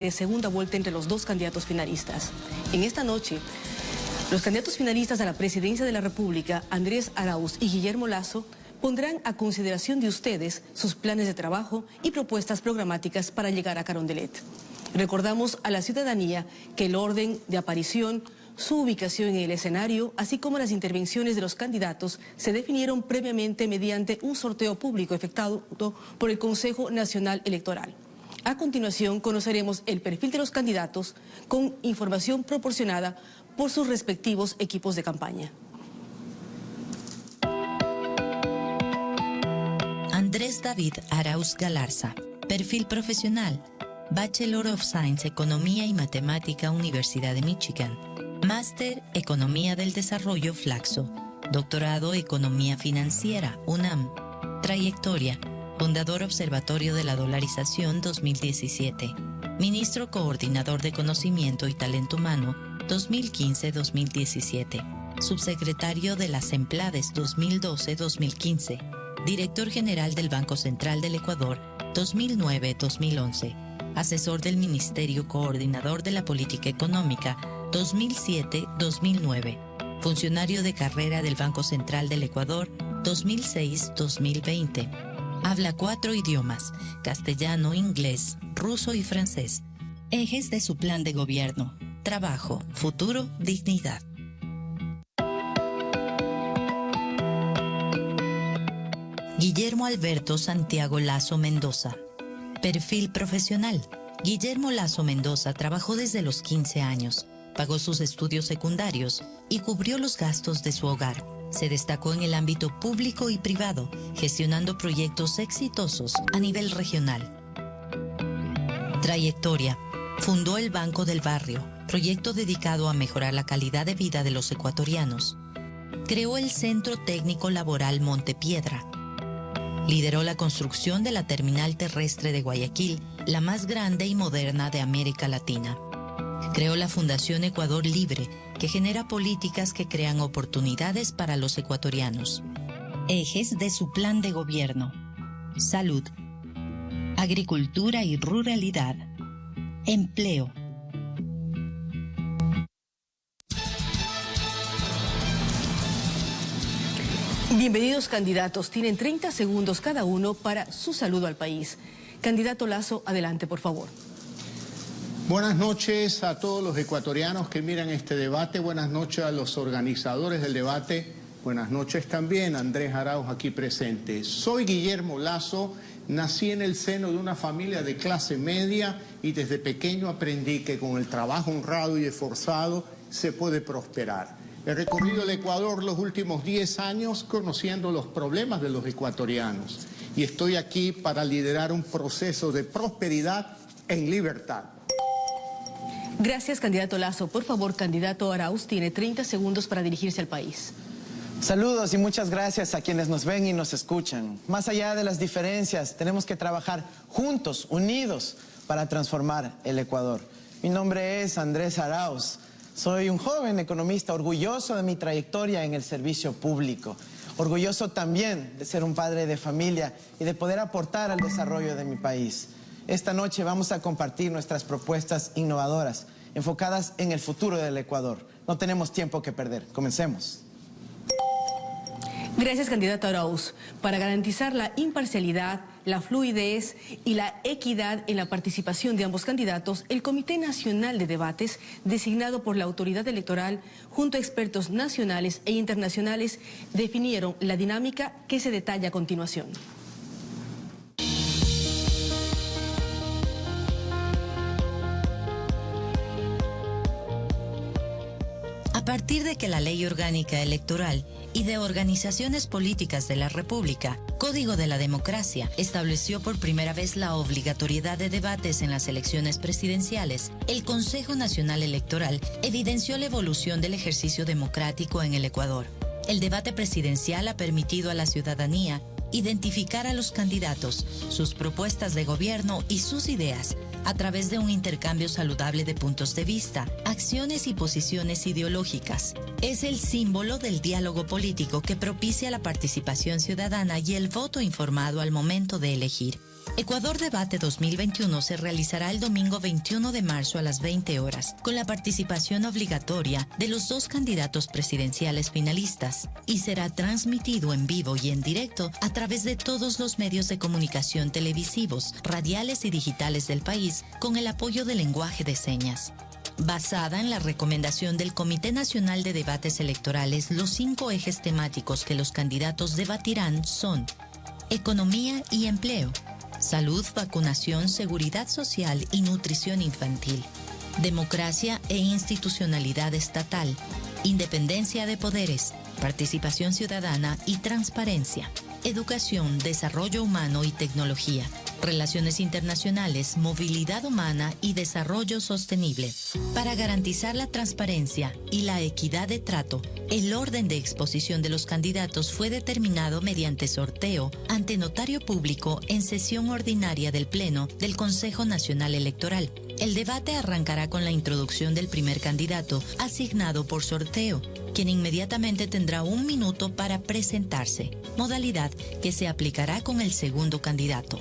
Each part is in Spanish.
de segunda vuelta entre los dos candidatos finalistas. En esta noche, los candidatos finalistas a la presidencia de la República, Andrés Arauz y Guillermo Lasso, pondrán a consideración de ustedes sus planes de trabajo y propuestas programáticas para llegar a Carondelet. Recordamos a la ciudadanía que el orden de aparición, su ubicación en el escenario, así como las intervenciones de los candidatos, se definieron previamente mediante un sorteo público efectuado por el Consejo Nacional Electoral. A continuación, conoceremos el perfil de los candidatos con información proporcionada por sus respectivos equipos de campaña. Andrés David Arauz Galarza, perfil profesional, Bachelor of Science, Economía y Matemática, Universidad de Michigan, Máster, Economía del Desarrollo, Flaxo, Doctorado, Economía Financiera, UNAM, trayectoria, fundador Observatorio de la Dolarización 2017, Ministro Coordinador de Conocimiento y Talento Humano 2015-2017, Subsecretario de las Emplades 2012-2015, Director General del Banco Central del Ecuador 2009-2011, Asesor del Ministerio Coordinador de la Política Económica 2007-2009, Funcionario de Carrera del Banco Central del Ecuador 2006-2020. Habla 4 idiomas: castellano, inglés, ruso y francés. Ejes de su plan de gobierno: trabajo, futuro, dignidad. Guillermo Alberto Santiago Lasso Mendoza. Perfil profesional: Guillermo Lasso Mendoza trabajó desde los 15 años, pagó sus estudios secundarios y cubrió los gastos de su hogar. Se destacó en el ámbito público y privado, gestionando proyectos exitosos a nivel regional. Trayectoria: fundó el Banco del Barrio, proyecto dedicado a mejorar la calidad de vida de los ecuatorianos. Creó el Centro Técnico Laboral Montepiedra. Lideró la construcción de la terminal terrestre de Guayaquil, la más grande y moderna de América Latina. Creó la Fundación Ecuador Libre, que genera políticas que crean oportunidades para los ecuatorianos. Ejes de su plan de gobierno: salud, agricultura y ruralidad, empleo. Bienvenidos candidatos, tienen 30 segundos cada uno para su saludo al país. Candidato Lasso, adelante por favor. Buenas noches a todos los ecuatorianos que miran este debate, buenas noches a los organizadores del debate, buenas noches también a Andrés Arauz aquí presente. Soy Guillermo Lasso, nací en el seno de una familia de clase media y desde pequeño aprendí que con el trabajo honrado y esforzado se puede prosperar. He recorrido el Ecuador los últimos 10 años conociendo los problemas de los ecuatorianos y estoy aquí para liderar un proceso de prosperidad en libertad. Gracias, candidato Lasso. Por favor, candidato Arauz, tiene 30 segundos para dirigirse al país. Saludos y muchas gracias a quienes nos ven y nos escuchan. Más allá de las diferencias, tenemos que trabajar juntos, unidos, para transformar el Ecuador. Mi nombre es Andrés Arauz. Soy un joven economista orgulloso de mi trayectoria en el servicio público. Orgulloso también de ser un padre de familia y de poder aportar al desarrollo de mi país. Esta noche vamos a compartir nuestras propuestas innovadoras, enfocadas en el futuro del Ecuador. No tenemos tiempo que perder. Comencemos. Gracias, candidato Arauz. Para garantizar la imparcialidad, la fluidez y la equidad en la participación de ambos candidatos, el Comité Nacional de Debates, designado por la autoridad electoral, junto a expertos nacionales e internacionales, definieron la dinámica que se detalla a continuación. A partir de que la Ley Orgánica Electoral y de Organizaciones Políticas de la República, Código de la Democracia, estableció por primera vez la obligatoriedad de debates en las elecciones presidenciales, el Consejo Nacional Electoral evidenció la evolución del ejercicio democrático en el Ecuador. El debate presidencial ha permitido a la ciudadanía identificar a los candidatos, sus propuestas de gobierno y sus ideas, a través de un intercambio saludable de puntos de vista, acciones y posiciones ideológicas. Es el símbolo del diálogo político que propicia la participación ciudadana y el voto informado al momento de elegir. Ecuador Debate 2021 se realizará el domingo 21 de marzo a las 20 horas, con la participación obligatoria de los 2 candidatos presidenciales finalistas, y será transmitido en vivo y en directo a través de todos los medios de comunicación televisivos, radiales y digitales del país, con el apoyo del lenguaje de señas. Basada en la recomendación del Comité Nacional de Debates Electorales, los 5 ejes temáticos que los candidatos debatirán son: economía y empleo, salud, vacunación, seguridad social y nutrición infantil, democracia e institucionalidad estatal, independencia de poderes, participación ciudadana y transparencia, educación, desarrollo humano y tecnología, relaciones internacionales, movilidad humana y desarrollo sostenible. Para garantizar la transparencia y la equidad de trato, el orden de exposición de los candidatos fue determinado mediante sorteo ante notario público en sesión ordinaria del Pleno del Consejo Nacional Electoral. El debate arrancará con la introducción del primer candidato, asignado por sorteo, quien inmediatamente tendrá 1 minuto para presentarse, modalidad que se aplicará con el segundo candidato.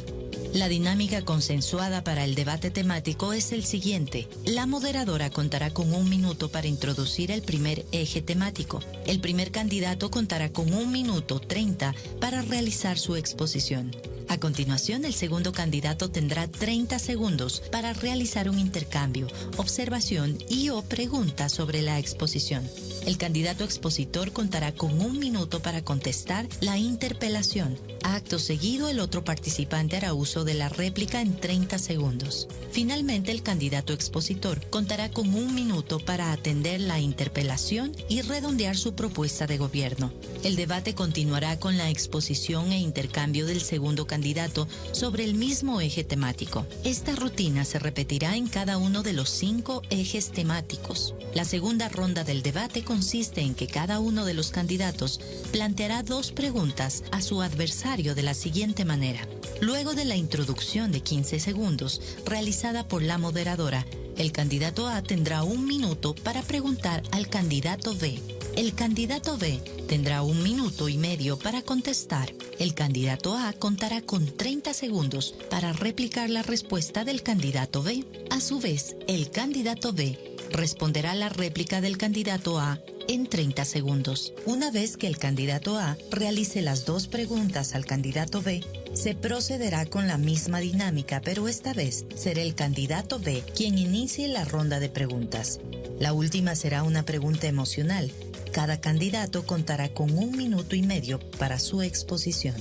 La dinámica consensuada para el debate temático es el siguiente. La moderadora contará con 1 minuto para introducir el primer eje temático. El primer candidato contará con 1 minuto 30 para realizar su exposición. A continuación, el segundo candidato tendrá 30 segundos para realizar un intercambio, observación y/o pregunta sobre la exposición. El candidato expositor contará con 1 minuto para contestar la interpelación. Acto seguido, el otro participante hará uso de la réplica en 30 segundos. Finalmente, el candidato expositor contará con 1 minuto para atender la interpelación y redondear su propuesta de gobierno. El debate continuará con la exposición e intercambio del segundo candidato sobre el mismo eje temático. Esta rutina se repetirá en cada uno de los 5 ejes temáticos. La segunda ronda del debate consiste en que cada uno de los candidatos planteará 2 preguntas a su adversario de la siguiente manera. Luego de la introducción de 15 segundos realizada por la moderadora, el candidato A tendrá 1 minuto para preguntar al candidato B. El candidato B tendrá 1 minuto y medio para contestar. El candidato A contará con 30 segundos para replicar la respuesta del candidato B. A su vez, el candidato B responderá la réplica del candidato A en 30 segundos. Una vez que el candidato A realice las 2 preguntas al candidato B, se procederá con la misma dinámica, pero esta vez será el candidato B quien inicie la ronda de preguntas. La última será una pregunta emocional. Cada candidato contará con 1 minuto y medio para su exposición.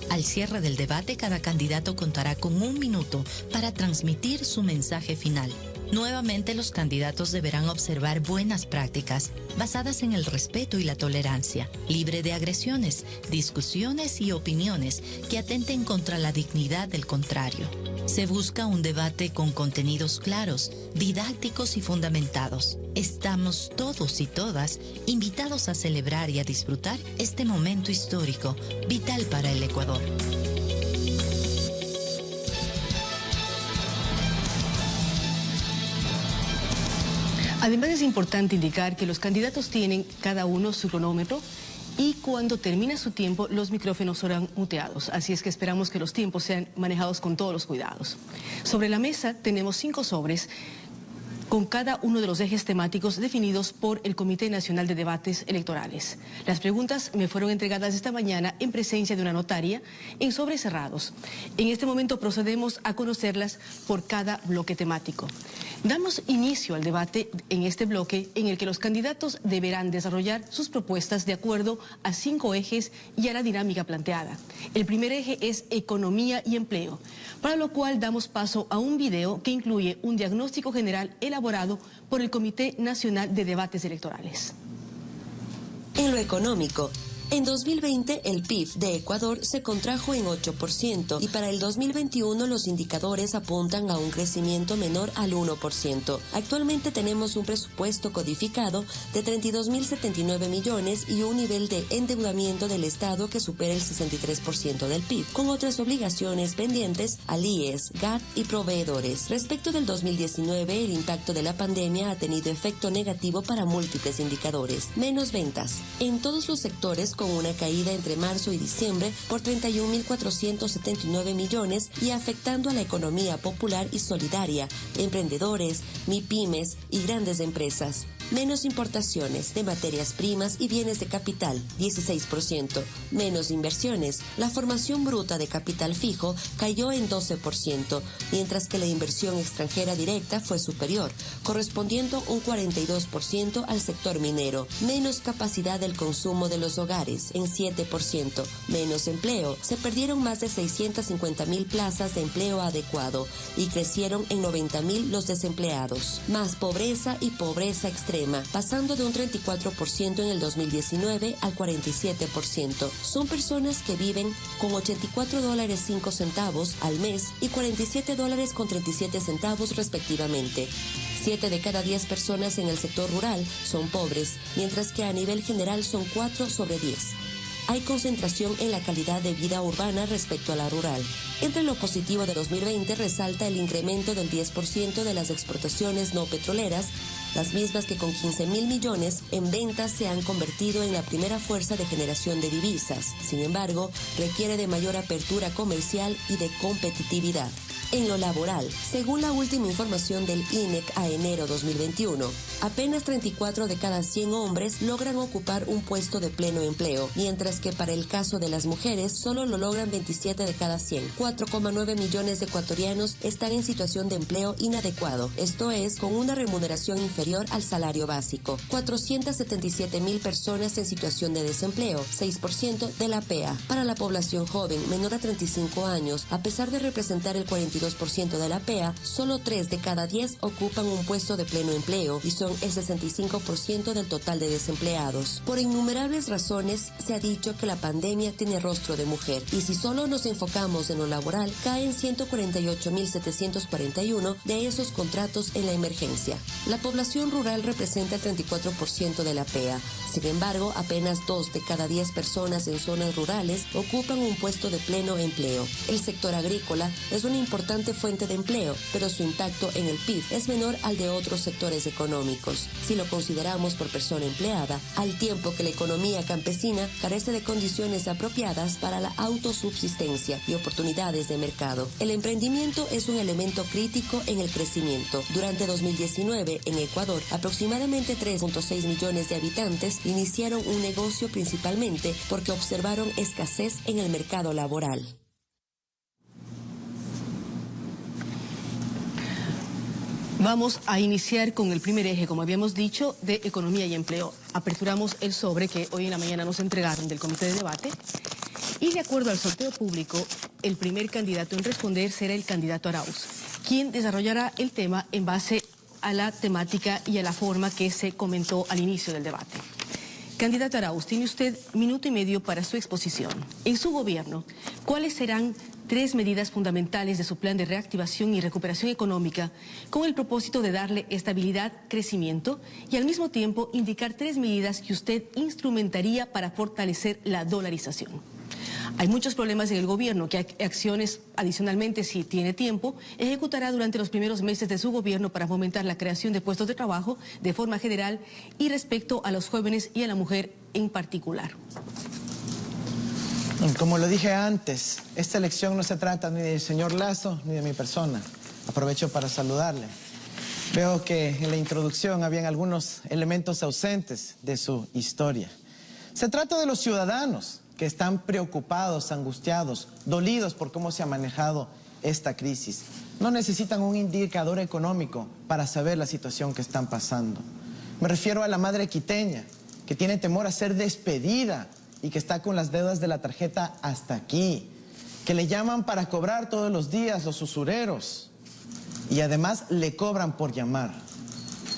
Al cierre del debate, cada candidato contará con 1 minuto para transmitir su mensaje final. Nuevamente, los candidatos deberán observar buenas prácticas basadas en el respeto y la tolerancia, libre de agresiones, discusiones y opiniones que atenten contra la dignidad del contrario. Se busca un debate con contenidos claros, didácticos y fundamentados. Estamos todos y todas invitados a celebrar y a disfrutar este momento histórico, vital para el Ecuador. Además, es importante indicar que los candidatos tienen cada uno su cronómetro y cuando termina su tiempo los micrófonos serán muteados. Así es que esperamos que los tiempos sean manejados con todos los cuidados. Sobre la mesa tenemos 5 sobres con cada uno de los ejes temáticos definidos por el Comité Nacional de Debates Electorales. Las preguntas me fueron entregadas esta mañana en presencia de una notaria en sobres cerrados. En este momento procedemos a conocerlas por cada bloque temático. Damos inicio al debate en este bloque en el que los candidatos deberán desarrollar sus propuestas de acuerdo a 5 ejes y a la dinámica planteada. El primer eje es economía y empleo, para lo cual damos paso a un video que incluye un diagnóstico general elaborado por el Comité Nacional de Debates Electorales. En lo económico, en 2020 el PIB de Ecuador se contrajo en 8% y para el 2021 los indicadores apuntan a un crecimiento menor al 1%. Actualmente tenemos un presupuesto codificado de 32.079 millones y un nivel de endeudamiento del Estado que supera el 63% del PIB, con otras obligaciones pendientes al IES, GAT y proveedores. Respecto del 2019, el impacto de la pandemia ha tenido efecto negativo para múltiples indicadores. Menos ventas. En todos los sectores industriales con una caída entre marzo y diciembre por 31.479 millones y afectando a la economía popular y solidaria, emprendedores, MIPYMES y grandes empresas. Menos importaciones de materias primas y bienes de capital, 16%. Menos inversiones. La formación bruta de capital fijo cayó en 12%, mientras que la inversión extranjera directa fue superior, correspondiendo un 42% al sector minero. Menos capacidad del consumo de los hogares, en 7%. Menos empleo. Se perdieron más de 650.000 plazas de empleo adecuado y crecieron en 90.000 los desempleados. Más pobreza y pobreza extrema, pasando de un 34% en el 2019 al 47%. Son personas que viven con $84.05 al mes y $47.37 respectivamente. 7 de cada 10 personas en el sector rural son pobres, mientras que a nivel general son 4 sobre 10. Hay concentración en la calidad de vida urbana respecto a la rural. Entre lo positivo de 2020 resalta el incremento del 10% de las exportaciones no petroleras, las mismas que con 15.000 millones en ventas se han convertido en la primera fuerza de generación de divisas. Sin embargo, requiere de mayor apertura comercial y de competitividad. En lo laboral, según la última información del INEC a enero 2021, apenas 34 de cada 100 hombres logran ocupar un puesto de pleno empleo, mientras que para el caso de las mujeres solo lo logran 27 de cada 100. 4,9 millones de ecuatorianos están en situación de empleo inadecuado, esto es, con una remuneración inferior al salario básico. 477.000 personas en situación de desempleo, 6% de la PEA. Para la población joven menor a 35 años, a pesar de representar el 42% de la PEA, solo 3 de cada 10 ocupan un puesto de pleno empleo y son el 65% del total de desempleados. Por innumerables razones se ha dicho que la pandemia tiene rostro de mujer y si solo nos enfocamos en lo laboral, caen 148.741 de esos contratos en la emergencia. La población rural representa el 34% de la PEA. Sin embargo, apenas 2 de cada 10 personas en zonas rurales ocupan un puesto de pleno empleo. El sector agrícola es una importante fuente de empleo, pero su impacto en el PIB es menor al de otros sectores económicos, si lo consideramos por persona empleada, al tiempo que la economía campesina carece de condiciones apropiadas para la autosubsistencia y oportunidades de mercado. El emprendimiento es un elemento crítico en el crecimiento. Durante 2019, en Ecuador, aproximadamente 3.6 millones de habitantes iniciaron un negocio principalmente porque observaron escasez en el mercado laboral. Vamos a iniciar con el primer eje, como habíamos dicho, de economía y empleo. Aperturamos el sobre que hoy en la mañana nos entregaron del comité de debate y de acuerdo al sorteo público, el primer candidato en responder será el candidato Arauz, quien desarrollará el tema en base a la temática y a la forma que se comentó al inicio del debate. Candidato Arauz, tiene usted 1 minuto y medio para su exposición. En su gobierno, ¿cuáles serán 3 medidas fundamentales de su plan de reactivación y recuperación económica con el propósito de darle estabilidad, crecimiento y al mismo tiempo indicar 3 medidas que usted instrumentaría para fortalecer la dolarización? Hay muchos problemas en el gobierno que acciones, adicionalmente, si tiene tiempo, ejecutará durante los primeros meses de su gobierno para fomentar la creación de puestos de trabajo de forma general y respecto a los jóvenes y a la mujer en particular. Como lo dije antes, esta elección no se trata ni del señor Lasso ni de mi persona. Aprovecho para saludarle. Veo que en la introducción habían algunos elementos ausentes de su historia. Se trata de los ciudadanos que están preocupados, angustiados, dolidos por cómo se ha manejado esta crisis. No necesitan un indicador económico para saber la situación que están pasando. Me refiero a la madre quiteña, que tiene temor a ser despedida y que está con las deudas de la tarjeta hasta aquí, que le llaman para cobrar todos los días los usureros y además le cobran por llamar.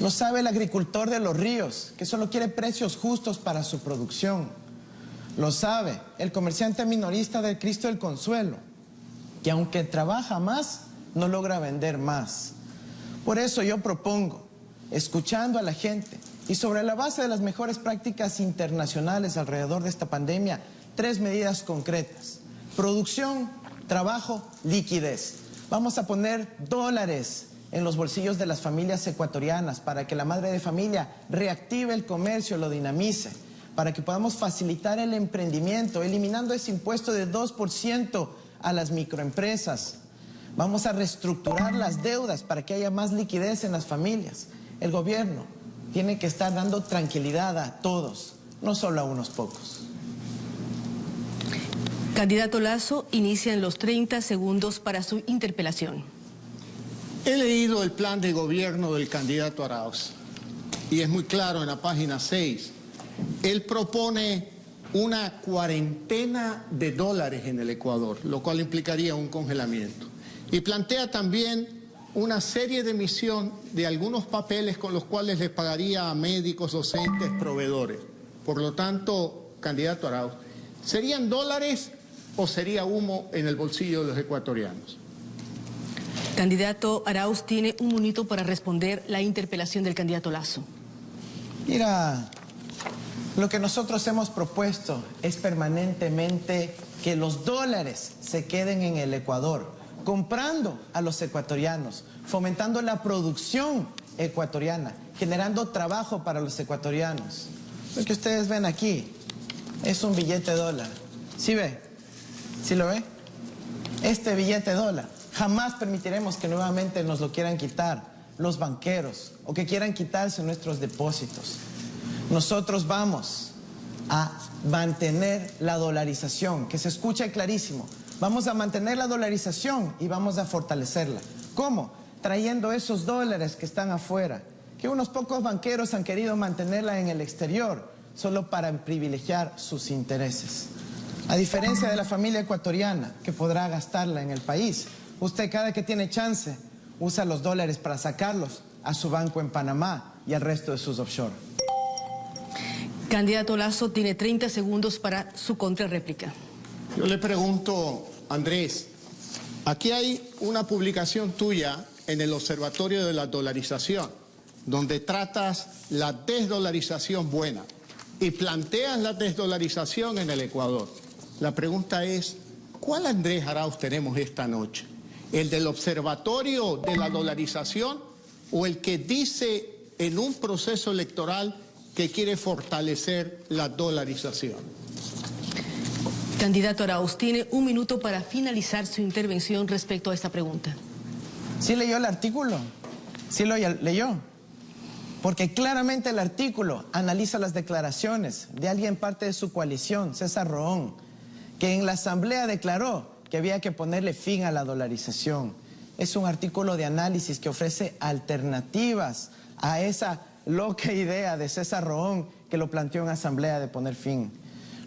Lo sabe el agricultor de Los Ríos, que solo quiere precios justos para su producción. Lo sabe el comerciante minorista del Cristo del Consuelo, que aunque trabaja más, no logra vender más. Por eso yo propongo, escuchando a la gente y sobre la base de las mejores prácticas internacionales alrededor de esta pandemia, 3 medidas concretas: producción, trabajo, liquidez. Vamos a poner dólares en los bolsillos de las familias ecuatorianas para que la madre de familia reactive el comercio, lo dinamice. para que podamos facilitar el emprendimiento, eliminando ese impuesto de 2% a las microempresas. Vamos a reestructurar las deudas para que haya más liquidez en las familias. El gobierno tiene que estar dando tranquilidad a todos, no solo a unos pocos. Candidato Lasso, inician los 30 segundos para su interpelación. He leído el plan de gobierno del candidato Arauz y es muy claro en la página 6. Él propone una cuarentena de dólares en el Ecuador, lo cual implicaría un congelamiento. Y plantea también una serie de emisión de algunos papeles con los cuales le pagaría a médicos, docentes, proveedores. Por lo tanto, candidato Arauz, ¿serían dólares o sería humo en el bolsillo de los ecuatorianos? Candidato Arauz tiene un minuto para responder la interpelación del candidato Lasso. Mira, lo que nosotros hemos propuesto es permanentemente que los dólares se queden en el Ecuador, comprando a los ecuatorianos, fomentando la producción ecuatoriana, generando trabajo para los ecuatorianos. Lo que ustedes ven aquí es un billete dólar. ¿Sí ve? ¿Sí lo ve? Este billete dólar. Jamás permitiremos que nuevamente nos lo quieran quitar los banqueros o que quieran quitarse nuestros depósitos. Nosotros vamos a mantener la dolarización, que se escucha clarísimo. Vamos a mantener la dolarización y vamos a fortalecerla. ¿Cómo? Trayendo esos dólares que están afuera, que unos pocos banqueros han querido mantenerla en el exterior, solo para privilegiar sus intereses. A diferencia de la familia ecuatoriana, que podrá gastarla en el país, usted cada que tiene chance usa los dólares para sacarlos a su banco en Panamá y al resto de sus offshore. Candidato Lasso tiene 30 segundos para su contrarréplica. Yo le pregunto, Andrés, aquí hay una publicación tuya en el Observatorio de la Dolarización, donde tratas la desdolarización buena y planteas la desdolarización en el Ecuador. La pregunta es, ¿cuál Andrés Arauz tenemos esta noche? ¿El del Observatorio de la Dolarización o el que dice en un proceso electoral que quiere fortalecer la dolarización? Candidato Arauz, tiene un minuto para finalizar su intervención respecto a esta pregunta. ¿Sí leyó el artículo? ¿Sí lo leyó? Porque claramente el artículo analiza las declaraciones de alguien parte de su coalición, César Roón, que en la asamblea declaró que había que ponerle fin a la dolarización. Es un artículo de análisis que ofrece alternativas a esa loca idea de César Roón que lo planteó en asamblea de poner fin.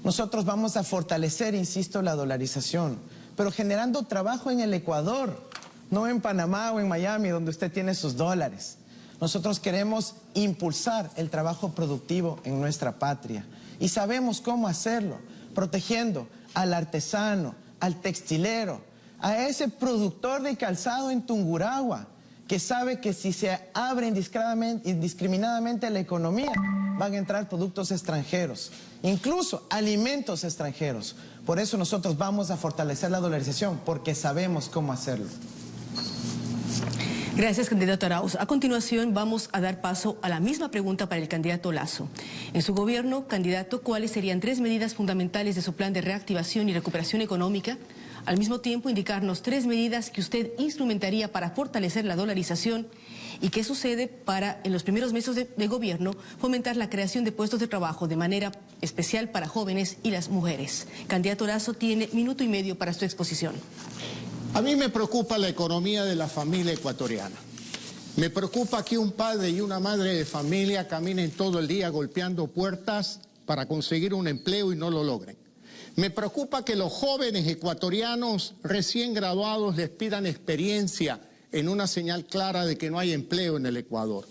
Nosotros vamos a fortalecer, insisto, la dolarización, pero generando trabajo en el Ecuador, no en Panamá o en Miami, donde usted tiene sus dólares. Nosotros queremos impulsar el trabajo productivo en nuestra patria y sabemos cómo hacerlo, protegiendo al artesano, al textilero, a ese productor de calzado en Tungurahua, que sabe que si se abre indiscriminadamente la economía, van a entrar productos extranjeros, incluso alimentos extranjeros. Por eso nosotros vamos a fortalecer la dolarización, porque sabemos cómo hacerlo. Gracias, candidato Arauz. A continuación vamos a dar paso a la misma pregunta para el candidato Lasso. En su gobierno, candidato, ¿cuáles serían 3 medidas fundamentales de su plan de reactivación y recuperación económica? Al mismo tiempo, indicarnos 3 medidas que usted instrumentaría para fortalecer la dolarización y qué sucede para, en los primeros meses de gobierno, fomentar la creación de puestos de trabajo de manera especial para jóvenes y las mujeres. Candidato Lasso tiene 1,5 minutos para su exposición. A mí me preocupa la economía de la familia ecuatoriana. Me preocupa que un padre y una madre de familia caminen todo el día golpeando puertas para conseguir un empleo y no lo logren. Me preocupa que los jóvenes ecuatorianos recién graduados les pidan experiencia en una señal clara de que no hay empleo en el Ecuador.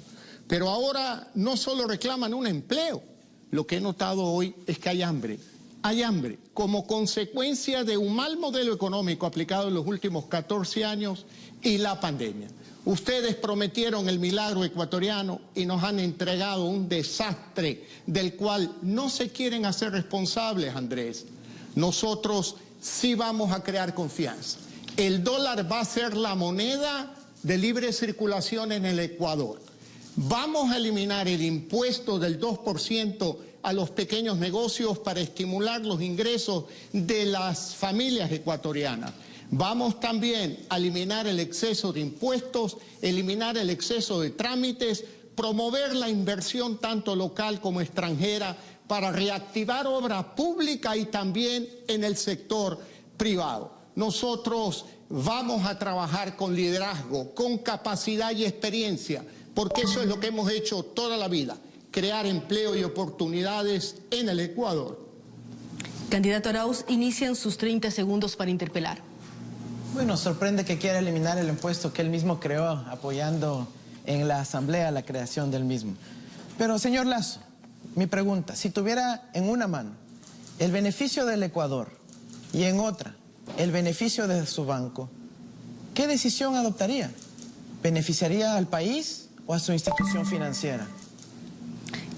Pero ahora no solo reclaman un empleo, lo que he notado hoy es que hay hambre. Hay hambre como consecuencia de un mal modelo económico aplicado en los últimos 14 años y la pandemia. Ustedes prometieron el milagro ecuatoriano y nos han entregado un desastre del cual no se quieren hacer responsables, Andrés. Nosotros sí vamos a crear confianza. El dólar va a ser la moneda de libre circulación en el Ecuador. Vamos a eliminar el impuesto del 2% a los pequeños negocios para estimular los ingresos de las familias ecuatorianas. Vamos también a eliminar el exceso de impuestos, eliminar el exceso de trámites, promover la inversión tanto local como extranjera para reactivar obra pública y también en el sector privado. Nosotros vamos a trabajar con liderazgo, con capacidad y experiencia, porque eso es lo que hemos hecho toda la vida, crear empleo y oportunidades en el Ecuador. Candidato Arauz, inician sus 30 segundos para interpelar. Bueno, sorprende que quiera eliminar el impuesto que él mismo creó, apoyando en la Asamblea la creación del mismo. Pero, señor Lasso, mi pregunta, si tuviera en una mano el beneficio del Ecuador y en otra el beneficio de su banco, ¿qué decisión adoptaría? ¿Beneficiaría al país o a su institución financiera?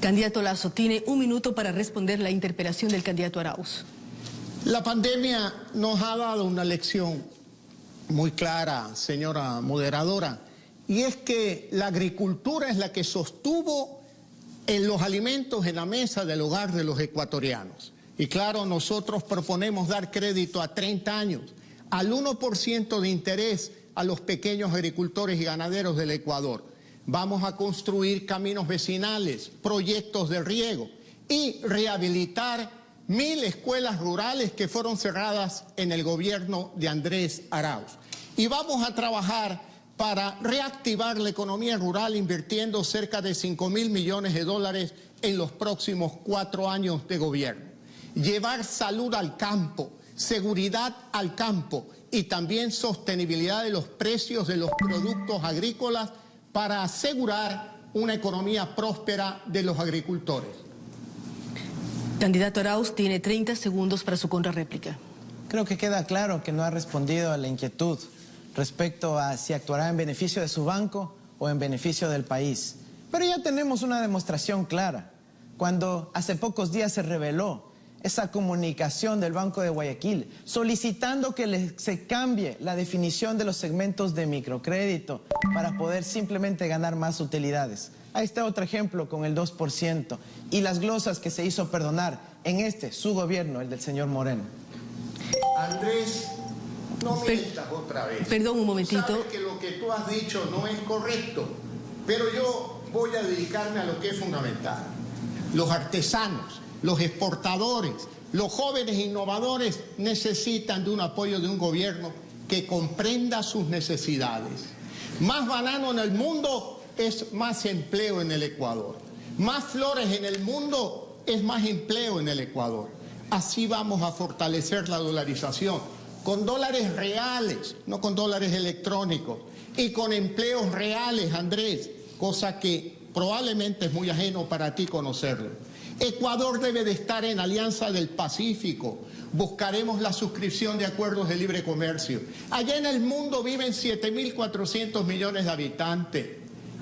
Candidato Lasso, tiene un minuto para responder la interpelación del candidato Arauz. La pandemia nos ha dado una lección muy clara, señora moderadora, y es que la agricultura es la que sostuvo en los alimentos en la mesa del hogar de los ecuatorianos. Y claro, nosotros proponemos dar crédito a 30 años, al 1% de interés a los pequeños agricultores y ganaderos del Ecuador. Vamos a construir caminos vecinales, proyectos de riego y rehabilitar 1000 escuelas rurales que fueron cerradas en el gobierno de Andrés Arauz. Y vamos a trabajar para reactivar la economía rural invirtiendo cerca de 5.000 millones de dólares en los próximos 4 años de gobierno. Llevar salud al campo, seguridad al campo y también sostenibilidad de los precios de los productos agrícolas para asegurar una economía próspera de los agricultores. Candidato Arauz, tiene 30 segundos para su contrarréplica. Creo que queda claro que no ha respondido a la inquietud respecto a si actuará en beneficio de su banco o en beneficio del país. Pero ya tenemos una demostración clara. Cuando hace pocos días se reveló esa comunicación del Banco de Guayaquil solicitando que se cambie la definición de los segmentos de microcrédito para poder simplemente ganar más utilidades. Ahí está otro ejemplo con el 2% y las glosas que se hizo perdonar en su gobierno, el del señor Moreno. Andrés, no mientas otra vez. Perdón un momentito. Sabes que lo que tú has dicho no es correcto, pero yo voy a dedicarme a lo que es fundamental. Los artesanos, los exportadores, los jóvenes innovadores necesitan de un apoyo de un gobierno que comprenda sus necesidades. Más banano en el mundo es más empleo en el Ecuador. Más flores en el mundo es más empleo en el Ecuador. Así vamos a fortalecer la dolarización, con dólares reales, no con dólares electrónicos, y con empleos reales, Andrés, cosa que probablemente es muy ajeno para ti conocerlo. Ecuador debe de estar en Alianza del Pacífico. Buscaremos la suscripción de acuerdos de libre comercio. Allá en el mundo viven 7.400 millones de habitantes.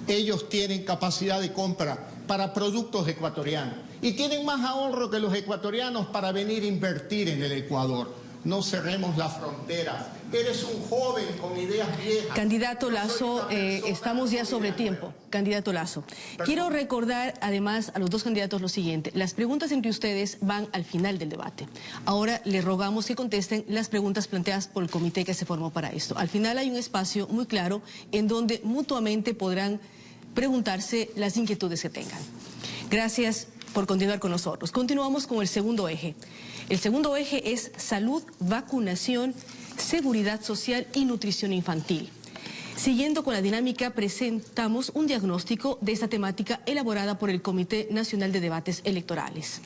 Ellos tienen capacidad de compra para productos ecuatorianos y tienen más ahorro que los ecuatorianos para venir a invertir en el Ecuador. No cerremos las fronteras. Eres un joven con ideas viejas. Candidato Lasso, estamos ya sobre tiempo. Candidato Lasso, quiero recordar además a los dos candidatos lo siguiente. Las preguntas entre ustedes van al final del debate. Ahora les rogamos que contesten las preguntas planteadas por el comité que se formó para esto. Al final hay un espacio muy claro en donde mutuamente podrán preguntarse las inquietudes que tengan. Gracias por continuar con nosotros. Continuamos con el segundo eje. El segundo eje es salud, vacunación, seguridad social y nutrición infantil. Siguiendo con la dinámica, presentamos un diagnóstico de esta temática elaborada por el Comité Nacional de Debates Electorales.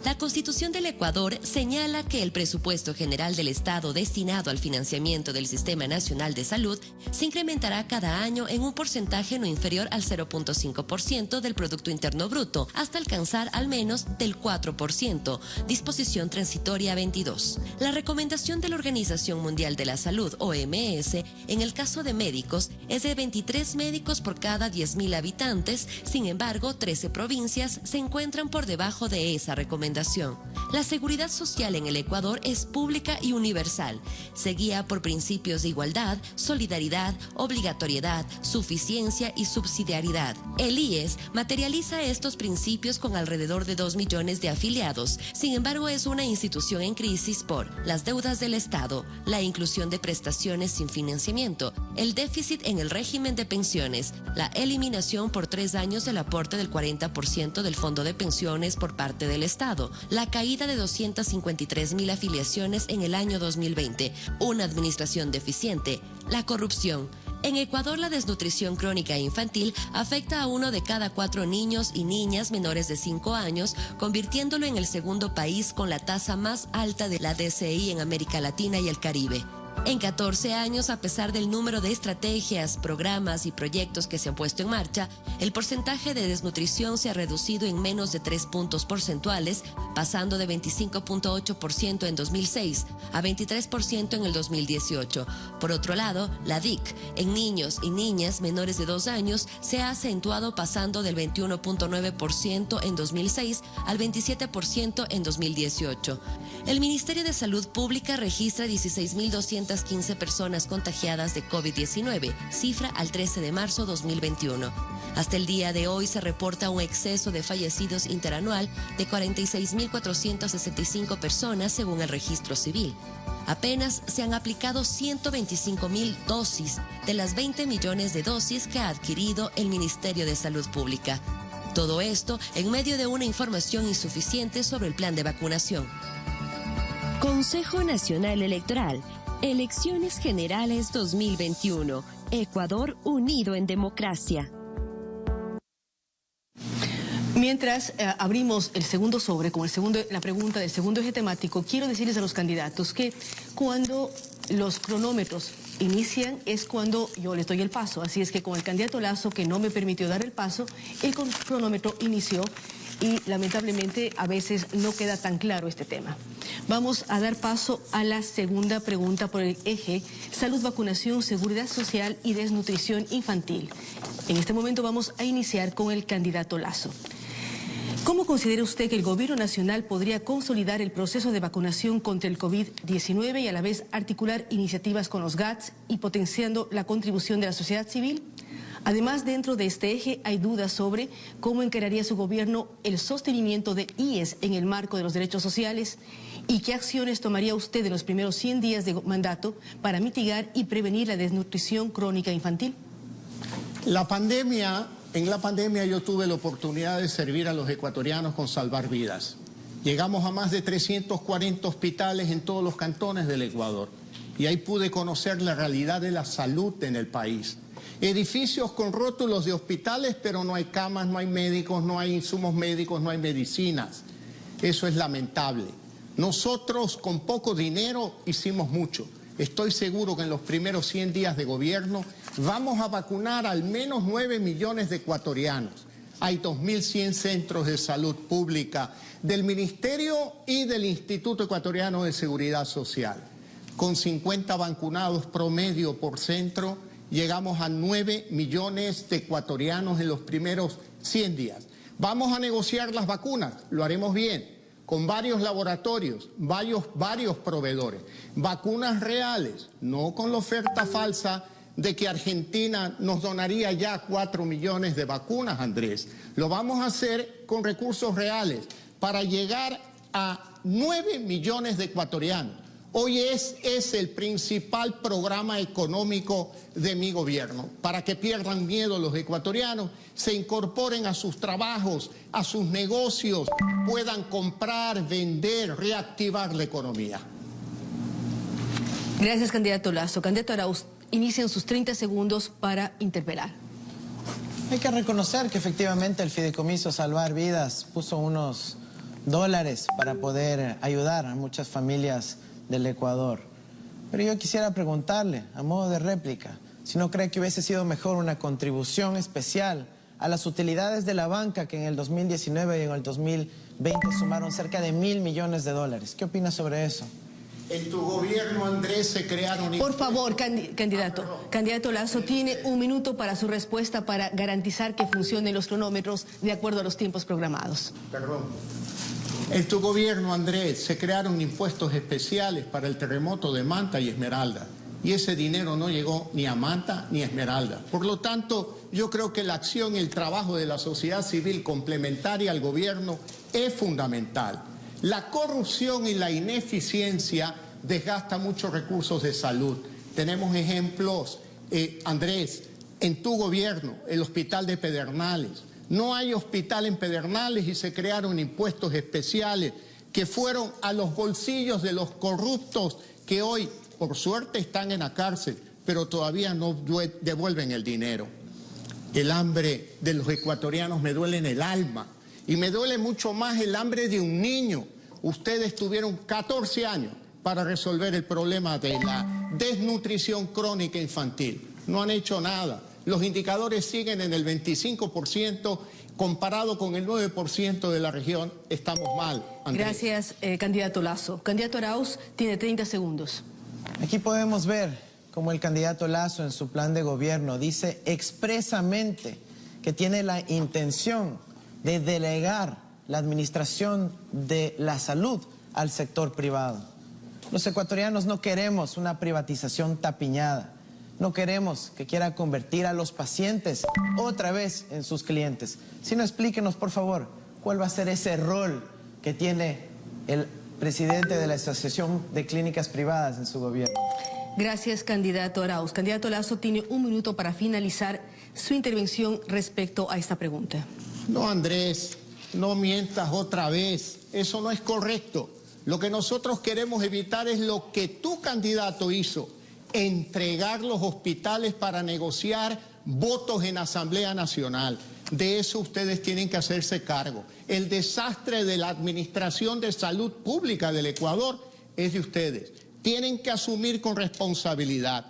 La Constitución del Ecuador señala que el presupuesto general del Estado destinado al financiamiento del Sistema Nacional de Salud se incrementará cada año en un porcentaje no inferior al 0.5% del Producto Interno Bruto, hasta alcanzar al menos del 4%, disposición transitoria 22. La recomendación de la Organización Mundial de la Salud, OMS, en el caso de médicos, es de 23 médicos por cada 10.000 habitantes. Sin embargo, 13 provincias se encuentran por debajo de esa recomendación. recomendación. La seguridad social en el Ecuador es pública y universal. Se guía por principios de igualdad, solidaridad, obligatoriedad, suficiencia y subsidiariedad. El IES materializa estos principios con alrededor de 2 millones de afiliados. Sin embargo, es una institución en crisis por las deudas del Estado, la inclusión de prestaciones sin financiamiento, el déficit en el régimen de pensiones, la eliminación por 3 años del aporte del 40% del fondo de pensiones por parte del Estado, la caída de 253.000 afiliaciones en el año 2020, una administración deficiente, la corrupción. En Ecuador, la desnutrición crónica infantil afecta a 1 de cada 4 niños y niñas menores de 5 años, convirtiéndolo en el segundo país con la tasa más alta de la DCI en América Latina y el Caribe. En 14 años, a pesar del número de estrategias, programas y proyectos que se han puesto en marcha, el porcentaje de desnutrición se ha reducido en menos de 3 puntos porcentuales, pasando de 25.8% en 2006 a 23% en el 2018. Por otro lado, la DIC en niños y niñas menores de 2 años se ha acentuado, pasando del 21.9% en 2006 al 27% en 2018. El Ministerio de Salud Pública registra 16.215 personas contagiadas de COVID-19, cifra al 13 de marzo 2021. Hasta el día de hoy se reporta un exceso de fallecidos interanual de 46.465 personas según el registro civil. Apenas se han aplicado 125.000 dosis de las 20 millones de dosis que ha adquirido el Ministerio de Salud Pública. Todo esto en medio de una información insuficiente sobre el plan de vacunación. Consejo Nacional Electoral. Elecciones Generales 2021. Ecuador unido en democracia. Mientras abrimos el segundo sobre con la pregunta del segundo eje temático, quiero decirles a los candidatos que cuando los cronómetros inician es cuando yo les doy el paso. Así es que con el candidato Lasso, que no me permitió dar el paso, el cronómetro inició y lamentablemente a veces no queda tan claro este tema. Vamos a dar paso a la segunda pregunta por el eje salud, vacunación, seguridad social y desnutrición infantil. En este momento vamos a iniciar con el candidato Lasso. ¿Cómo considera usted que el gobierno nacional podría consolidar el proceso de vacunación contra el COVID-19 y a la vez articular iniciativas con los GATS y potenciando la contribución de la sociedad civil? Además, dentro de este eje hay dudas sobre cómo encararía su gobierno el sostenimiento de IES en el marco de los derechos sociales y qué acciones tomaría usted en los primeros 100 días de mandato para mitigar y prevenir la desnutrición crónica infantil. En la pandemia yo tuve la oportunidad de servir a los ecuatorianos con salvar vidas. Llegamos a más de 340 hospitales en todos los cantones del Ecuador y ahí pude conocer la realidad de la salud en el país. Edificios con rótulos de hospitales, pero no hay camas, no hay médicos, no hay insumos médicos, no hay medicinas. Eso es lamentable. Nosotros con poco dinero hicimos mucho. Estoy seguro que en los primeros 100 días de gobierno vamos a vacunar al menos 9 millones de ecuatorianos. Hay 2.100 centros de salud pública del Ministerio y del Instituto Ecuatoriano de Seguridad Social. Con 50 vacunados promedio por centro, llegamos a 9 millones de ecuatorianos en los primeros 100 días. Vamos a negociar las vacunas, lo haremos bien, con varios laboratorios, varios proveedores. Vacunas reales, no con la oferta falsa de que Argentina nos donaría ya 4 millones de vacunas, Andrés. Lo vamos a hacer con recursos reales para llegar a 9 millones de ecuatorianos. Hoy es el principal programa económico de mi gobierno, para que pierdan miedo los ecuatorianos, se incorporen a sus trabajos, a sus negocios, puedan comprar, vender, reactivar la economía. Gracias, candidato Lasso. Candidato Arauz, inician sus 30 segundos para interpelar. Hay que reconocer que efectivamente el Fideicomiso Salvar Vidas puso unos dólares para poder ayudar a muchas familias del Ecuador. Pero yo quisiera preguntarle, a modo de réplica, si no cree que hubiese sido mejor una contribución especial a las utilidades de la banca que en el 2019 y en el 2020 sumaron cerca de $1.000 millones. ¿Qué opina sobre eso? En tu gobierno, Andrés, se crearon... Por favor, candidato Lasso, tiene un minuto para su respuesta para garantizar que funcionen los cronómetros de acuerdo a los tiempos programados. Perdón. En tu gobierno, Andrés, se crearon impuestos especiales para el terremoto de Manta y Esmeralda. Y ese dinero no llegó ni a Manta ni a Esmeralda. Por lo tanto, yo creo que la acción y el trabajo de la sociedad civil complementaria al gobierno es fundamental. La corrupción y la ineficiencia desgastan muchos recursos de salud. Tenemos ejemplos, Andrés, en tu gobierno, el hospital de Pedernales. No hay hospital en Pedernales y se crearon impuestos especiales que fueron a los bolsillos de los corruptos que hoy, por suerte, están en la cárcel, pero todavía no devuelven el dinero. El hambre de los ecuatorianos me duele en el alma y me duele mucho más el hambre de un niño. Ustedes tuvieron 14 años para resolver el problema de la desnutrición crónica infantil. No han hecho nada. Los indicadores siguen en el 25%, comparado con el 9% de la región, estamos mal, Andrés. Gracias, candidato Lasso. Candidato Arauz, tiene 30 segundos. Aquí podemos ver cómo el candidato Lasso en su plan de gobierno dice expresamente que tiene la intención de delegar la administración de la salud al sector privado. Los ecuatorianos no queremos una privatización tapiñada. No queremos que quiera convertir a los pacientes otra vez en sus clientes. Sino explíquenos, por favor, cuál va a ser ese rol que tiene el presidente de la Asociación de Clínicas Privadas en su gobierno. Gracias, candidato Arauz. Candidato Lasso tiene un minuto para finalizar su intervención respecto a esta pregunta. No, Andrés, no mientas otra vez. Eso no es correcto. Lo que nosotros queremos evitar es lo que tu candidato hizo. Entregar los hospitales para negociar votos en Asamblea Nacional. De eso ustedes tienen que hacerse cargo. El desastre de la Administración de Salud Pública del Ecuador es de ustedes. Tienen que asumir con responsabilidad.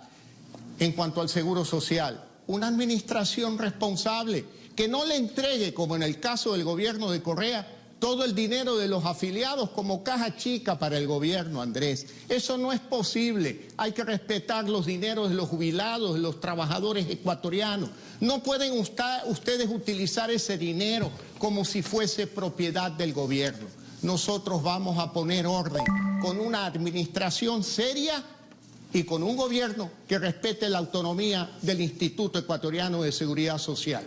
En cuanto al Seguro Social, una administración responsable que no le entregue, como en el caso del gobierno de Correa, todo el dinero de los afiliados como caja chica para el gobierno, Andrés. Eso no es posible. Hay que respetar los dineros de los jubilados, de los trabajadores ecuatorianos. No pueden ustedes utilizar ese dinero como si fuese propiedad del gobierno. Nosotros vamos a poner orden con una administración seria y con un gobierno que respete la autonomía del Instituto Ecuatoriano de Seguridad Social.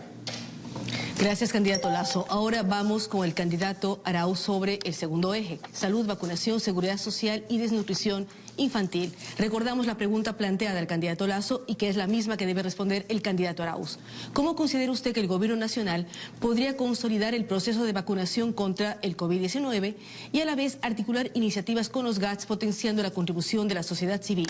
Gracias, candidato Lasso. Ahora vamos con el candidato Arauz sobre el segundo eje: salud, vacunación, seguridad social y desnutrición infantil. Recordamos la pregunta planteada al candidato Lasso y que es la misma que debe responder el candidato Arauz. ¿Cómo considera usted que el gobierno nacional podría consolidar el proceso de vacunación contra el COVID-19 y a la vez articular iniciativas con los GATS potenciando la contribución de la sociedad civil?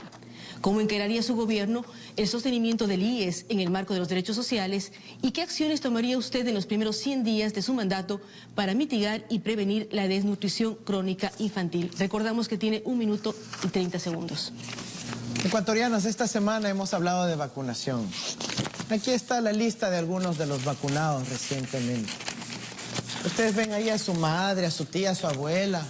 ¿Cómo encararía su gobierno el sostenimiento del IES en el marco de los derechos sociales? ¿Y qué acciones tomaría usted en los primeros 100 días de su mandato para mitigar y prevenir la desnutrición crónica infantil? Recordamos que tiene 1 minuto y 30 segundos. Ecuatorianos, esta semana hemos hablado de vacunación. Aquí está la lista de algunos de los vacunados recientemente. Ustedes ven ahí a su madre, a su tía, a su abuela.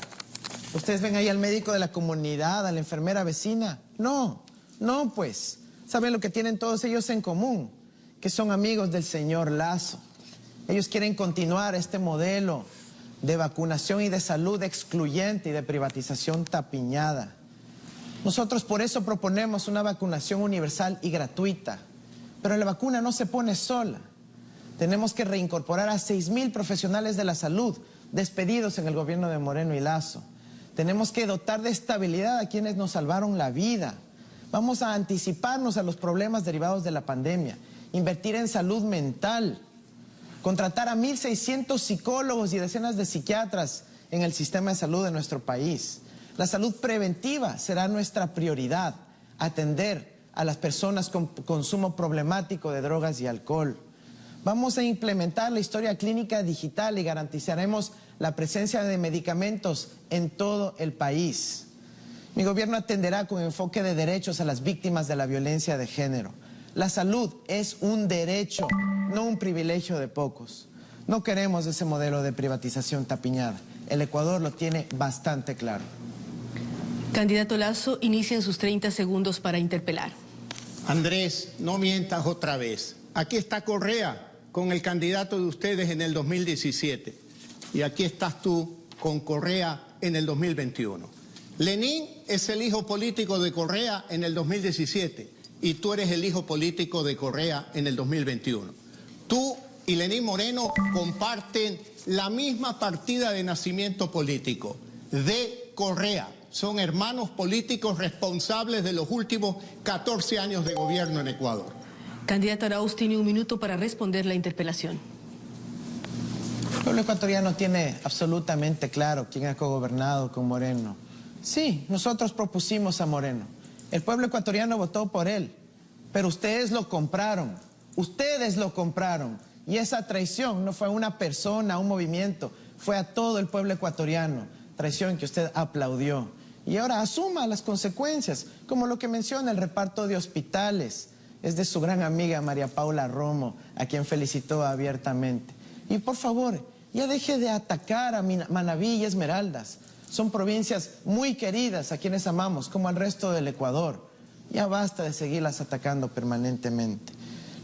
Ustedes ven ahí al médico de la comunidad, a la enfermera vecina. No, pues. ¿Saben lo que tienen todos ellos en común? Que son amigos del señor Lasso. Ellos quieren continuar este modelo de vacunación y de salud excluyente y de privatización tapiñada. Nosotros por eso proponemos una vacunación universal y gratuita. Pero la vacuna no se pone sola. Tenemos que reincorporar a 6,000 profesionales de la salud despedidos en el gobierno de Moreno y Lasso. Tenemos que dotar de estabilidad a quienes nos salvaron la vida. Vamos a anticiparnos a los problemas derivados de la pandemia, invertir en salud mental, contratar a 1.600 psicólogos y decenas de psiquiatras en el sistema de salud de nuestro país. La salud preventiva será nuestra prioridad, atender a las personas con consumo problemático de drogas y alcohol. Vamos a implementar la historia clínica digital y garantizaremos la presencia de medicamentos en todo el país. Mi gobierno atenderá con enfoque de derechos a las víctimas de la violencia de género. La salud es un derecho, no un privilegio de pocos. No queremos ese modelo de privatización tapiñada. El Ecuador lo tiene bastante claro. Candidato Lasso, inician sus 30 segundos para interpelar. Andrés, no mientas otra vez. Aquí está Correa con el candidato de ustedes en el 2017. Y aquí estás tú con Correa en el 2021. Lenín es el hijo político de Correa en el 2017 y tú eres el hijo político de Correa en el 2021. Tú y Lenín Moreno comparten la misma partida de nacimiento político, de Correa. Son hermanos políticos responsables de los últimos 14 años de gobierno en Ecuador. Candidato Arauz tiene 1 minuto para responder la interpelación. El pueblo ecuatoriano tiene absolutamente claro quién ha cogobernado con Moreno. Sí, nosotros propusimos a Moreno. El pueblo ecuatoriano votó por él, pero ustedes lo compraron. Ustedes lo compraron. Y esa traición no fue a una persona, a un movimiento, fue a todo el pueblo ecuatoriano. Traición que usted aplaudió. Y ahora asuma las consecuencias, como lo que menciona el reparto de hospitales. Es de su gran amiga María Paula Romo, a quien felicitó abiertamente. Y por favor, ya deje de atacar a Manabí y Esmeraldas. Son provincias muy queridas a quienes amamos, como al resto del Ecuador. Ya basta de seguirlas atacando permanentemente.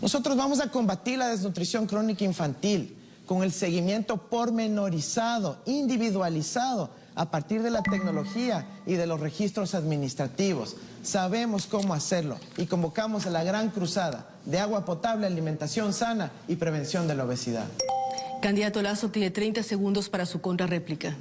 Nosotros vamos a combatir la desnutrición crónica infantil con el seguimiento pormenorizado, individualizado, a partir de la tecnología y de los registros administrativos. Sabemos cómo hacerlo y convocamos a la gran cruzada de agua potable, alimentación sana y prevención de la obesidad. Candidato Lasso tiene 30 segundos para su contrarréplica.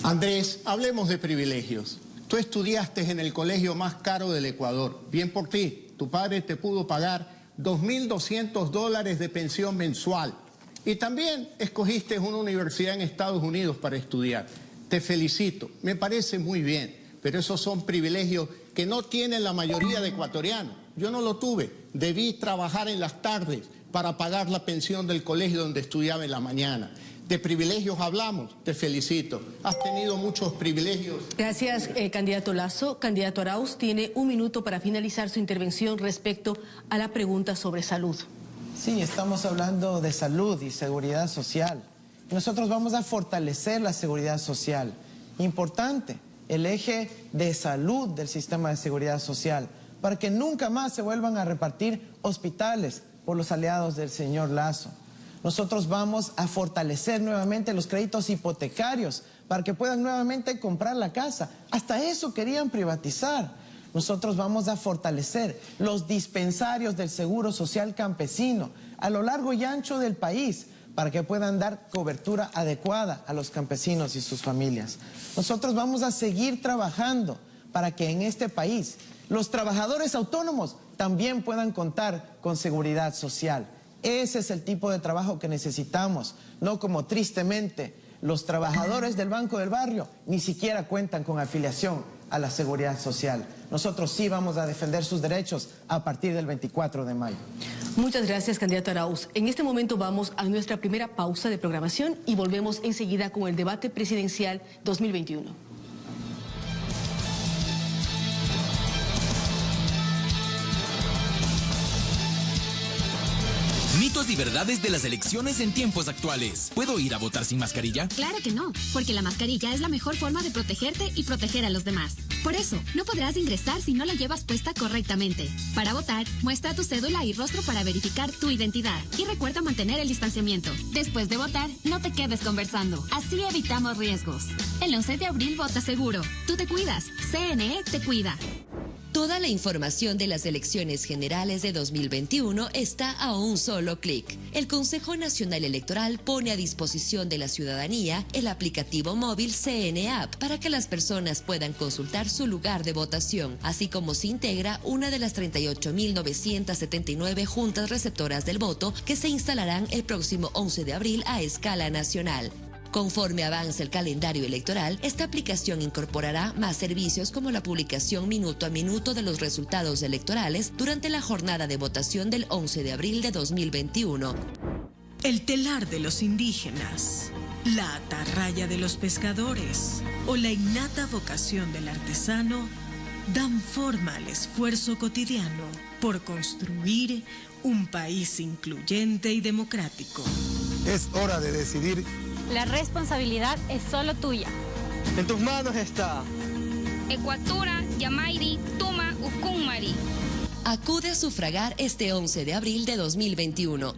Andrés, hablemos de privilegios. Tú estudiaste en el colegio más caro del Ecuador. Bien por ti. Tu padre te pudo pagar $2.200 de pensión mensual. Y también escogiste una universidad en Estados Unidos para estudiar. Te felicito. Me parece muy bien. Pero esos son privilegios que no tienen la mayoría de ecuatorianos. Yo no lo tuve. Debí trabajar en las tardes para pagar la pensión del colegio donde estudiaba en la mañana. De privilegios hablamos, te felicito. Has tenido muchos privilegios. Gracias, candidato Lasso. Candidato Arauz tiene 1 minuto para finalizar su intervención respecto a la pregunta sobre salud. Sí, estamos hablando de salud y seguridad social. Nosotros vamos a fortalecer la seguridad social. Importante, el eje de salud del sistema de seguridad social, para que nunca más se vuelvan a repartir hospitales por los aliados del señor Lasso. Nosotros vamos a fortalecer nuevamente los créditos hipotecarios para que puedan nuevamente comprar la casa. Hasta eso querían privatizar. Nosotros vamos a fortalecer los dispensarios del Seguro Social Campesino a lo largo y ancho del país para que puedan dar cobertura adecuada a los campesinos y sus familias. Nosotros vamos a seguir trabajando para que en este país los trabajadores autónomos también puedan contar con seguridad social. Ese es el tipo de trabajo que necesitamos, no como tristemente los trabajadores del Banco del Barrio ni siquiera cuentan con afiliación a la seguridad social. Nosotros sí vamos a defender sus derechos a partir del 24 de mayo. Muchas gracias, candidato Arauz. En este momento vamos a nuestra primera pausa de programación y volvemos enseguida con el debate presidencial 2021. Mitos y verdades de las elecciones en tiempos actuales. ¿Puedo ir a votar sin mascarilla? Claro que no, porque la mascarilla es la mejor forma de protegerte y proteger a los demás. Por eso, no podrás ingresar si no la llevas puesta correctamente. Para votar, muestra tu cédula y rostro para verificar tu identidad. Y recuerda mantener el distanciamiento. Después de votar, no te quedes conversando. Así evitamos riesgos. El 11 de abril vota seguro. Tú te cuidas. CNE te cuida. Toda la información de las elecciones generales de 2021 está a un solo clic. El Consejo Nacional Electoral pone a disposición de la ciudadanía el aplicativo móvil CNE App para que las personas puedan consultar su lugar de votación, así como se integra una de las 38.979 juntas receptoras del voto que se instalarán el próximo 11 de abril a escala nacional. Conforme avance el calendario electoral, esta aplicación incorporará más servicios como la publicación minuto a minuto de los resultados electorales durante la jornada de votación del 11 de abril de 2021. El telar de los indígenas, la atarraya de los pescadores o la innata vocación del artesano dan forma al esfuerzo cotidiano por construir un país incluyente y democrático. Es hora de decidir. La responsabilidad es solo tuya. En tus manos está. Ecuatura, Yamairi, Tuma, Ucumari. Acude a sufragar este 11 de abril de 2021.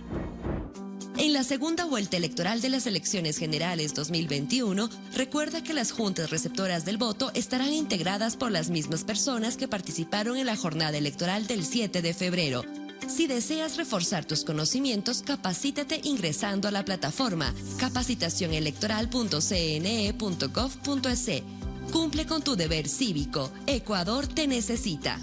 En la segunda vuelta electoral de las elecciones generales 2021, recuerda que las juntas receptoras del voto estarán integradas por las mismas personas que participaron en la jornada electoral del 7 de febrero. Si deseas reforzar tus conocimientos, capacítate ingresando a la plataforma capacitacionelectoral.cne.gov.es. Cumple con tu deber cívico. Ecuador te necesita.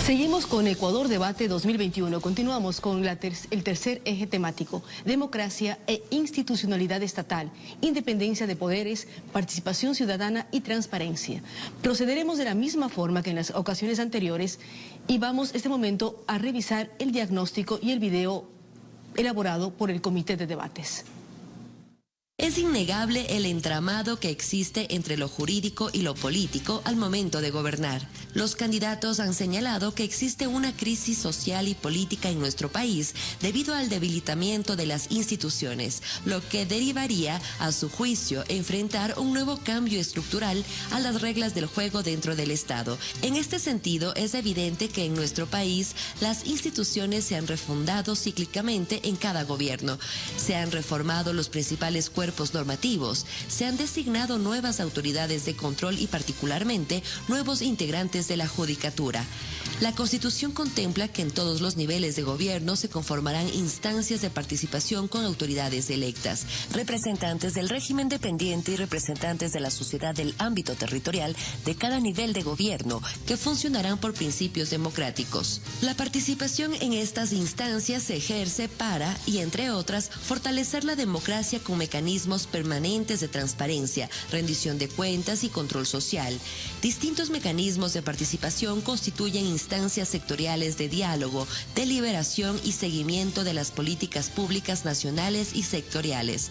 Seguimos con Ecuador Debate 2021. Continuamos con el tercer eje temático: democracia e institucionalidad estatal, independencia de poderes, participación ciudadana y transparencia. Procederemos de la misma forma que en las ocasiones anteriores y vamos este momento a revisar el diagnóstico y el video elaborado por el Comité de Debates. Es innegable el entramado que existe entre lo jurídico y lo político al momento de gobernar. Los candidatos han señalado que existe una crisis social y política en nuestro país debido al debilitamiento de las instituciones, lo que derivaría, a su juicio, enfrentar un nuevo cambio estructural a las reglas del juego dentro del Estado. En este sentido, es evidente que en nuestro país las instituciones se han refundado cíclicamente en cada gobierno. Se han reformado los principales cuerpos normativos, se han designado nuevas autoridades de control y particularmente nuevos integrantes de la judicatura. La Constitución contempla que en todos los niveles de gobierno se conformarán instancias de participación con autoridades electas, representantes del régimen dependiente y representantes de la sociedad del ámbito territorial de cada nivel de gobierno, que funcionarán por principios democráticos. La participación en estas instancias se ejerce para, y entre otras, fortalecer la democracia con mecanismos permanentes de transparencia, rendición de cuentas y control social. Distintos mecanismos de participación constituyen instancias sectoriales de diálogo, deliberación y seguimiento de las políticas públicas nacionales y sectoriales.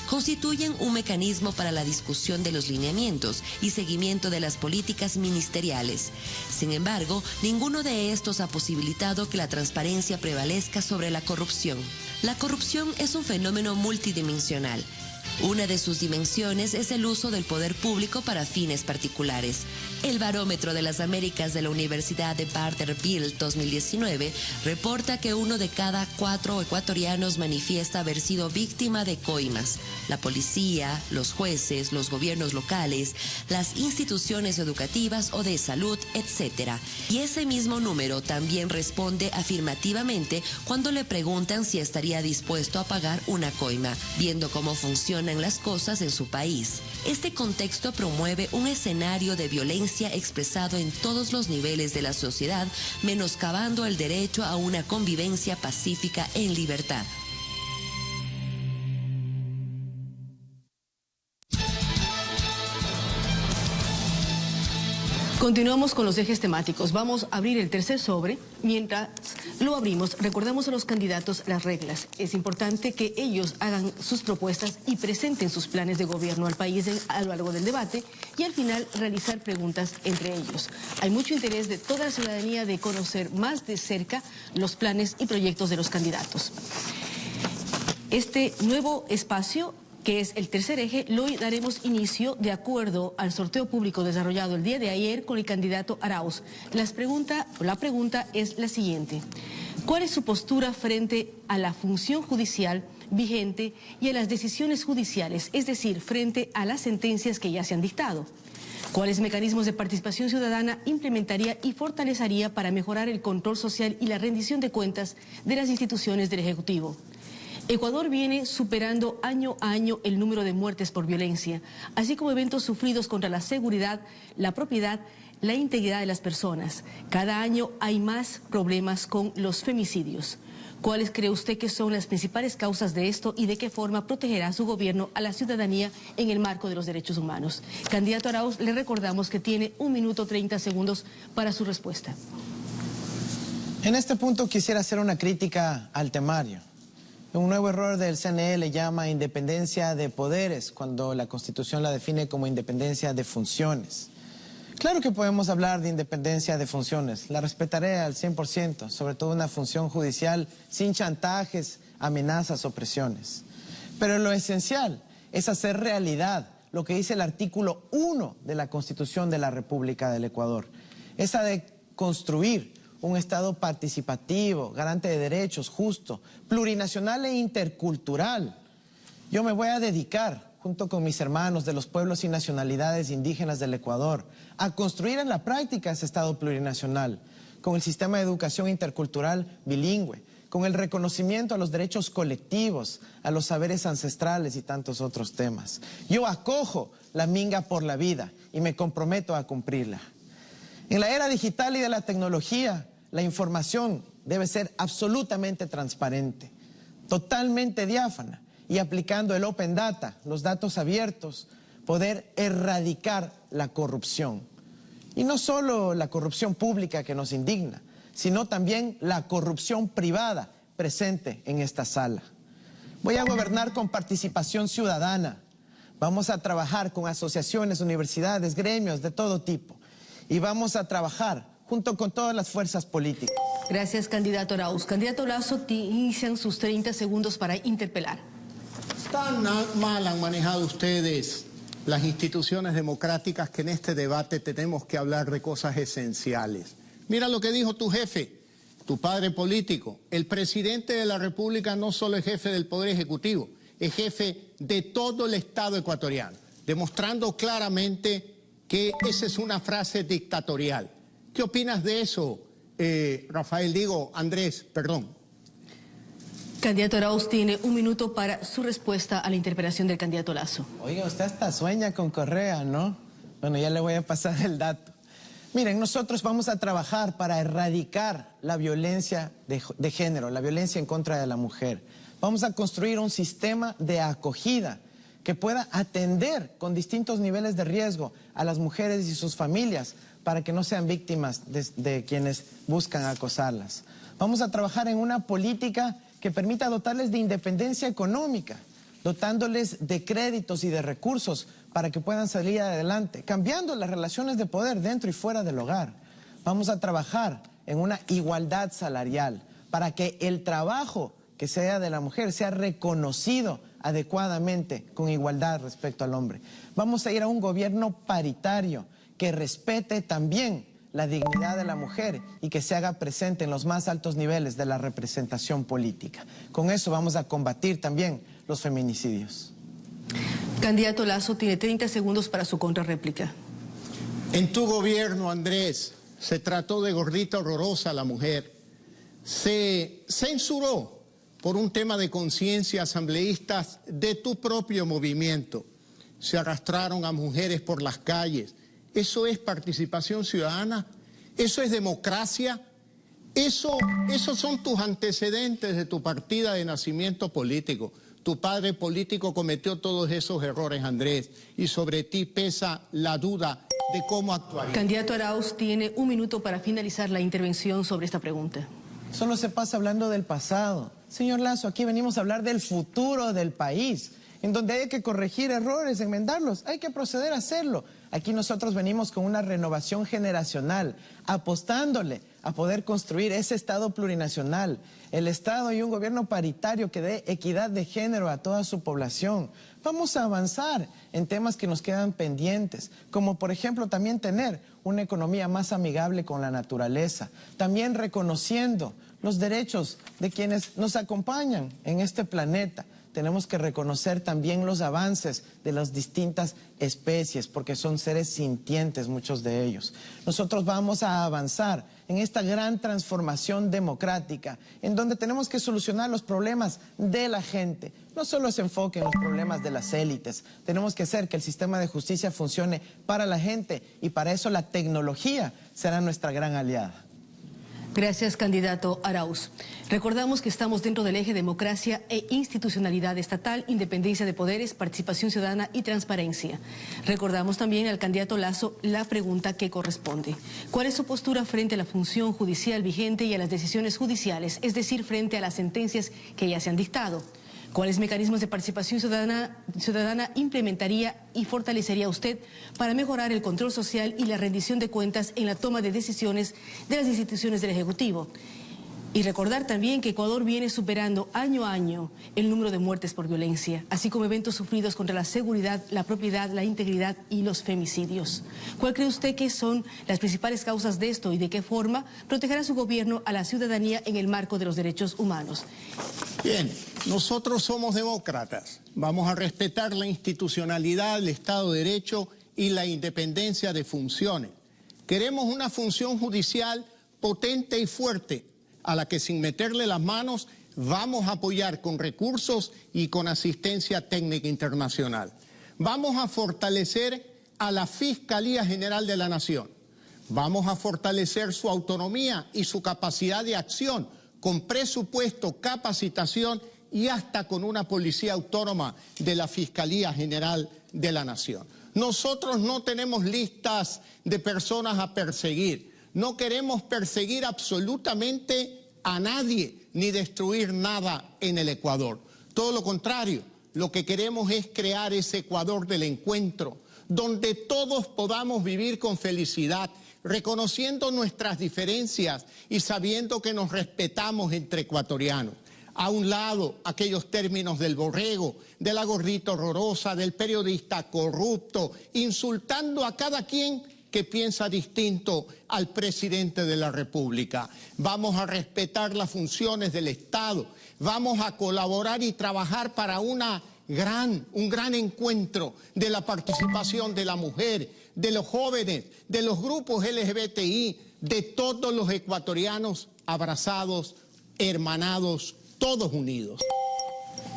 Constituyen un mecanismo para la discusión de los lineamientos y seguimiento de las políticas ministeriales. Sin embargo, ninguno de estos ha posibilitado que la transparencia prevalezca sobre la corrupción. La corrupción es un fenómeno multidimensional. Una de sus dimensiones es el uso del poder público para fines particulares. El Barómetro de las Américas de la Universidad de Vanderbilt 2019 reporta que 1 de cada 4 ecuatorianos manifiesta haber sido víctima de coimas. La policía, los jueces, los gobiernos locales, las instituciones educativas o de salud, etc. Y ese mismo número también responde afirmativamente cuando le preguntan si estaría dispuesto a pagar una coima, viendo cómo funcionan las cosas en su país. Este contexto promueve un escenario de violencia expresado en todos los niveles de la sociedad, menoscabando el derecho a una convivencia pacífica en libertad. Continuamos con los ejes temáticos. Vamos a abrir el tercer sobre. Mientras lo abrimos, recordamos a los candidatos las reglas. Es importante que ellos hagan sus propuestas y presenten sus planes de gobierno al país a lo largo del debate y al final realizar preguntas entre ellos. Hay mucho interés de toda la ciudadanía de conocer más de cerca los planes y proyectos de los candidatos. Este nuevo espacio, que es el tercer eje, lo daremos inicio de acuerdo al sorteo público desarrollado el día de ayer con el candidato Arauz. La pregunta es la siguiente: ¿cuál es su postura frente a la función judicial vigente y a las decisiones judiciales, es decir, frente a las sentencias que ya se han dictado? ¿Cuáles mecanismos de participación ciudadana implementaría y fortalecería para mejorar el control social y la rendición de cuentas de las instituciones del Ejecutivo? Ecuador viene superando año a año el número de muertes por violencia, así como eventos sufridos contra la seguridad, la propiedad, la integridad de las personas. Cada año hay más problemas con los femicidios. ¿Cuáles cree usted que son las principales causas de esto y de qué forma protegerá su gobierno a la ciudadanía en el marco de los derechos humanos? Candidato Arauz, le recordamos que tiene 1 minuto 30 segundos para su respuesta. En este punto quisiera hacer una crítica al temario. Un nuevo error del CNE le llama independencia de poderes, cuando la Constitución la define como independencia de funciones. Claro que podemos hablar de independencia de funciones, la respetaré al 100%, sobre todo una función judicial sin chantajes, amenazas o presiones. Pero lo esencial es hacer realidad lo que dice el artículo 1 de la Constitución de la República del Ecuador. Esa de construir un Estado participativo, garante de derechos, justo, plurinacional e intercultural. Yo me voy a dedicar, junto con mis hermanos de los pueblos y nacionalidades indígenas del Ecuador, a construir en la práctica ese Estado plurinacional, con el sistema de educación intercultural bilingüe, con el reconocimiento a los derechos colectivos, a los saberes ancestrales y tantos otros temas. Yo acojo la Minga por la vida y me comprometo a cumplirla. En la era digital y de la tecnología, la información debe ser absolutamente transparente, totalmente diáfana y aplicando el Open Data, los datos abiertos, poder erradicar la corrupción. Y no solo la corrupción pública que nos indigna, sino también la corrupción privada presente en esta sala. Voy a gobernar con participación ciudadana. Vamos a trabajar con asociaciones, universidades, gremios de todo tipo. Y vamos a trabajar junto con todas las fuerzas políticas. Gracias, candidato Arauz. Candidato Lasso, inician sus 30 segundos para interpelar. Tan mal han manejado ustedes las instituciones democráticas que en este debate tenemos que hablar de cosas esenciales. Mira lo que dijo tu jefe, tu padre político. El presidente de la República no solo es jefe del Poder Ejecutivo, es jefe de todo el Estado ecuatoriano, demostrando claramente que esa es una frase dictatorial. ¿Qué opinas de eso, Andrés, perdón? Candidato Arauz tiene 1 minuto para su respuesta a la interpelación del candidato Lasso. Oiga, usted hasta sueña con Correa, ¿no? Bueno, ya le voy a pasar el dato. Miren, nosotros vamos a trabajar para erradicar la violencia de género, la violencia en contra de la mujer. Vamos a construir un sistema de acogida que pueda atender con distintos niveles de riesgo a las mujeres y sus familias para que no sean víctimas de quienes buscan acosarlas. Vamos a trabajar en una política que permita dotarles de independencia económica, dotándoles de créditos y de recursos para que puedan salir adelante, cambiando las relaciones de poder dentro y fuera del hogar. Vamos a trabajar en una igualdad salarial para que el trabajo que sea de la mujer sea reconocido adecuadamente con igualdad respecto al hombre. Vamos a ir a un gobierno paritario que respete también la dignidad de la mujer y que se haga presente en los más altos niveles de la representación política. Con eso vamos a combatir también los feminicidios. Candidato Lasso tiene 30 segundos para su contrarréplica. En tu gobierno, Andrés, se trató de gordita horrorosa a la mujer. Se censuró por un tema de conciencia asambleístas de tu propio movimiento. Se arrastraron a mujeres por las calles. ¿Eso es participación ciudadana? ¿Eso es democracia? Esos son tus antecedentes de tu partida de nacimiento político. Tu padre político cometió todos esos errores, Andrés, y sobre ti pesa la duda de cómo actuar. Candidato Arauz tiene 1 minuto para finalizar la intervención sobre esta pregunta. Solo se pasa hablando del pasado. Señor Lasso, aquí venimos a hablar del futuro del país, en donde hay que corregir errores, enmendarlos, hay que proceder a hacerlo. Aquí nosotros venimos con una renovación generacional, apostándole a poder construir ese Estado plurinacional, el Estado y un gobierno paritario que dé equidad de género a toda su población. Vamos a avanzar en temas que nos quedan pendientes, como por ejemplo también tener una economía más amigable con la naturaleza, también reconociendo los derechos de quienes nos acompañan en este planeta. Tenemos que reconocer también los avances de las distintas especies, porque son seres sintientes muchos de ellos. Nosotros vamos a avanzar en esta gran transformación democrática, en donde tenemos que solucionar los problemas de la gente. No solo se enfoque en los problemas de las élites, tenemos que hacer que el sistema de justicia funcione para la gente y para eso la tecnología será nuestra gran aliada. Gracias, candidato Arauz. Recordamos que estamos dentro del eje democracia e institucionalidad estatal, independencia de poderes, participación ciudadana y transparencia. Recordamos también al candidato Lasso la pregunta que corresponde. ¿Cuál es su postura frente a la función judicial vigente y a las decisiones judiciales, es decir, frente a las sentencias que ya se han dictado? ¿Cuáles mecanismos de participación ciudadana implementaría y fortalecería usted para mejorar el control social y la rendición de cuentas en la toma de decisiones de las instituciones del Ejecutivo? Y recordar también que Ecuador viene superando año a año el número de muertes por violencia, así como eventos sufridos contra la seguridad, la propiedad, la integridad y los femicidios. ¿Cuál cree usted que son las principales causas de esto y de qué forma protegerá su gobierno a la ciudadanía en el marco de los derechos humanos? Bien, nosotros somos demócratas. Vamos a respetar la institucionalidad, el Estado de Derecho y la independencia de funciones. Queremos una función judicial potente y fuerte, a la que sin meterle las manos vamos a apoyar con recursos y con asistencia técnica internacional. Vamos a fortalecer a la Fiscalía General de la Nación. Vamos a fortalecer su autonomía y su capacidad de acción con presupuesto, capacitación y hasta con una policía autónoma de la Fiscalía General de la Nación. Nosotros no tenemos listas de personas a perseguir. No queremos perseguir absolutamente a nadie ni destruir nada en el Ecuador. Todo lo contrario, lo que queremos es crear ese Ecuador del encuentro, donde todos podamos vivir con felicidad, reconociendo nuestras diferencias y sabiendo que nos respetamos entre ecuatorianos. A un lado, aquellos términos del borrego, de la gordita horrorosa, del periodista corrupto, insultando a cada quien que piensa distinto al presidente de la República. Vamos a respetar las funciones del Estado, vamos a colaborar y trabajar para un gran encuentro de la participación de la mujer, de los jóvenes, de los grupos LGBTI, de todos los ecuatorianos abrazados, hermanados, todos unidos.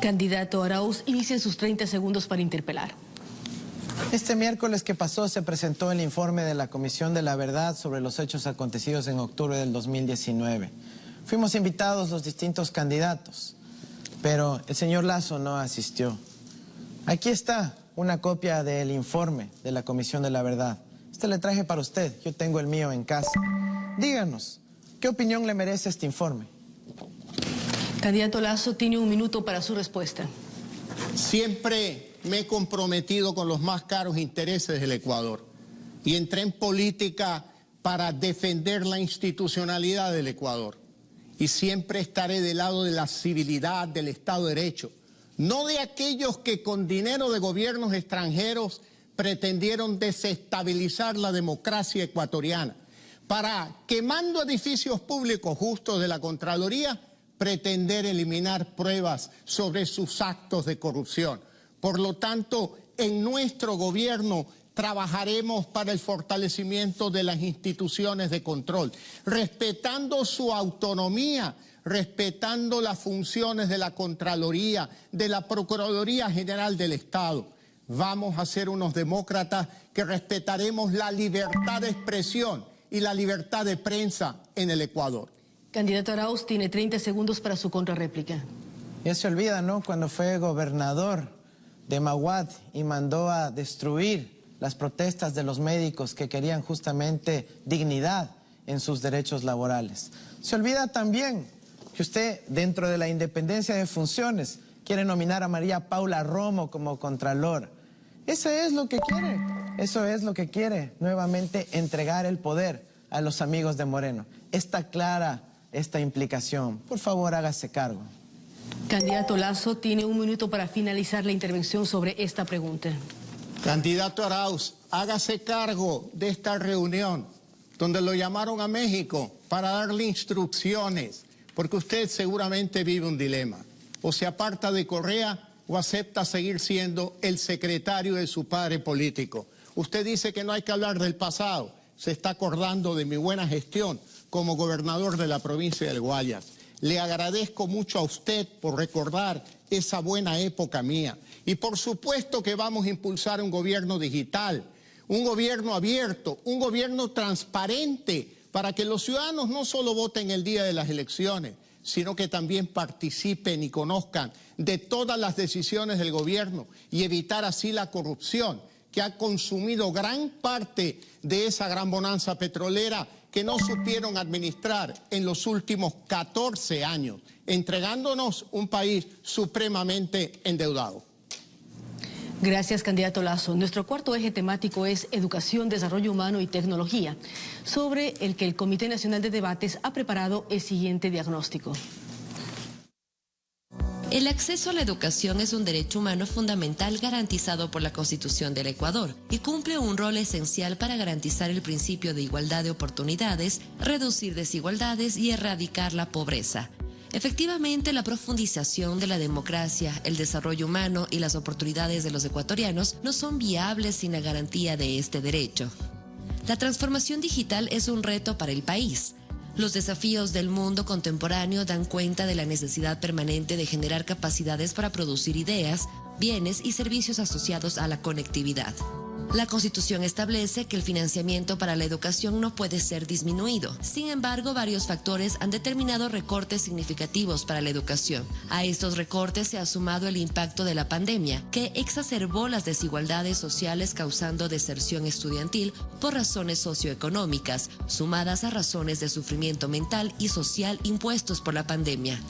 Candidato Arauz, inicien sus 30 segundos para interpelar. Este miércoles que pasó se presentó el informe de la Comisión de la Verdad sobre los hechos acontecidos en octubre del 2019. Fuimos invitados los distintos candidatos, pero el señor Lasso no asistió. Aquí está una copia del informe de la Comisión de la Verdad. Este le traje para usted, yo tengo el mío en casa. Díganos, ¿qué opinión le merece este informe? Candidato Lasso, tiene un minuto para su respuesta. Siempre me he comprometido con los más caros intereses del Ecuador y entré en política para defender la institucionalidad del Ecuador. Y siempre estaré del lado de la civilidad, del Estado de Derecho, no de aquellos que con dinero de gobiernos extranjeros pretendieron desestabilizar la democracia ecuatoriana, para, quemando edificios públicos justos de la Contraloría, pretender eliminar pruebas sobre sus actos de corrupción. Por lo tanto, en nuestro gobierno trabajaremos para el fortalecimiento de las instituciones de control, respetando su autonomía, respetando las funciones de la Contraloría, de la Procuraduría General del Estado. Vamos a ser unos demócratas que respetaremos la libertad de expresión y la libertad de prensa en el Ecuador. Candidato Arauz, tiene 30 segundos para su contrarréplica. Ya se olvida, ¿no? Cuando fue gobernador de Maguad y mandó a destruir las protestas de los médicos que querían justamente dignidad en sus derechos laborales. Se olvida también que usted, dentro de la independencia de funciones, quiere nominar a María Paula Romo como contralor. Eso es lo que quiere. Eso es lo que quiere, nuevamente entregar el poder a los amigos de Moreno. Está clara esta implicación. Por favor, hágase cargo. Candidato Lasso, tiene un minuto para finalizar la intervención sobre esta pregunta. Candidato Arauz, hágase cargo de esta reunión donde lo llamaron a México para darle instrucciones, porque usted seguramente vive un dilema. O se aparta de Correa o acepta seguir siendo el secretario de su padre político. Usted dice que no hay que hablar del pasado, se está acordando de mi buena gestión como gobernador de la provincia del Guayas. Le agradezco mucho a usted por recordar esa buena época mía. Y por supuesto que vamos a impulsar un gobierno digital, un gobierno abierto, un gobierno transparente, para que los ciudadanos no solo voten el día de las elecciones, sino que también participen y conozcan de todas las decisiones del gobierno y evitar así la corrupción que ha consumido gran parte de esa gran bonanza petrolera que no supieron administrar en los últimos 14 años, entregándonos un país supremamente endeudado. Gracias, candidato Lazo. Nuestro cuarto eje temático es Educación, Desarrollo Humano y Tecnología, sobre el que el Comité Nacional de Debates ha preparado el siguiente diagnóstico. El acceso a la educación es un derecho humano fundamental garantizado por la Constitución del Ecuador y cumple un rol esencial para garantizar el principio de igualdad de oportunidades, reducir desigualdades y erradicar la pobreza. Efectivamente, la profundización de la democracia, el desarrollo humano y las oportunidades de los ecuatorianos no son viables sin la garantía de este derecho. La transformación digital es un reto para el país. Los desafíos del mundo contemporáneo dan cuenta de la necesidad permanente de generar capacidades para producir ideas, bienes y servicios asociados a la conectividad. La Constitución establece que el financiamiento para la educación no puede ser disminuido. Sin embargo, varios factores han determinado recortes significativos para la educación. A estos recortes se ha sumado el impacto de la pandemia, que exacerbó las desigualdades sociales causando deserción estudiantil por razones socioeconómicas, sumadas a razones de sufrimiento mental y social impuestos por la pandemia.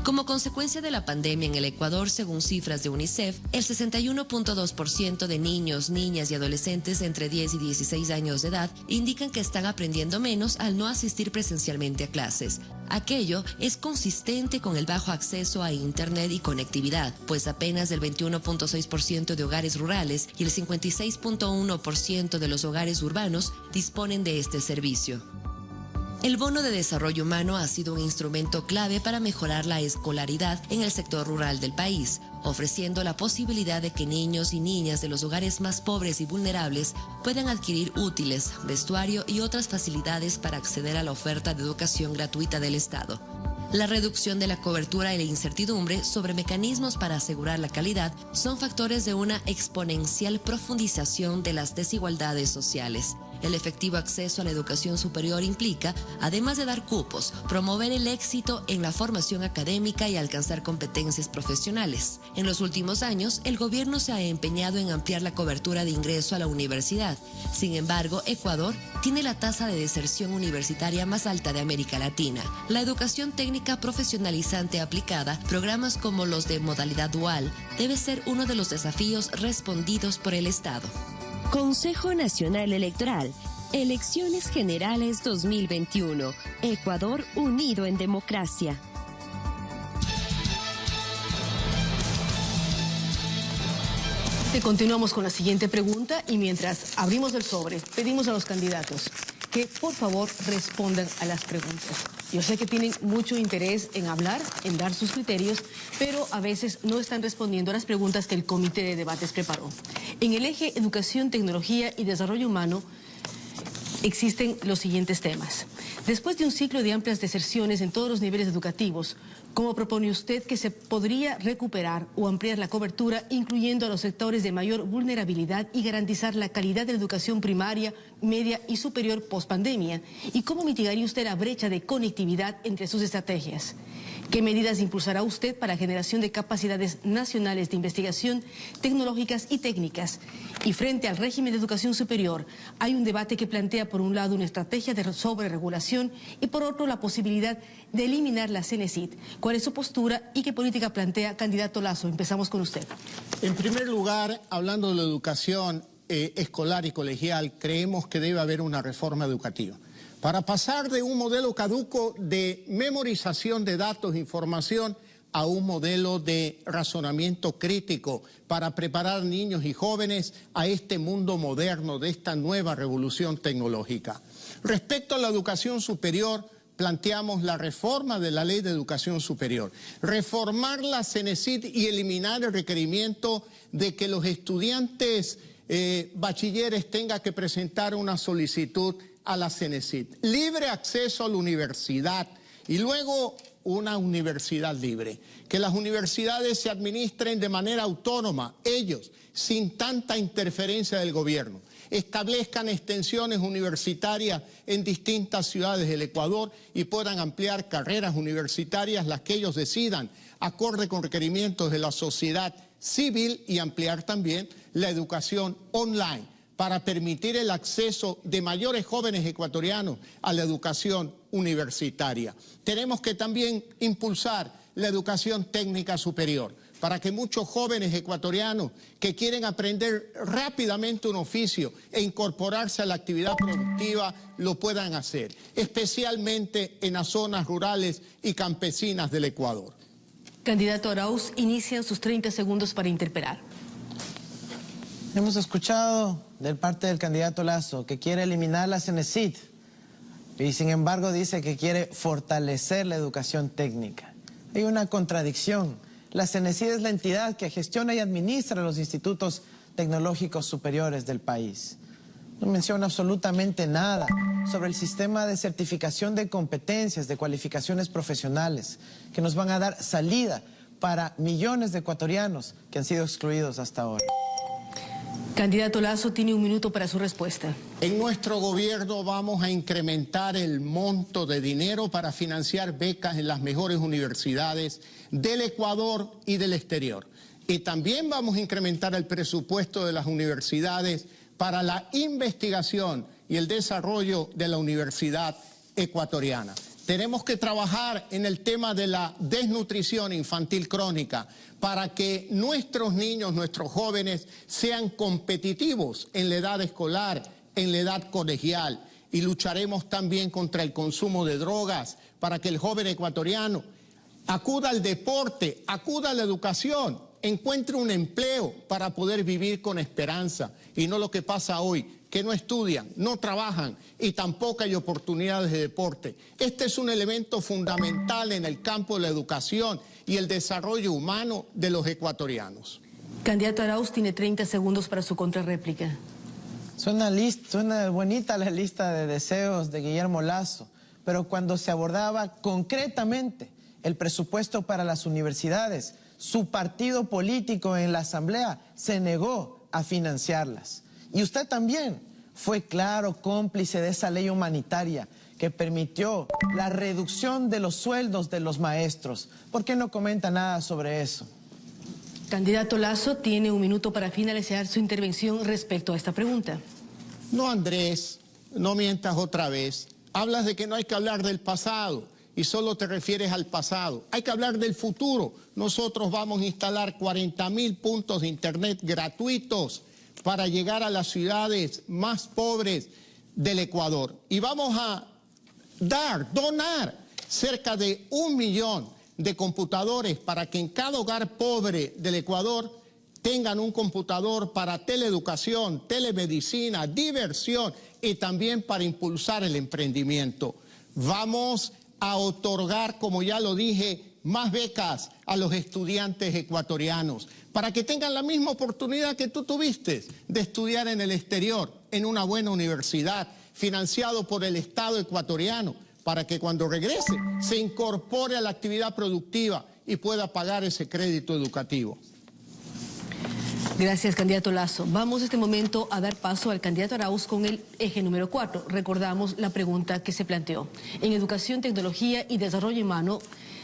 Como consecuencia de la pandemia en el Ecuador, según cifras de UNICEF, el 61.2% de niños, niñas y adolescentes entre 10 y 16 años de edad indican que están aprendiendo menos al no asistir presencialmente a clases. Aquello es consistente con el bajo acceso a Internet y conectividad, pues apenas el 21.6% de hogares rurales y el 56.1% de los hogares urbanos disponen de este servicio. El bono de desarrollo humano ha sido un instrumento clave para mejorar la escolaridad en el sector rural del país, ofreciendo la posibilidad de que niños y niñas de los hogares más pobres y vulnerables puedan adquirir útiles, vestuario y otras facilidades para acceder a la oferta de educación gratuita del Estado. La reducción de la cobertura y la incertidumbre sobre mecanismos para asegurar la calidad son factores de una exponencial profundización de las desigualdades sociales. El efectivo acceso a la educación superior implica, además de dar cupos, promover el éxito en la formación académica y alcanzar competencias profesionales. En los últimos años, el gobierno se ha empeñado en ampliar la cobertura de ingreso a la universidad. Sin embargo, Ecuador tiene la tasa de deserción universitaria más alta de América Latina. La educación técnica profesionalizante aplicada, programas como los de modalidad dual, debe ser uno de los desafíos respondidos por el Estado. Consejo Nacional Electoral. Elecciones Generales 2021. Ecuador unido en democracia. Continuamos con la siguiente pregunta y mientras abrimos el sobre, pedimos a los candidatos que por favor respondan a las preguntas. Yo sé que tienen mucho interés en hablar, en dar sus criterios, pero a veces no están respondiendo a las preguntas que el Comité de Debates preparó. En el eje Educación, Tecnología y Desarrollo Humano existen los siguientes temas. Después de un ciclo de amplias deserciones en todos los niveles educativos, ¿cómo propone usted que se podría recuperar o ampliar la cobertura, incluyendo a los sectores de mayor vulnerabilidad y garantizar la calidad de la educación primaria, media y superior post-pandemia? ¿Y cómo mitigaría usted la brecha de conectividad entre sus estrategias? ¿Qué medidas impulsará usted para la generación de capacidades nacionales de investigación tecnológicas y técnicas? Y frente al régimen de educación superior, hay un debate que plantea por un lado una estrategia de sobreregulación y por otro la posibilidad de eliminar la CENESID. ¿Cuál es su postura y qué política plantea, candidato Lazo? Empezamos con usted. En primer lugar, hablando de la educación escolar y colegial, creemos que debe haber una reforma educativa. Para pasar de un modelo caduco de memorización de datos e información a un modelo de razonamiento crítico para preparar niños y jóvenes a este mundo moderno, de esta nueva revolución tecnológica. Respecto a la educación superior, planteamos la reforma de la Ley de Educación Superior, reformar la CENESID y eliminar el requerimiento de que los estudiantes bachilleres tengan que presentar una solicitud a la CENESID, libre acceso a la universidad y luego una universidad libre, que las universidades se administren de manera autónoma, ellos, sin tanta interferencia del gobierno, establezcan extensiones universitarias en distintas ciudades del Ecuador y puedan ampliar carreras universitarias, las que ellos decidan, acorde con requerimientos de la sociedad civil, y ampliar también la educación online, para permitir el acceso de mayores jóvenes ecuatorianos a la educación universitaria. Tenemos que también impulsar la educación técnica superior, para que muchos jóvenes ecuatorianos que quieren aprender rápidamente un oficio e incorporarse a la actividad productiva lo puedan hacer, especialmente en las zonas rurales y campesinas del Ecuador. Candidato Arauz, inician sus 30 segundos para interpelar. Hemos escuchado de parte del candidato Lasso que quiere eliminar la CENESID y sin embargo dice que quiere fortalecer la educación técnica. Hay una contradicción. La CENESID es la entidad que gestiona y administra los institutos tecnológicos superiores del país. No menciona absolutamente nada sobre el sistema de certificación de competencias, de cualificaciones profesionales, que nos van a dar salida para millones de ecuatorianos que han sido excluidos hasta ahora. Candidato Lasso, tiene un minuto para su respuesta. En nuestro gobierno vamos a incrementar el monto de dinero para financiar becas en las mejores universidades del Ecuador y del exterior. Y también vamos a incrementar el presupuesto de las universidades para la investigación y el desarrollo de la universidad ecuatoriana. Tenemos que trabajar en el tema de la desnutrición infantil crónica para que nuestros niños, nuestros jóvenes sean competitivos en la edad escolar, en la edad colegial. Y lucharemos también contra el consumo de drogas para que el joven ecuatoriano acuda al deporte, acuda a la educación, encuentre un empleo para poder vivir con esperanza y no lo que pasa hoy, que no estudian, no trabajan y tampoco hay oportunidades de deporte. Este es un elemento fundamental en el campo de la educación y el desarrollo humano de los ecuatorianos. Candidato Arauz, tiene 30 segundos para su contrarréplica. Suena bonita la lista de deseos de Guillermo Lasso, pero cuando se abordaba concretamente el presupuesto para las universidades, su partido político en la Asamblea se negó a financiarlas. Y usted también fue claro cómplice de esa ley humanitaria que permitió la reducción de los sueldos de los maestros. ¿Por qué no comenta nada sobre eso? Candidato Lasso, tiene un minuto para finalizar su intervención respecto a esta pregunta. No, Andrés, no mientas otra vez. Hablas de que no hay que hablar del pasado y solo te refieres al pasado. Hay que hablar del futuro. Nosotros vamos a instalar 40.000 puntos de internet gratuitos para llegar a las ciudades más pobres del Ecuador. Y vamos a donar cerca de 1 millón de computadores para que en cada hogar pobre del Ecuador tengan un computador para teleeducación, telemedicina, diversión y también para impulsar el emprendimiento. Vamos a otorgar, como ya lo dije, más becas a los estudiantes ecuatorianos para que tengan la misma oportunidad que tú tuviste de estudiar en el exterior, en una buena universidad, financiado por el Estado ecuatoriano, para que cuando regrese se incorpore a la actividad productiva y pueda pagar ese crédito educativo. Gracias, candidato Lasso. Vamos en este momento a dar paso al candidato Arauz con el eje número 4. Recordamos la pregunta que se planteó en educación, tecnología y desarrollo humano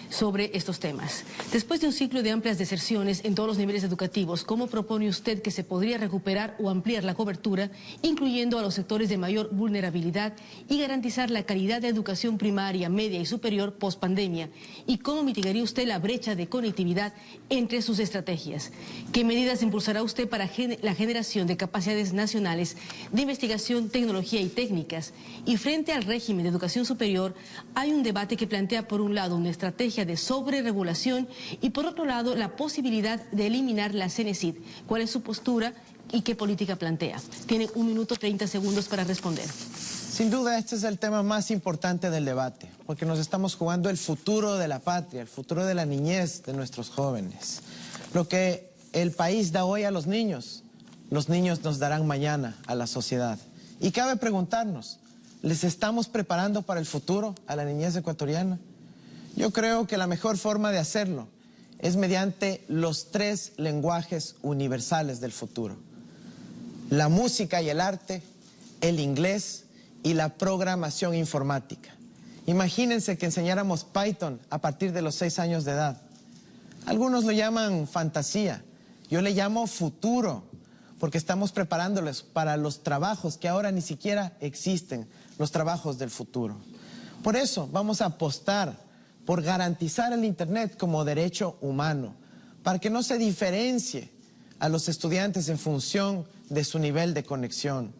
sobre estos temas. Después de un ciclo de amplias deserciones en todos los niveles educativos, ¿cómo propone usted que se podría recuperar o ampliar la cobertura, incluyendo a los sectores de mayor vulnerabilidad y garantizar la calidad de educación primaria, media y superior post-pandemia? ¿Y cómo mitigaría usted la brecha de conectividad entre sus estrategias? ¿Qué medidas impulsará usted para la generación de capacidades nacionales de investigación, tecnología y técnicas? Y frente al régimen de educación superior, hay un debate que plantea, por un lado, una estrategia de sobreregulación y por otro lado la posibilidad de eliminar la CENESID. ¿Cuál es su postura y qué política plantea? Tiene 1 minuto 30 segundos para responder. Sin duda este es el tema más importante del debate, porque nos estamos jugando el futuro de la patria, el futuro de la niñez de nuestros jóvenes. Lo que el país da hoy a los niños nos darán mañana a la sociedad. Y cabe preguntarnos, ¿les estamos preparando para el futuro a la niñez ecuatoriana? Yo creo que la mejor forma de hacerlo es mediante los 3 lenguajes universales del futuro: la música y el arte, el inglés y la programación informática. Imagínense que enseñáramos Python a partir de los 6 años de edad. Algunos lo llaman fantasía, yo le llamo futuro, porque estamos preparándoles para los trabajos que ahora ni siquiera existen, los trabajos del futuro. Por eso vamos a apostar por garantizar el Internet como derecho humano, para que no se diferencie a los estudiantes en función de su nivel de conexión.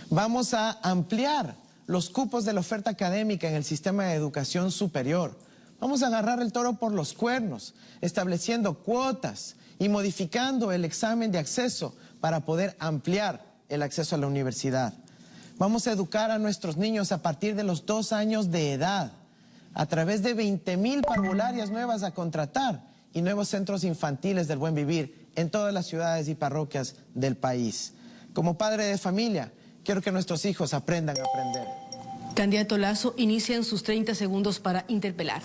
Vamos a ampliar los cupos de la oferta académica en el sistema de educación superior. Vamos a agarrar el toro por los cuernos, estableciendo cuotas y modificando el examen de acceso para poder ampliar el acceso a la universidad. Vamos a educar a nuestros niños a partir de los 2 años de edad, a través de 20,000 parvularias nuevas a contratar y nuevos centros infantiles del buen vivir en todas las ciudades y parroquias del país. Como padre de familia, quiero que nuestros hijos aprendan a aprender. Candidato Lasso, inician sus 30 segundos para interpelar.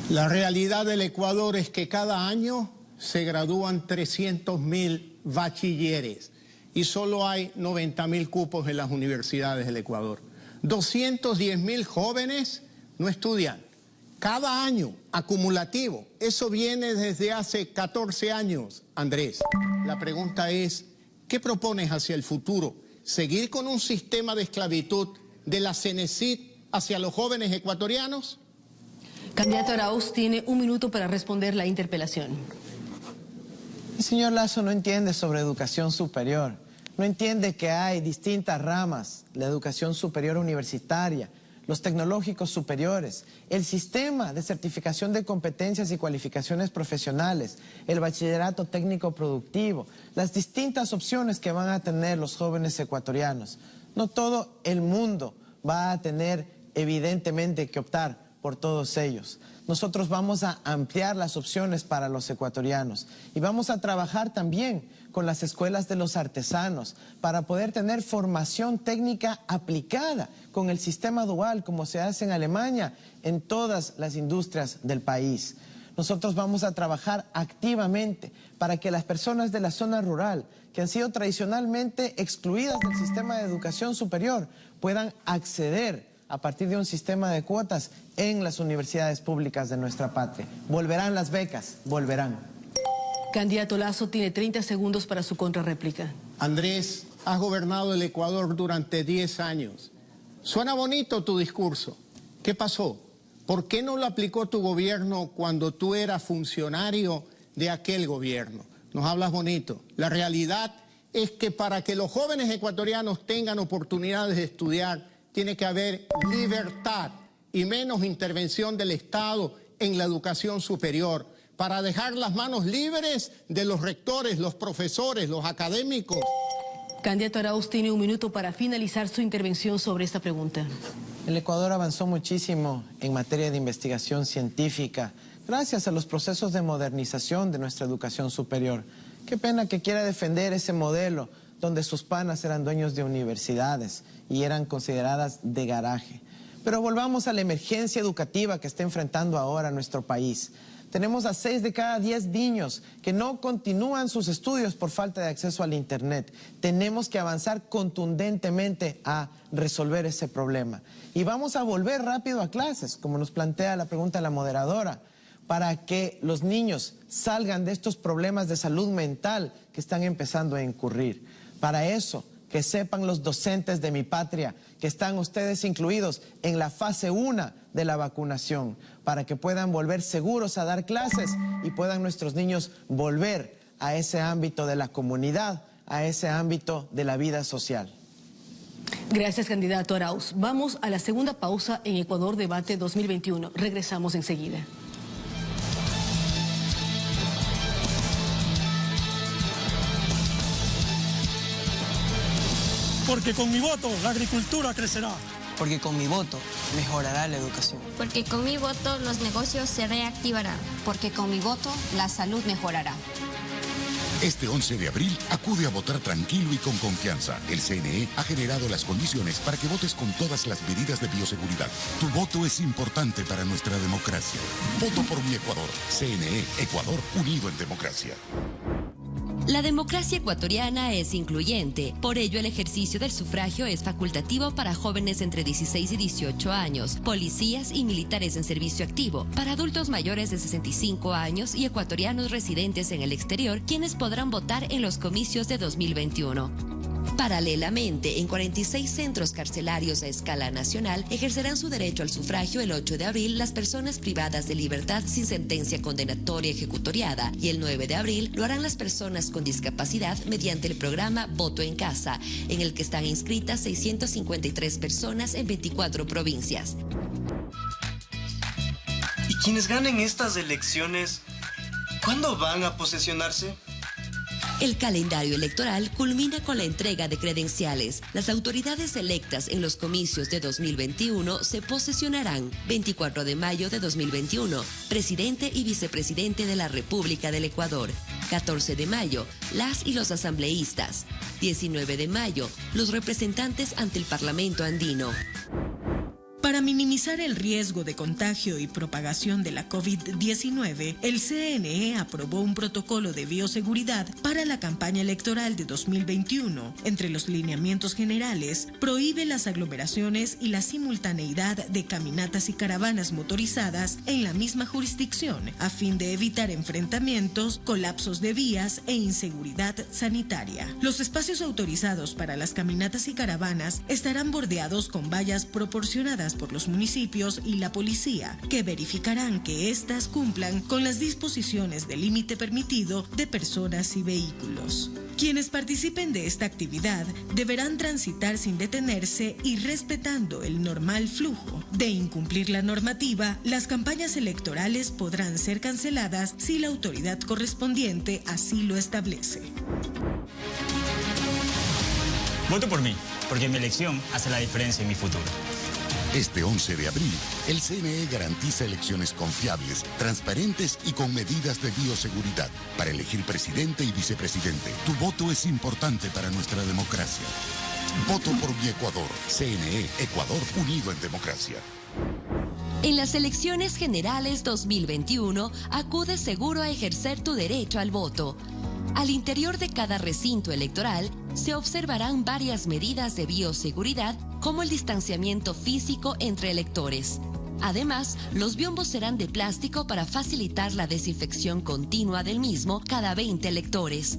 La realidad del Ecuador es que cada año se gradúan 300,000 bachilleres y solo hay 90,000 cupos en las universidades del Ecuador. 210,000 jóvenes no estudian. Cada año, acumulativo. Eso viene desde hace 14 años, Andrés. La pregunta es, ¿qué propones hacia el futuro? ¿Seguir con un sistema de esclavitud de la CENESID hacia los jóvenes ecuatorianos? Candidato Arauz tiene 1 minuto para responder la interpelación. El señor Lasso no entiende sobre educación superior. No entiende que hay distintas ramas, la educación superior universitaria, los tecnológicos superiores, el sistema de certificación de competencias y cualificaciones profesionales, el bachillerato técnico productivo, las distintas opciones que van a tener los jóvenes ecuatorianos. No todo el mundo va a tener evidentemente que optar por todos ellos. Nosotros vamos a ampliar las opciones para los ecuatorianos y vamos a trabajar también con las escuelas de los artesanos para poder tener formación técnica aplicada con el sistema dual como se hace en Alemania en todas las industrias del país. Nosotros vamos a trabajar activamente para que las personas de la zona rural que han sido tradicionalmente excluidas del sistema de educación superior puedan acceder a partir de un sistema de cuotas en las universidades públicas de nuestra patria. Volverán las becas, volverán. Candidato Lasso tiene 30 segundos para su contrarréplica. Andrés, has gobernado el Ecuador durante 10 años. Suena bonito tu discurso. ¿Qué pasó? ¿Por qué no lo aplicó tu gobierno cuando tú eras funcionario de aquel gobierno? Nos hablas bonito. La realidad es que para que los jóvenes ecuatorianos tengan oportunidades de estudiar, tiene que haber libertad y menos intervención del Estado en la educación superior para dejar las manos libres de los rectores, los profesores, los académicos. Candidato Arauz tiene 1 minuto para finalizar su intervención sobre esta pregunta. El Ecuador avanzó muchísimo en materia de investigación científica gracias a los procesos de modernización de nuestra educación superior. Qué pena que quiera defender ese modelo donde sus panas eran dueños de universidades y eran consideradas de garaje. Pero volvamos a la emergencia educativa que está enfrentando ahora nuestro país. Tenemos a 6 de cada 10 niños que no continúan sus estudios por falta de acceso al Internet. Tenemos que avanzar contundentemente a resolver ese problema. Y vamos a volver rápido a clases, como nos plantea la pregunta de la moderadora, para que los niños salgan de estos problemas de salud mental que están empezando a incurrir. Para eso, que sepan los docentes de mi patria que están ustedes incluidos en la fase 1 de la vacunación, para que puedan volver seguros a dar clases y puedan nuestros niños volver a ese ámbito de la comunidad, a ese ámbito de la vida social. Gracias, candidato Arauz. Vamos a la segunda pausa en Ecuador Debate 2021. Regresamos enseguida. Porque con mi voto la agricultura crecerá. Porque con mi voto mejorará la educación. Porque con mi voto los negocios se reactivarán. Porque con mi voto la salud mejorará. Este 11 de abril acude a votar tranquilo y con confianza. El CNE ha generado las condiciones para que votes con todas las medidas de bioseguridad. Tu voto es importante para nuestra democracia. Voto por mi Ecuador. CNE, Ecuador unido en democracia. La democracia ecuatoriana es incluyente, por ello el ejercicio del sufragio es facultativo para jóvenes entre 16 y 18 años, policías y militares en servicio activo, para adultos mayores de 65 años y ecuatorianos residentes en el exterior, quienes podrán votar en los comicios de 2021. Paralelamente, en 46 centros carcelarios a escala nacional ejercerán su derecho al sufragio el 8 de abril las personas privadas de libertad sin sentencia condenatoria ejecutoriada y el 9 de abril lo harán las personas con discapacidad mediante el programa Voto en Casa, en el que están inscritas 653 personas en 24 provincias. ¿Y quienes ganen estas elecciones, cuándo van a posesionarse? El calendario electoral culmina con la entrega de credenciales. Las autoridades electas en los comicios de 2021 se posesionarán 24 de mayo de 2021, presidente y vicepresidente de la República del Ecuador. 14 de mayo, las y los asambleístas. 19 de mayo, los representantes ante el Parlamento andino. Para minimizar el riesgo de contagio y propagación de la COVID-19, el CNE aprobó un protocolo de bioseguridad para la campaña electoral de 2021. Entre los lineamientos generales, prohíbe las aglomeraciones y la simultaneidad de caminatas y caravanas motorizadas en la misma jurisdicción, a fin de evitar enfrentamientos, colapsos de vías e inseguridad sanitaria. Los espacios autorizados para las caminatas y caravanas estarán bordeados con vallas proporcionadas por los municipios y la policía, que verificarán que éstas cumplan con las disposiciones de límite permitido de personas y vehículos. Quienes participen de esta actividad deberán transitar sin detenerse y respetando el normal flujo. De incumplir la normativa, las campañas electorales podrán ser canceladas si la autoridad correspondiente así lo establece. Voto por mí, porque mi elección hace la diferencia en mi futuro. Este 11 de abril, el CNE garantiza elecciones confiables, transparentes y con medidas de bioseguridad para elegir presidente y vicepresidente. Tu voto es importante para nuestra democracia. Voto por mi Ecuador. CNE, Ecuador unido en democracia. En las elecciones generales 2021, acude seguro a ejercer tu derecho al voto. Al interior de cada recinto electoral se observarán varias medidas de bioseguridad como el distanciamiento físico entre electores. Además, los biombos serán de plástico para facilitar la desinfección continua del mismo cada 20 electores.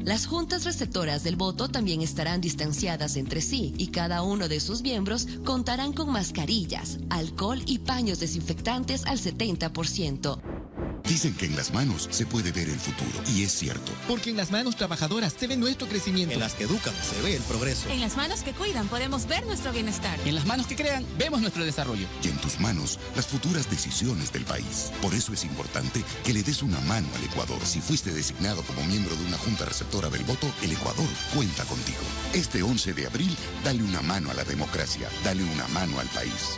Las juntas receptoras del voto también estarán distanciadas entre sí y cada uno de sus miembros contarán con mascarillas, alcohol y paños desinfectantes al 70%. Dicen que en las manos se puede ver el futuro, y es cierto. Porque en las manos trabajadoras se ve nuestro crecimiento. En las que educan se ve el progreso. En las manos que cuidan podemos ver nuestro bienestar. En las manos que crean vemos nuestro desarrollo. Y en tus manos las futuras decisiones del país. Por eso es importante que le des una mano al Ecuador. Si fuiste designado como miembro de una junta receptora del voto, el Ecuador cuenta contigo. Este 11 de abril, dale una mano a la democracia, dale una mano al país.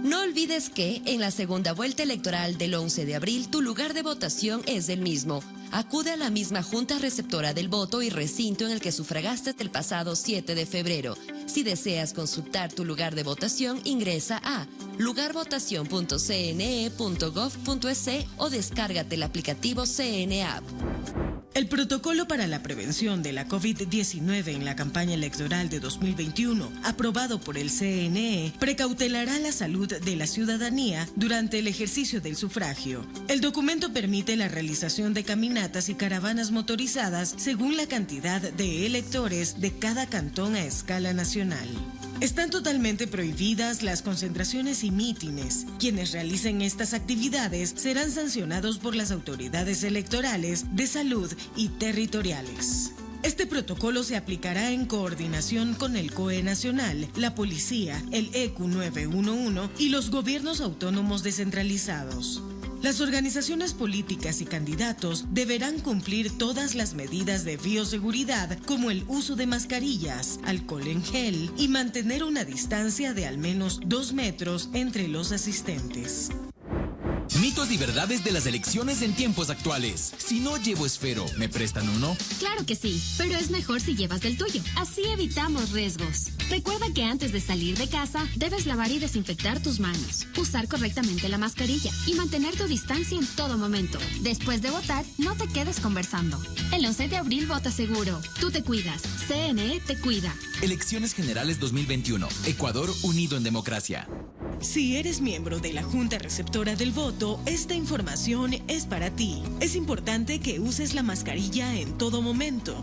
No olvides que en la segunda vuelta electoral del 11 de abril tu lugar de votación es el mismo. Acude a la misma junta receptora del voto y recinto en el que sufragaste el pasado 7 de febrero. Si deseas consultar tu lugar de votación, ingresa a lugarvotación.cne.gov.es o descárgate el aplicativo CNE App. El protocolo para la prevención de la COVID-19 en la campaña electoral de 2021, aprobado por el CNE, precautelará la salud de la ciudadanía durante el ejercicio del sufragio. El documento permite la realización de caminatas y caravanas motorizadas según la cantidad de electores de cada cantón a escala nacional. Están totalmente prohibidas las concentraciones y mítines. Quienes realicen estas actividades serán sancionados por las autoridades electorales, de salud y territoriales. Este protocolo se aplicará en coordinación con el COE Nacional, la Policía, el EQ 911 y los gobiernos autónomos descentralizados. Las organizaciones políticas y candidatos deberán cumplir todas las medidas de bioseguridad como el uso de mascarillas, alcohol en gel y mantener una distancia de al menos 2 metros entre los asistentes. Mitos y verdades de las elecciones en tiempos actuales. Si no llevo esfero, ¿me prestan uno? Claro que sí, pero es mejor si llevas del tuyo. Así evitamos riesgos. Recuerda que antes de salir de casa, debes lavar y desinfectar tus manos, usar correctamente la mascarilla y mantener tu distancia en todo momento. Después de votar, no te quedes conversando. El 11 de abril vota seguro. Tú te cuidas. CNE te cuida. Elecciones Generales 2021. Ecuador unido en democracia. Si eres miembro de la Junta Receptora del Voto, esta información es para ti. Es importante que uses la mascarilla en todo momento.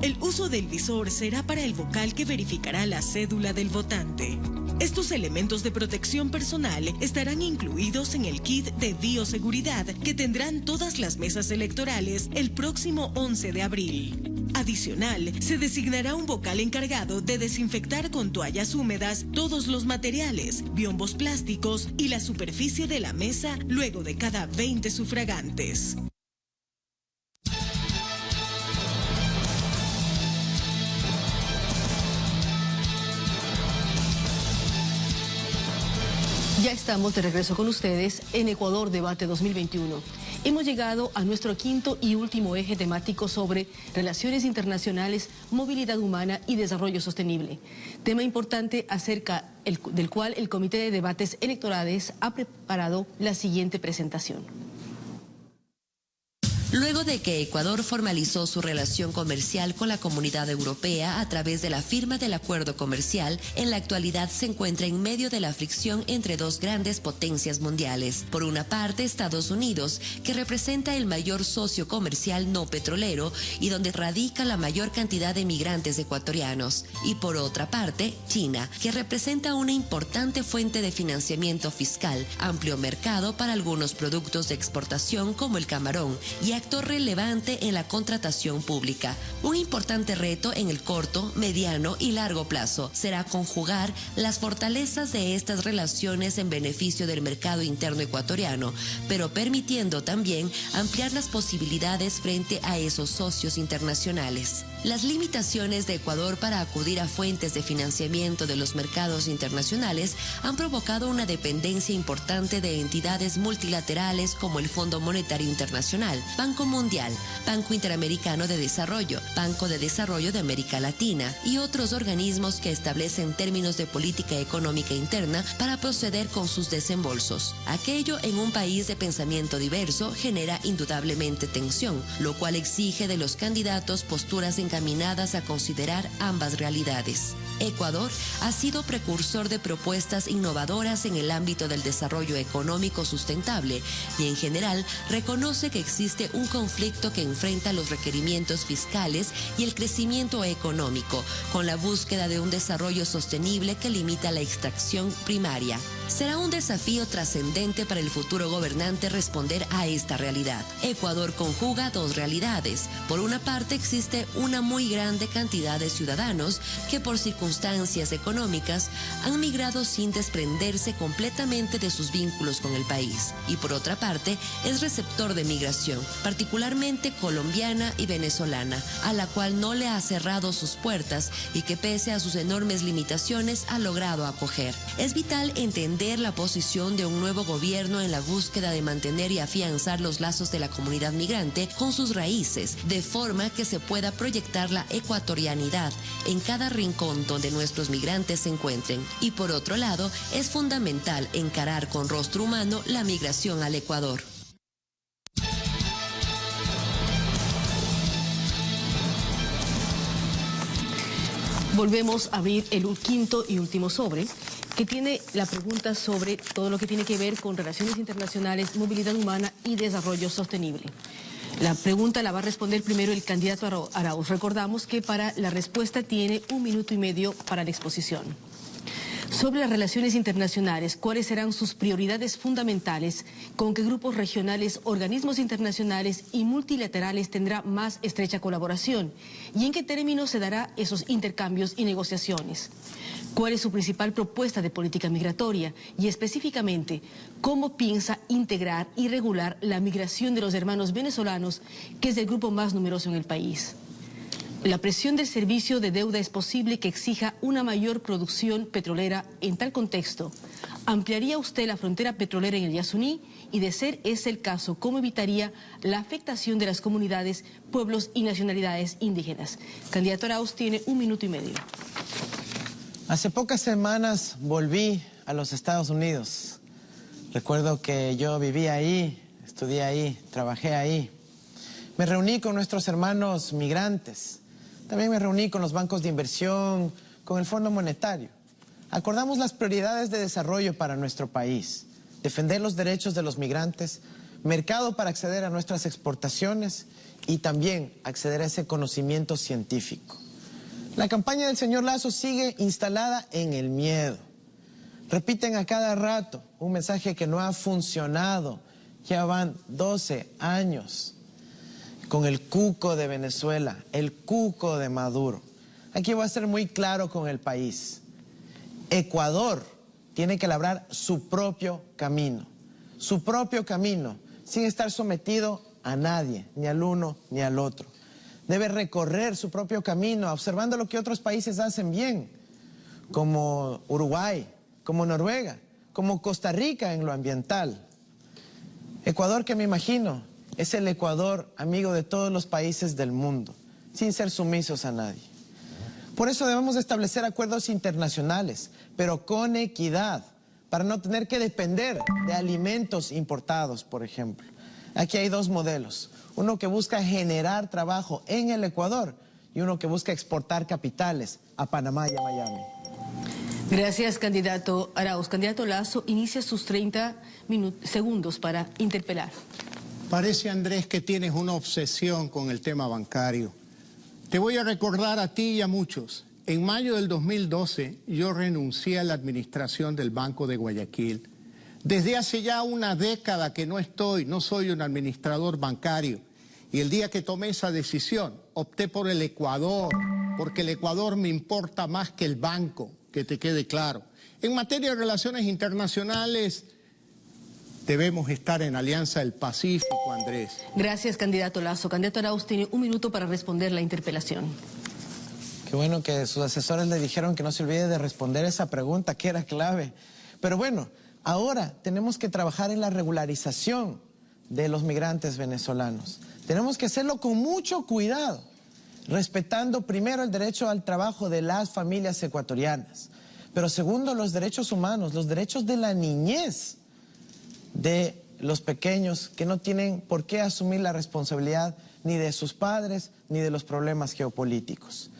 El uso del visor será para el vocal que verificará la cédula del votante. Estos elementos de protección personal estarán incluidos en el kit de bioseguridad que tendrán todas las mesas electorales el próximo 11 de abril. Adicional, se designará un vocal encargado de desinfectar con toallas húmedas todos los materiales, biombos plásticos y la superficie de la mesa luego de cada 20 sufragantes. Ya estamos de regreso con ustedes en Ecuador Debate 2021. Hemos llegado a nuestro quinto y último eje temático sobre relaciones internacionales, movilidad humana y desarrollo sostenible. Tema importante acerca del cual el Comité de Debates Electorales ha preparado la siguiente presentación. Luego de que Ecuador formalizó su relación comercial con la Comunidad Europea a través de la firma del acuerdo comercial, en la actualidad se encuentra en medio de la fricción entre dos grandes potencias mundiales. Por una parte, Estados Unidos, que representa el mayor socio comercial no petrolero y donde radica la mayor cantidad de migrantes ecuatorianos. Y por otra parte, China, que representa una importante fuente de financiamiento fiscal, amplio mercado para algunos productos de exportación como el camarón y actor relevante en la contratación pública. Un importante reto en el corto, mediano y largo plazo será conjugar las fortalezas de estas relaciones en beneficio del mercado interno ecuatoriano, pero permitiendo también ampliar las posibilidades frente a esos socios internacionales. Las limitaciones de Ecuador para acudir a fuentes de financiamiento de los mercados internacionales han provocado una dependencia importante de entidades multilaterales como el Fondo Monetario Internacional, Banco Mundial, Banco Interamericano de Desarrollo, Banco de Desarrollo de América Latina y otros organismos que establecen términos de política económica interna para proceder con sus desembolsos. Aquello en un país de pensamiento diverso genera indudablemente tensión, lo cual exige de los candidatos posturas encaminadas a considerar ambas realidades. Ecuador ha sido precursor de propuestas innovadoras en el ámbito del desarrollo económico sustentable y en general reconoce que existe un conflicto que enfrenta los requerimientos fiscales y el crecimiento económico con la búsqueda de un desarrollo sostenible que limita la extracción primaria. Será un desafío trascendente para el futuro gobernante responder a esta realidad. Ecuador conjuga dos realidades. Por una parte existe una muy grande cantidad de ciudadanos que por circunstancias económicas han migrado sin desprenderse completamente de sus vínculos con el país. Y por otra parte es receptor de migración, particularmente colombiana y venezolana, a la cual no le ha cerrado sus puertas y que pese a sus enormes limitaciones ha logrado acoger. Es vital entender la posición de un nuevo gobierno en la búsqueda de mantener y afianzar los lazos de la comunidad migrante con sus raíces, de forma que se pueda proyectar la ecuatorianidad en cada rincón donde nuestros migrantes se encuentren. Y por otro lado, es fundamental encarar con rostro humano la migración al Ecuador. Volvemos a abrir el quinto y último sobre, que tiene la pregunta sobre todo lo que tiene que ver con relaciones internacionales, movilidad humana y desarrollo sostenible. La pregunta la va a responder primero el candidato Arauz. Recordamos que para la respuesta tiene 1 minuto y medio para la exposición. Sobre las relaciones internacionales, ¿cuáles serán sus prioridades fundamentales? ¿Con qué grupos regionales, organismos internacionales y multilaterales tendrá más estrecha colaboración? ¿Y en qué términos se dará esos intercambios y negociaciones? ¿Cuál es su principal propuesta de política migratoria? Y específicamente, ¿cómo piensa integrar y regular la migración de los hermanos venezolanos, que es el grupo más numeroso en el país? La presión del servicio de deuda es posible que exija una mayor producción petrolera. En tal contexto, ¿ampliaría usted la frontera petrolera en el Yasuní? Y de ser ese el caso, ¿cómo evitaría la afectación de las comunidades, pueblos y nacionalidades indígenas? Candidato Arauz tiene 1 minuto y medio. Hace pocas semanas volví a los Estados Unidos. Recuerdo que yo vivía ahí, estudié ahí, trabajé ahí. Me reuní con nuestros hermanos migrantes. También me reuní con los bancos de inversión, con el Fondo Monetario. Acordamos las prioridades de desarrollo para nuestro país. Defender los derechos de los migrantes, mercado para acceder a nuestras exportaciones y también acceder a ese conocimiento científico. La campaña del señor Lasso sigue instalada en el miedo. Repiten a cada rato un mensaje que no ha funcionado. Ya van 12 años con el cuco de Venezuela, el cuco de Maduro. Aquí voy a ser muy claro con el país. Ecuador tiene que labrar su propio camino, sin estar sometido a nadie, ni al uno ni al otro. Debe recorrer su propio camino, observando lo que otros países hacen bien, como Uruguay, como Noruega, como Costa Rica en lo ambiental. Ecuador, que me imagino, es el Ecuador amigo de todos los países del mundo, sin ser sumisos a nadie. Por eso debemos establecer acuerdos internacionales, pero con equidad, para no tener que depender de alimentos importados, por ejemplo. Aquí hay dos modelos, uno que busca generar trabajo en el Ecuador y uno que busca exportar capitales a Panamá y a Miami. Gracias, candidato Arauz. Candidato Lasso, inicia sus 30 segundos para interpelar. Parece, Andrés, que tienes una obsesión con el tema bancario. Te voy a recordar a ti y a muchos. En mayo del 2012 yo renuncié a la administración del Banco de Guayaquil. Desde hace ya una década que no soy un administrador bancario. Y el día que tomé esa decisión, opté por el Ecuador, porque el Ecuador me importa más que el banco, que te quede claro. En materia de relaciones internacionales, debemos estar en Alianza del Pacífico, Andrés. Gracias, candidato Lasso. Candidato Arauz tiene un minuto para responder la interpelación. Qué bueno que sus asesores le dijeron que no se olvide de responder esa pregunta, que era clave. Pero bueno, ahora tenemos que trabajar en la regularización de los migrantes venezolanos. Tenemos que hacerlo con mucho cuidado, respetando primero el derecho al trabajo de las familias ecuatorianas, pero segundo, los derechos humanos, los derechos de la niñez de los pequeños que no tienen por qué asumir la responsabilidad ni de sus padres ni de los problemas geopolíticos.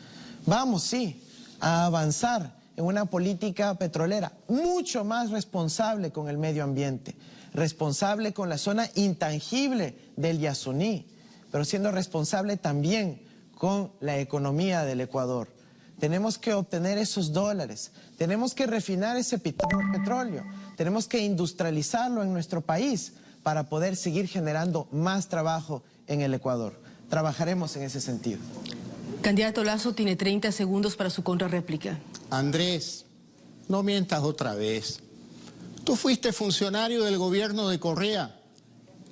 Vamos, sí, a avanzar en una política petrolera mucho más responsable con el medio ambiente, responsable con la zona intangible del Yasuní, pero siendo responsable también con la economía del Ecuador. Tenemos que obtener esos dólares, tenemos que refinar ese petróleo, tenemos que industrializarlo en nuestro país para poder seguir generando más trabajo en el Ecuador. Trabajaremos en ese sentido. Candidato Lasso tiene 30 segundos para su contrarréplica. Andrés, no mientas otra vez. Tú fuiste funcionario del gobierno de Correa,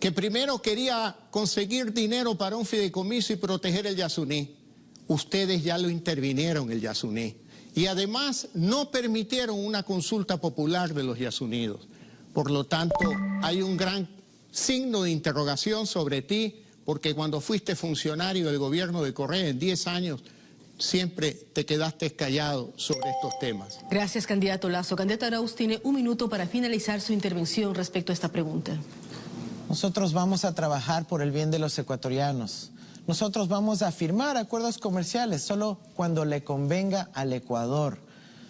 que primero quería conseguir dinero para un fideicomiso y proteger el Yasuní. Ustedes ya lo intervinieron, el Yasuní. Y además no permitieron una consulta popular de los yasuníes. Por lo tanto, hay un gran signo de interrogación sobre ti, porque cuando fuiste funcionario del gobierno de Correa en 10 años, siempre te quedaste callado sobre estos temas. Gracias, candidato Lasso. Candidato Arauz tiene un minuto para finalizar su intervención respecto a esta pregunta. Nosotros vamos a trabajar por el bien de los ecuatorianos. Nosotros vamos a firmar acuerdos comerciales solo cuando le convenga al Ecuador.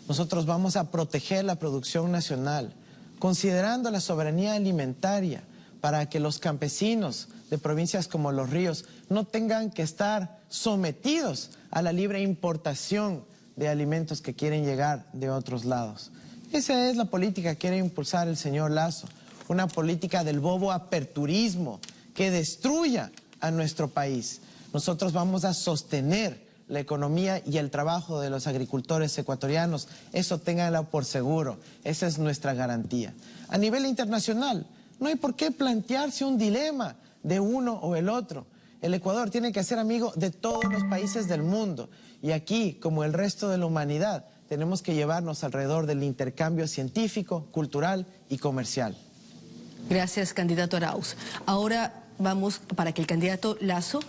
Nosotros vamos a proteger la producción nacional, considerando la soberanía alimentaria, para que los campesinos de provincias como Los Ríos no tengan que estar sometidos a la libre importación de alimentos que quieren llegar de otros lados. Esa es la política que quiere impulsar el señor Lasso, una política del bobo aperturismo que destruya a nuestro país. Nosotros vamos a sostener la economía y el trabajo de los agricultores ecuatorianos. Eso ténganlo por seguro, esa es nuestra garantía. A nivel internacional, no hay por qué plantearse un dilema de uno o el otro. El Ecuador tiene que ser amigo de todos los países del mundo. Y aquí, como el resto de la humanidad, tenemos que llevarnos alrededor del intercambio científico, cultural y comercial. Gracias, candidato Arauz. Ahora vamos para que el candidato Lasso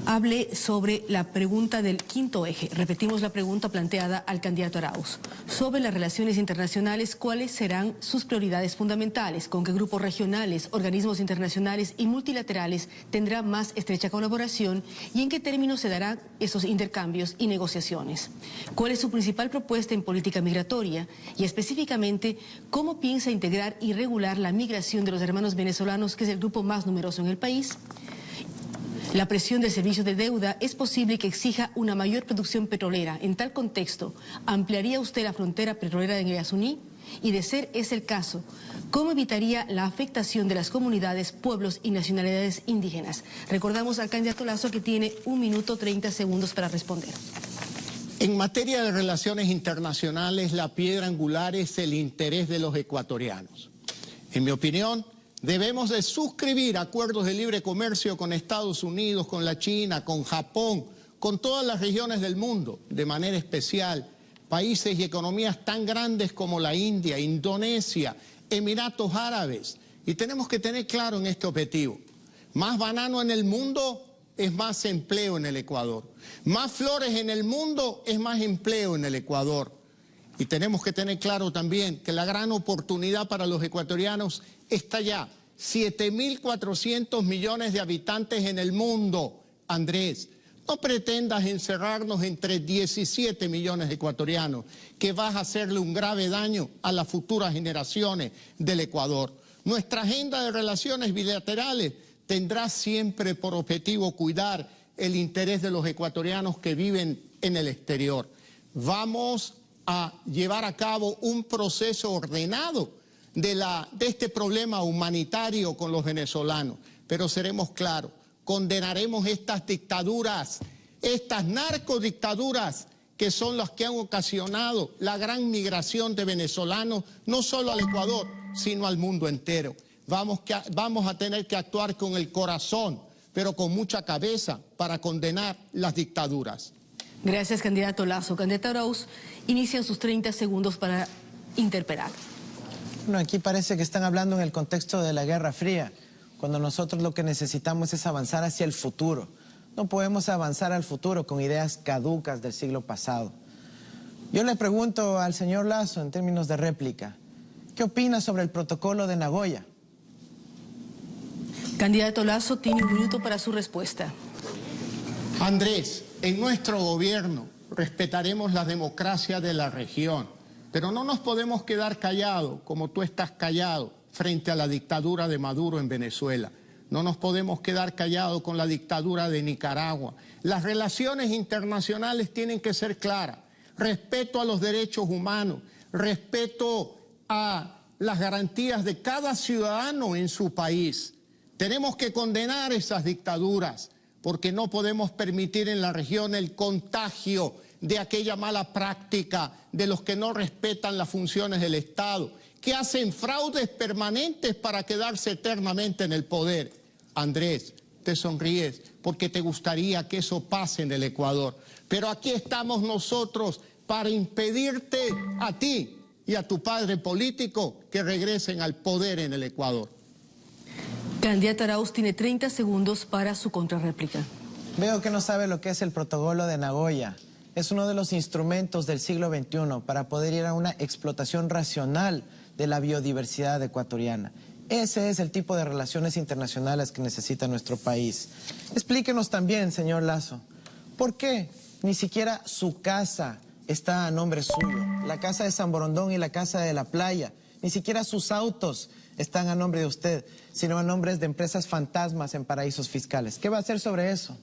hable sobre la pregunta del quinto eje. Repetimos la pregunta planteada al candidato Arauz. Sobre las relaciones internacionales, ¿cuáles serán sus prioridades fundamentales? ¿Con qué grupos regionales, organismos internacionales y multilaterales tendrá más estrecha colaboración? ¿Y en qué términos se darán esos intercambios y negociaciones? ¿Cuál es su principal propuesta en política migratoria? Y específicamente, ¿cómo piensa integrar y regular la migración de los hermanos venezolanos, que es el grupo más numeroso en el país? La presión del servicio de deuda es posible que exija una mayor producción petrolera. En tal contexto, ¿ampliaría usted la frontera petrolera en Yasuní? Y de ser ese el caso, ¿cómo evitaría la afectación de las comunidades, pueblos y nacionalidades indígenas? Recordamos al candidato Lasso que tiene 1 minuto 30 segundos para responder. En materia de relaciones internacionales, la piedra angular es el interés de los ecuatorianos. En mi opinión, debemos de suscribir acuerdos de libre comercio con Estados Unidos, con la China, con Japón, con todas las regiones del mundo, de manera especial países y economías tan grandes como la India, Indonesia, Emiratos Árabes. Y tenemos que tener claro en este objetivo: más banano en el mundo es más empleo en el Ecuador. Más flores en el mundo es más empleo en el Ecuador. Y tenemos que tener claro también que la gran oportunidad para los ecuatorianos está ya. 7.400 millones de habitantes en el mundo. Andrés, no pretendas encerrarnos entre 17 millones de ecuatorianos, que vas a hacerle un grave daño a las futuras generaciones del Ecuador. Nuestra agenda de relaciones bilaterales tendrá siempre por objetivo cuidar el interés de los ecuatorianos que viven en el exterior. Vamos a llevar a cabo un proceso ordenado de este problema humanitario con los venezolanos, pero seremos claros, condenaremos estas dictaduras, estas narcodictaduras que son las que han ocasionado la gran migración de venezolanos, no solo al Ecuador, sino al mundo entero. Vamos a tener que actuar con el corazón, pero con mucha cabeza para condenar las dictaduras. Gracias, candidato Lasso. Candidato Arauz, inician sus 30 segundos para interpelar. Bueno, aquí parece que están hablando en el contexto de la Guerra Fría, cuando nosotros lo que necesitamos es avanzar hacia el futuro. No podemos avanzar al futuro con ideas caducas del siglo pasado. Yo le pregunto al señor Lasso en términos de réplica, ¿qué opina sobre el protocolo de Nagoya? Candidato Lasso tiene 1 minuto para su respuesta. Andrés, en nuestro gobierno respetaremos la democracia de la región, pero no nos podemos quedar callados como tú estás callado frente a la dictadura de Maduro en Venezuela. No nos podemos quedar callados con la dictadura de Nicaragua. Las relaciones internacionales tienen que ser claras. Respeto a los derechos humanos, respeto a las garantías de cada ciudadano en su país. Tenemos que condenar esas dictaduras porque no podemos permitir en la región el contagio de aquella mala práctica de los que no respetan las funciones del Estado, que hacen fraudes permanentes para quedarse eternamente en el poder. Andrés, te sonríes porque te gustaría que eso pase en el Ecuador, pero aquí estamos nosotros para impedirte a ti y a tu padre político que regresen al poder en el Ecuador. Candidato Arauz tiene 30 segundos para su contrarréplica. Veo que no sabe lo que es el protocolo de Nagoya. Es uno de los instrumentos del siglo XXI para poder ir a una explotación racional de la biodiversidad ecuatoriana. Ese es el tipo de relaciones internacionales que necesita nuestro país. Explíquenos también, señor Lasso, ¿por qué ni siquiera su casa está a nombre suyo? La casa de San Borondón y la casa de la playa, ni siquiera sus autos están a nombre de usted, sino a nombres de empresas fantasmas en paraísos fiscales. ¿Qué va a hacer sobre eso?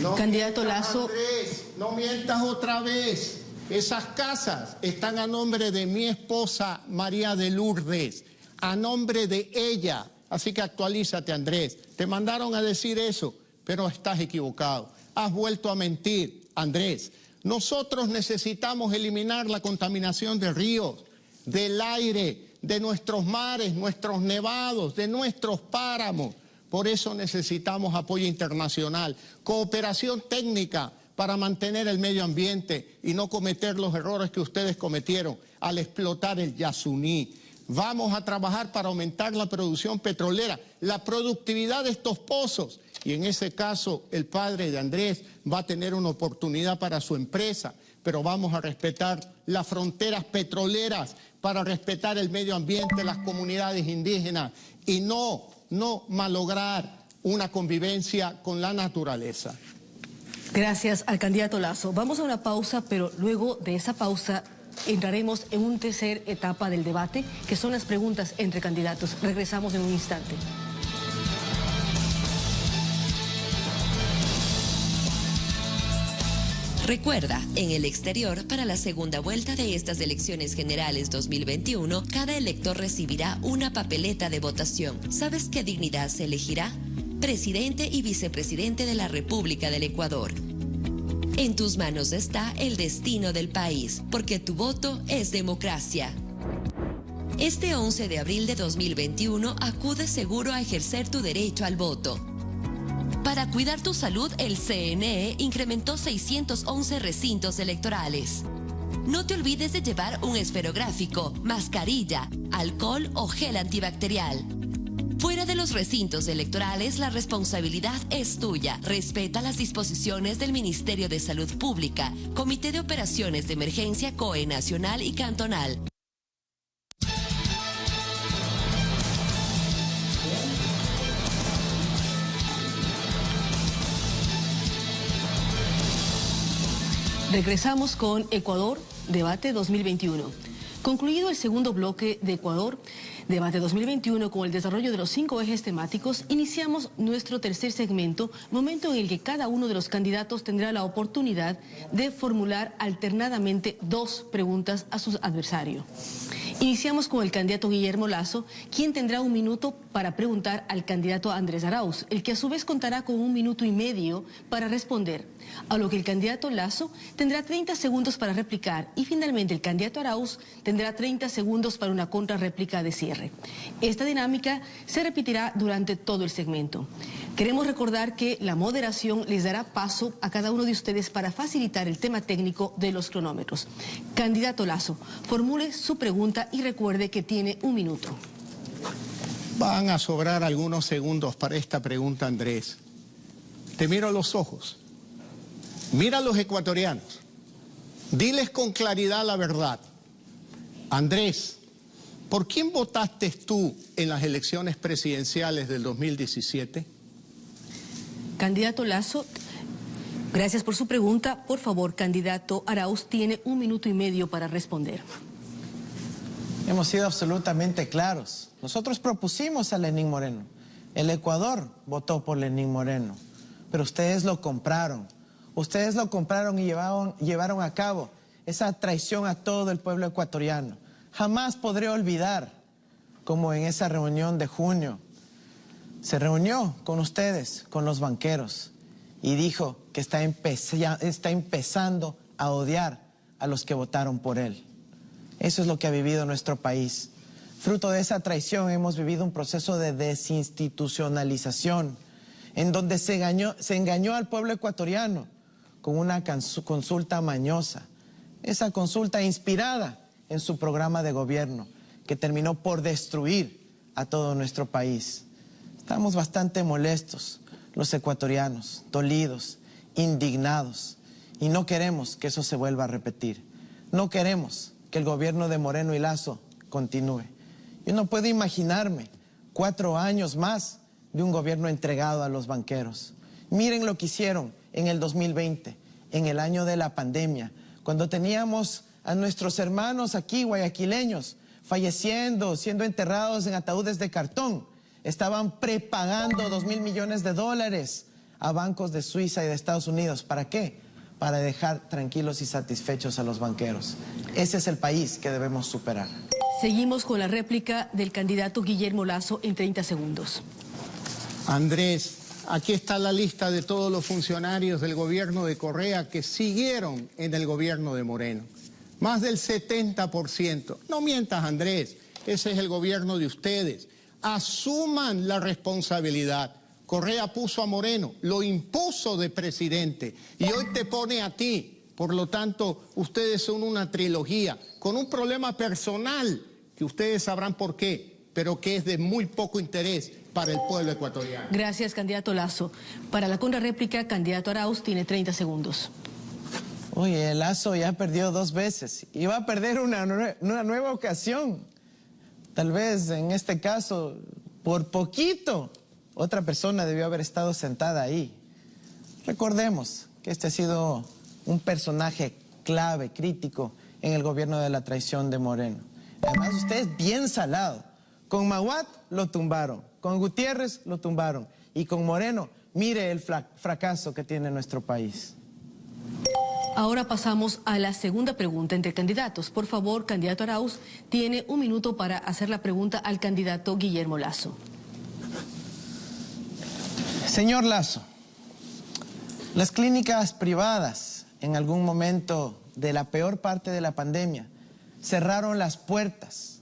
No candidato mientas, Lasso. Andrés, no mientas otra vez. Esas casas están a nombre de mi esposa María de Lourdes, a nombre de ella. Así que actualízate, Andrés. Te mandaron a decir eso, pero estás equivocado. Has vuelto a mentir, Andrés. Nosotros necesitamos eliminar la contaminación de ríos, del aire, de nuestros mares, nuestros nevados, de nuestros páramos. Por eso necesitamos apoyo internacional, cooperación técnica para mantener el medio ambiente y no cometer los errores que ustedes cometieron al explotar el Yasuní. Vamos a trabajar para aumentar la producción petrolera, la productividad de estos pozos. Y en ese caso, el padre de Andrés va a tener una oportunidad para su empresa, pero vamos a respetar las fronteras petroleras para respetar el medio ambiente, las comunidades indígenas y no malograr una convivencia con la naturaleza. Gracias al candidato Lasso. Vamos a una pausa, pero luego de esa pausa entraremos en una tercera etapa del debate, que son las preguntas entre candidatos. Regresamos en un instante. Recuerda, en el exterior, para la segunda vuelta de estas elecciones generales 2021, cada elector recibirá una papeleta de votación. ¿Sabes qué dignidad se elegirá? Presidente y vicepresidente de la República del Ecuador. En tus manos está el destino del país, porque tu voto es democracia. Este 11 de abril de 2021, acude seguro a ejercer tu derecho al voto. Para cuidar tu salud, el CNE incrementó 611 recintos electorales. No te olvides de llevar un esferográfico, mascarilla, alcohol o gel antibacterial. Fuera de los recintos electorales, la responsabilidad es tuya. Respeta las disposiciones del Ministerio de Salud Pública, Comité de Operaciones de Emergencia COE nacional y cantonal. Regresamos con Ecuador, Debate 2021. Concluido el segundo bloque de Ecuador, Debate 2021 con el desarrollo de los 5 ejes temáticos, iniciamos nuestro tercer segmento, momento en el que cada uno de los candidatos tendrá la oportunidad de formular alternadamente 2 preguntas a su adversario. Iniciamos con el candidato Guillermo Lasso, quien tendrá 1 minuto para preguntar al candidato Andrés Arauz, el que a su vez contará con 1 minuto y medio para responder, a lo que el candidato Lasso tendrá 30 segundos para replicar y finalmente el candidato Arauz tendrá 30 segundos para una contrarréplica de cierre. Esta dinámica se repetirá durante todo el segmento. Queremos recordar que la moderación les dará paso a cada uno de ustedes para facilitar el tema técnico de los cronómetros. Candidato Lasso, formule su pregunta y recuerde que tiene 1 minuto. Van a sobrar algunos segundos para esta pregunta, Andrés. Te miro a los ojos. Mira a los ecuatorianos. Diles con claridad la verdad. Andrés, ¿por quién votaste tú en las elecciones presidenciales del 2017? Candidato Lasso, gracias por su pregunta. Por favor, candidato Arauz tiene 1 minuto y medio para responder. Hemos sido absolutamente claros. Nosotros propusimos a Lenín Moreno. El Ecuador votó por Lenín Moreno. Pero ustedes lo compraron. Ustedes lo compraron y llevaron a cabo esa traición a todo el pueblo ecuatoriano. Jamás podré olvidar cómo en esa reunión de junio se reunió con ustedes, con los banqueros, y dijo que está empezando a odiar a los que votaron por él. Eso es lo que ha vivido nuestro país. Fruto de esa traición hemos vivido un proceso de desinstitucionalización, en donde se engañó al pueblo ecuatoriano con una consulta mañosa. Esa consulta inspirada en su programa de gobierno, que terminó por destruir a todo nuestro país. Estamos bastante molestos, los ecuatorianos, dolidos, indignados, y no queremos que eso se vuelva a repetir. No queremos que el gobierno de Moreno y Lasso continúe. Yo no puedo imaginarme 4 años más de un gobierno entregado a los banqueros. Miren lo que hicieron en el 2020, en el año de la pandemia, cuando teníamos a nuestros hermanos aquí, guayaquileños, falleciendo, siendo enterrados en ataúdes de cartón. Estaban prepagando $2.000 millones a bancos de Suiza y de Estados Unidos. ¿Para qué? Para dejar tranquilos y satisfechos a los banqueros. Ese es el país que debemos superar. Seguimos con la réplica del candidato Guillermo Lasso en 30 segundos. Andrés, aquí está la lista de todos los funcionarios del gobierno de Correa que siguieron en el gobierno de Moreno. Más del 70%. No mientas, Andrés, ese es el gobierno de ustedes. Asuman la responsabilidad. Correa puso a Moreno, lo impuso de presidente y hoy te pone a ti. Por lo tanto, ustedes son una trilogía con un problema personal que ustedes sabrán por qué, pero que es de muy poco interés para el pueblo ecuatoriano. Gracias, candidato Lasso. Para la contrarréplica, candidato Arauz tiene 30 segundos. Oye, Lasso ya perdió 2 veces y va a perder una nueva ocasión. Tal vez en este caso, por poquito, otra persona debió haber estado sentada ahí. Recordemos que este ha sido un personaje clave, crítico, en el gobierno de la traición de Moreno. Además, usted es bien salado. Con Maguad lo tumbaron, con Gutiérrez lo tumbaron y con Moreno, mire el fracaso que tiene nuestro país. Ahora pasamos a la segunda pregunta entre candidatos. Por favor, candidato Arauz, tiene un minuto para hacer la pregunta al candidato Guillermo Lasso. Señor Lasso, las clínicas privadas en algún momento de la peor parte de la pandemia cerraron las puertas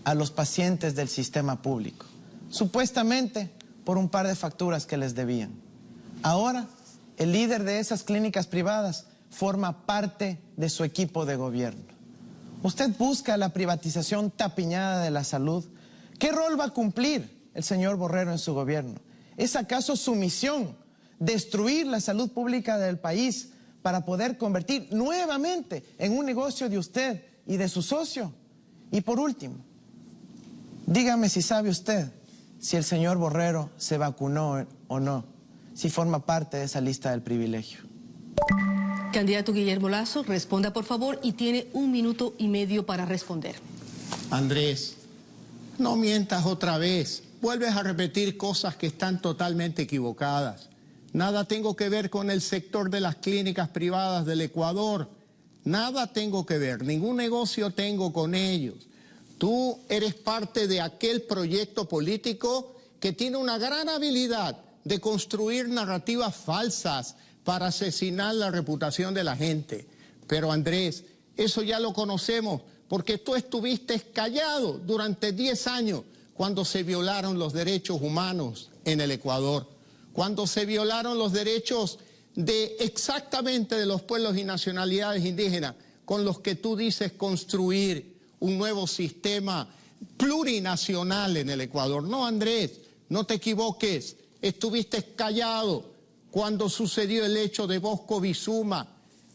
a los pacientes del sistema público, supuestamente por un par de facturas que les debían. Ahora, el líder de esas clínicas privadas forma parte de su equipo de gobierno. Usted busca la privatización tapiñada de la salud. ¿Qué rol va a cumplir el señor Borrero en su gobierno? ¿Es acaso su misión destruir la salud pública del país para poder convertir nuevamente en un negocio de usted y de su socio? Y por último, dígame si sabe usted si el señor Borrero se vacunó o no, si forma parte de esa lista del privilegio. Candidato Guillermo Lasso, responda por favor y tiene 1 minuto y medio para responder. Andrés, no mientas otra vez. Vuelves a repetir cosas que están totalmente equivocadas. Nada tengo que ver con el sector de las clínicas privadas del Ecuador. Nada tengo que ver, ningún negocio tengo con ellos. Tú eres parte de aquel proyecto político que tiene una gran habilidad de construir narrativas falsas para asesinar la reputación de la gente. Pero Andrés, eso ya lo conocemos, porque tú estuviste callado durante 10 años cuando se violaron los derechos humanos en el Ecuador, cuando se violaron los derechos de exactamente de los pueblos y nacionalidades indígenas, con los que tú dices construir un nuevo sistema plurinacional en el Ecuador. No, Andrés, no te equivoques, estuviste callado cuando sucedió el hecho de Bosco Bizuma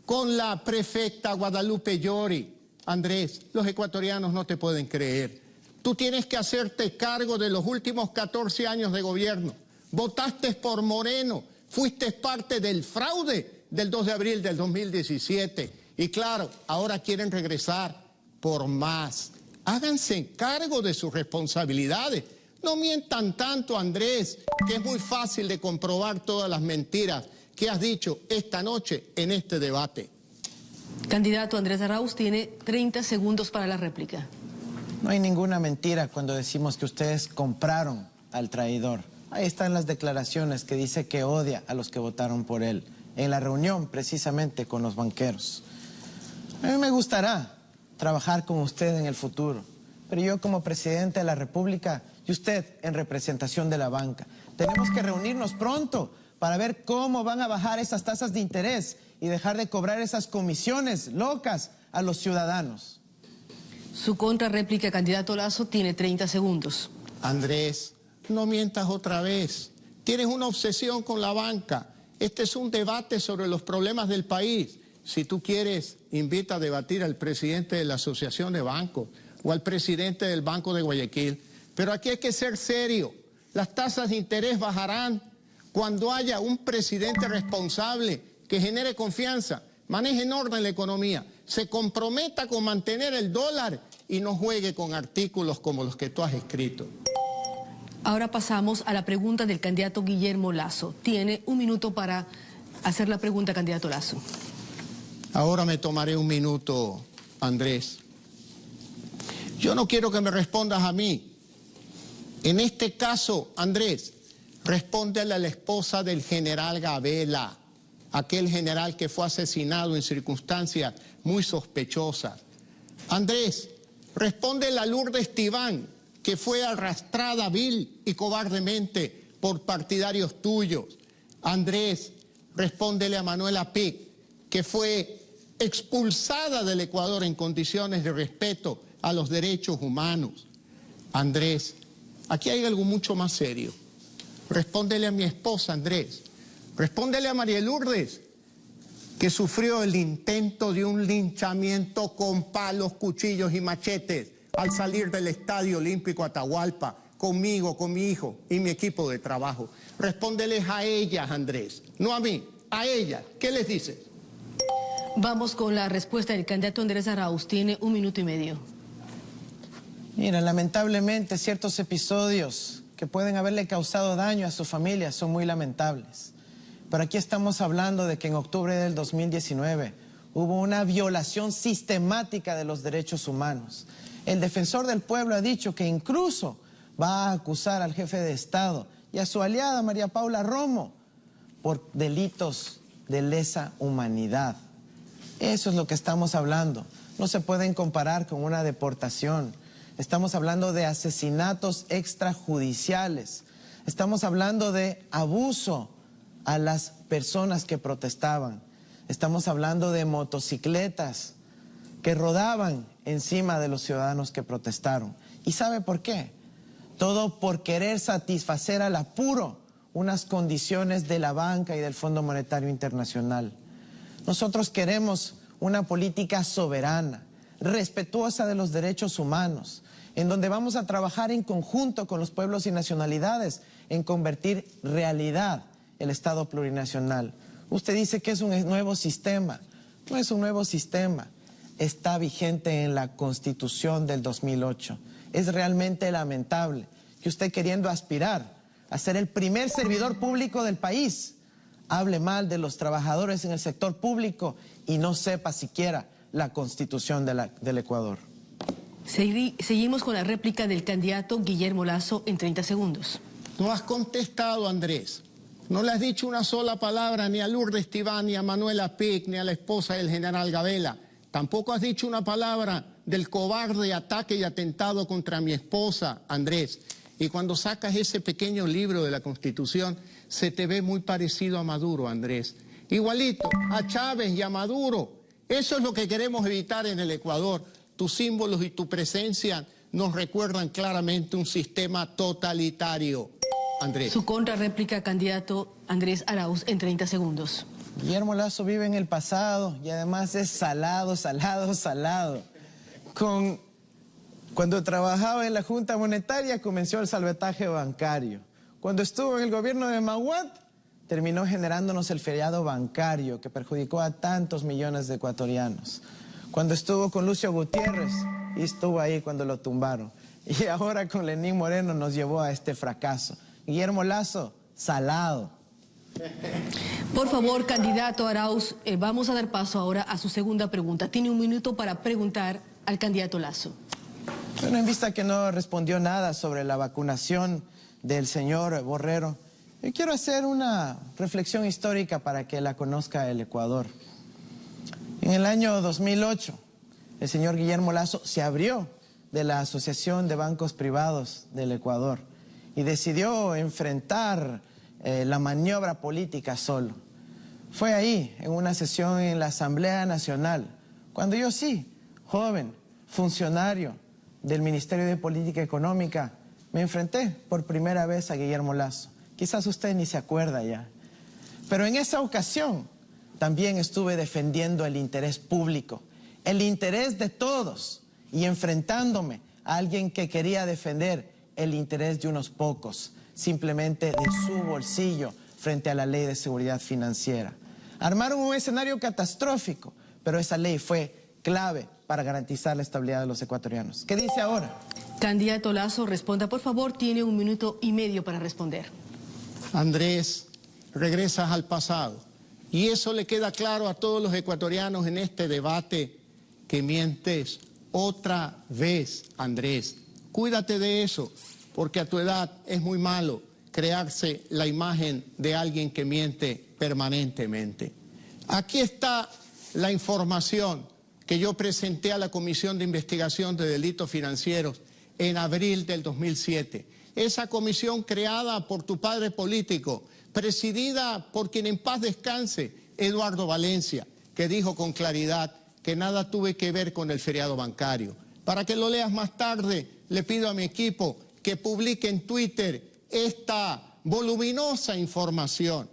con la prefecta Guadalupe Llori. Andrés, los ecuatorianos no te pueden creer. Tú tienes que hacerte cargo de los últimos 14 años de gobierno. Votaste por Moreno, fuiste parte del fraude del 2 de abril del 2017. Y claro, ahora quieren regresar por más. Háganse cargo de sus responsabilidades. No mientan tanto, Andrés, que es muy fácil de comprobar todas las mentiras que has dicho esta noche en este debate. Candidato Andrés Arauz tiene 30 segundos para la réplica. No hay ninguna mentira cuando decimos que ustedes compraron al traidor. Ahí están las declaraciones que dice que odia a los que votaron por él, en la reunión precisamente con los banqueros. A mí me gustará trabajar con usted en el futuro, pero yo como presidente de la República y usted en representación de la banca, tenemos que reunirnos pronto para ver cómo van a bajar esas tasas de interés y dejar de cobrar esas comisiones locas a los ciudadanos. Su contrarréplica, candidato Lasso, tiene 30 segundos. Andrés, no mientas otra vez. Tienes una obsesión con la banca. Este es un debate sobre los problemas del país. Si tú quieres, invita a debatir al presidente de la Asociación de Bancos o al presidente del Banco de Guayaquil. Pero aquí hay que ser serio. Las tasas de interés bajarán cuando haya un presidente responsable que genere confianza, maneje en orden la economía, se comprometa con mantener el dólar y no juegue con artículos como los que tú has escrito. Ahora pasamos a la pregunta del candidato Guillermo Lasso. Tiene 1 minuto para hacer la pregunta, candidato Lasso. Ahora me tomaré 1 minuto, Andrés. Yo no quiero que me respondas a mí. En este caso, Andrés, respóndele a la esposa del general Gabela, aquel general que fue asesinado en circunstancias muy sospechosas. Andrés, respóndele a Lourdes Tibán, que fue arrastrada vil y cobardemente por partidarios tuyos. Andrés, respóndele a Manuela Pic, que fue expulsada del Ecuador en condiciones de respeto a los derechos humanos. Andrés, aquí hay algo mucho más serio. Respóndele a mi esposa, Andrés. Respóndele a María Lourdes, que sufrió el intento de un linchamiento con palos, cuchillos y machetes al salir del Estadio Olímpico Atahualpa, conmigo, con mi hijo y mi equipo de trabajo. Respóndeles a ellas, Andrés, no a mí, a ellas. ¿Qué les dices? Vamos con la respuesta del candidato Andrés Arauz. Tiene 1 minuto y medio. Mira, lamentablemente ciertos episodios que pueden haberle causado daño a su familia son muy lamentables. Pero aquí estamos hablando de que en octubre del 2019 hubo una violación sistemática de los derechos humanos. El defensor del pueblo ha dicho que incluso va a acusar al jefe de Estado y a su aliada María Paula Romo por delitos de lesa humanidad. Eso es lo que estamos hablando. No se pueden comparar con una deportación. Estamos hablando de asesinatos extrajudiciales. Estamos hablando de abuso a las personas que protestaban. Estamos hablando de motocicletas que rodaban encima de los ciudadanos que protestaron. ¿Y sabe por qué? Todo por querer satisfacer al apuro unas condiciones de la banca y del Fondo Monetario Internacional. Nosotros queremos una política soberana, respetuosa de los derechos humanos, en donde vamos a trabajar en conjunto con los pueblos y nacionalidades en convertir realidad el Estado plurinacional. Usted dice que es un nuevo sistema. No es un nuevo sistema. Está vigente en la Constitución del 2008. Es realmente lamentable que usted, queriendo aspirar a ser el primer servidor público del país, hable mal de los trabajadores en el sector público y no sepa siquiera la Constitución del Ecuador. Seguimos con la réplica del candidato Guillermo Lasso en 30 segundos. No has contestado, Andrés. No le has dicho una sola palabra ni a Lourdes Tibán, ni a Manuela Pic, ni a la esposa del general Gabela. Tampoco has dicho una palabra del cobarde ataque y atentado contra mi esposa, Andrés. Y cuando sacas ese pequeño libro de la Constitución, se te ve muy parecido a Maduro, Andrés. Igualito a Chávez y a Maduro. Eso es lo que queremos evitar en el Ecuador. Tus símbolos y tu presencia nos recuerdan claramente un sistema totalitario, Andrés. Su contrarréplica, candidato Andrés Arauz, en 30 segundos. Guillermo Lasso vive en el pasado y además es salado. Cuando trabajaba en la Junta Monetaria comenzó el salvataje bancario. Cuando estuvo en el gobierno de Maguad, terminó generándonos el feriado bancario que perjudicó a tantos millones de ecuatorianos. Cuando estuvo con Lucio Gutiérrez, y estuvo ahí cuando lo tumbaron. Y ahora con Lenín Moreno nos llevó a este fracaso. Guillermo Lasso, salado. Por favor, candidato Arauz, vamos a dar paso ahora a su segunda pregunta. Tiene un minuto para preguntar al candidato Lasso. Bueno, en vista que no respondió nada sobre la vacunación del señor Borrero, yo quiero hacer una reflexión histórica para que la conozca el Ecuador. En el año 2008, el señor Guillermo Lasso se abrió de la Asociación de Bancos Privados del Ecuador y decidió enfrentar la maniobra política solo. Fue ahí, en una sesión en la Asamblea Nacional, cuando yo sí, joven, funcionario del Ministerio de Política Económica, me enfrenté por primera vez a Guillermo Lasso. Quizás usted ni se acuerda ya. Pero en esa ocasión también estuve defendiendo el interés público, el interés de todos, y enfrentándome a alguien que quería defender el interés de unos pocos, simplemente de su bolsillo frente a la ley de seguridad financiera. Armaron un escenario catastrófico, pero esa ley fue clave para garantizar la estabilidad de los ecuatorianos. ¿Qué dice ahora? Candidato Lasso, responda, por favor. Tiene 1 minuto y medio para responder. Andrés, regresas al pasado. Y eso le queda claro a todos los ecuatorianos en este debate, que mientes otra vez, Andrés. Cuídate de eso, porque a tu edad es muy malo crearse la imagen de alguien que miente permanentemente. Aquí está la información que yo presenté a la Comisión de Investigación de Delitos Financieros en abril del 2007. Esa comisión creada por tu padre político, presidida por quien en paz descanse, Eduardo Valencia, que dijo con claridad que nada tuve que ver con el feriado bancario. Para que lo leas más tarde, le pido a mi equipo que publique en Twitter esta voluminosa información.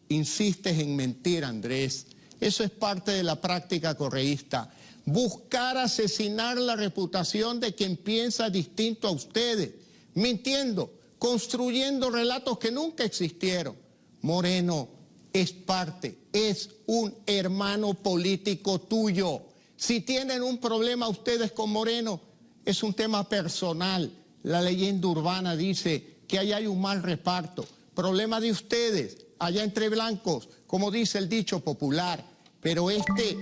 Insistes en mentir, Andrés. Eso es parte de la práctica correísta. Buscar asesinar la reputación de quien piensa distinto a ustedes, mintiendo, construyendo relatos que nunca existieron. Moreno es parte, es un hermano político tuyo. Si tienen un problema ustedes con Moreno, es un tema personal. La leyenda urbana dice que ahí hay un mal reparto. Problema de ustedes, allá entre blancos, como dice el dicho popular. Pero este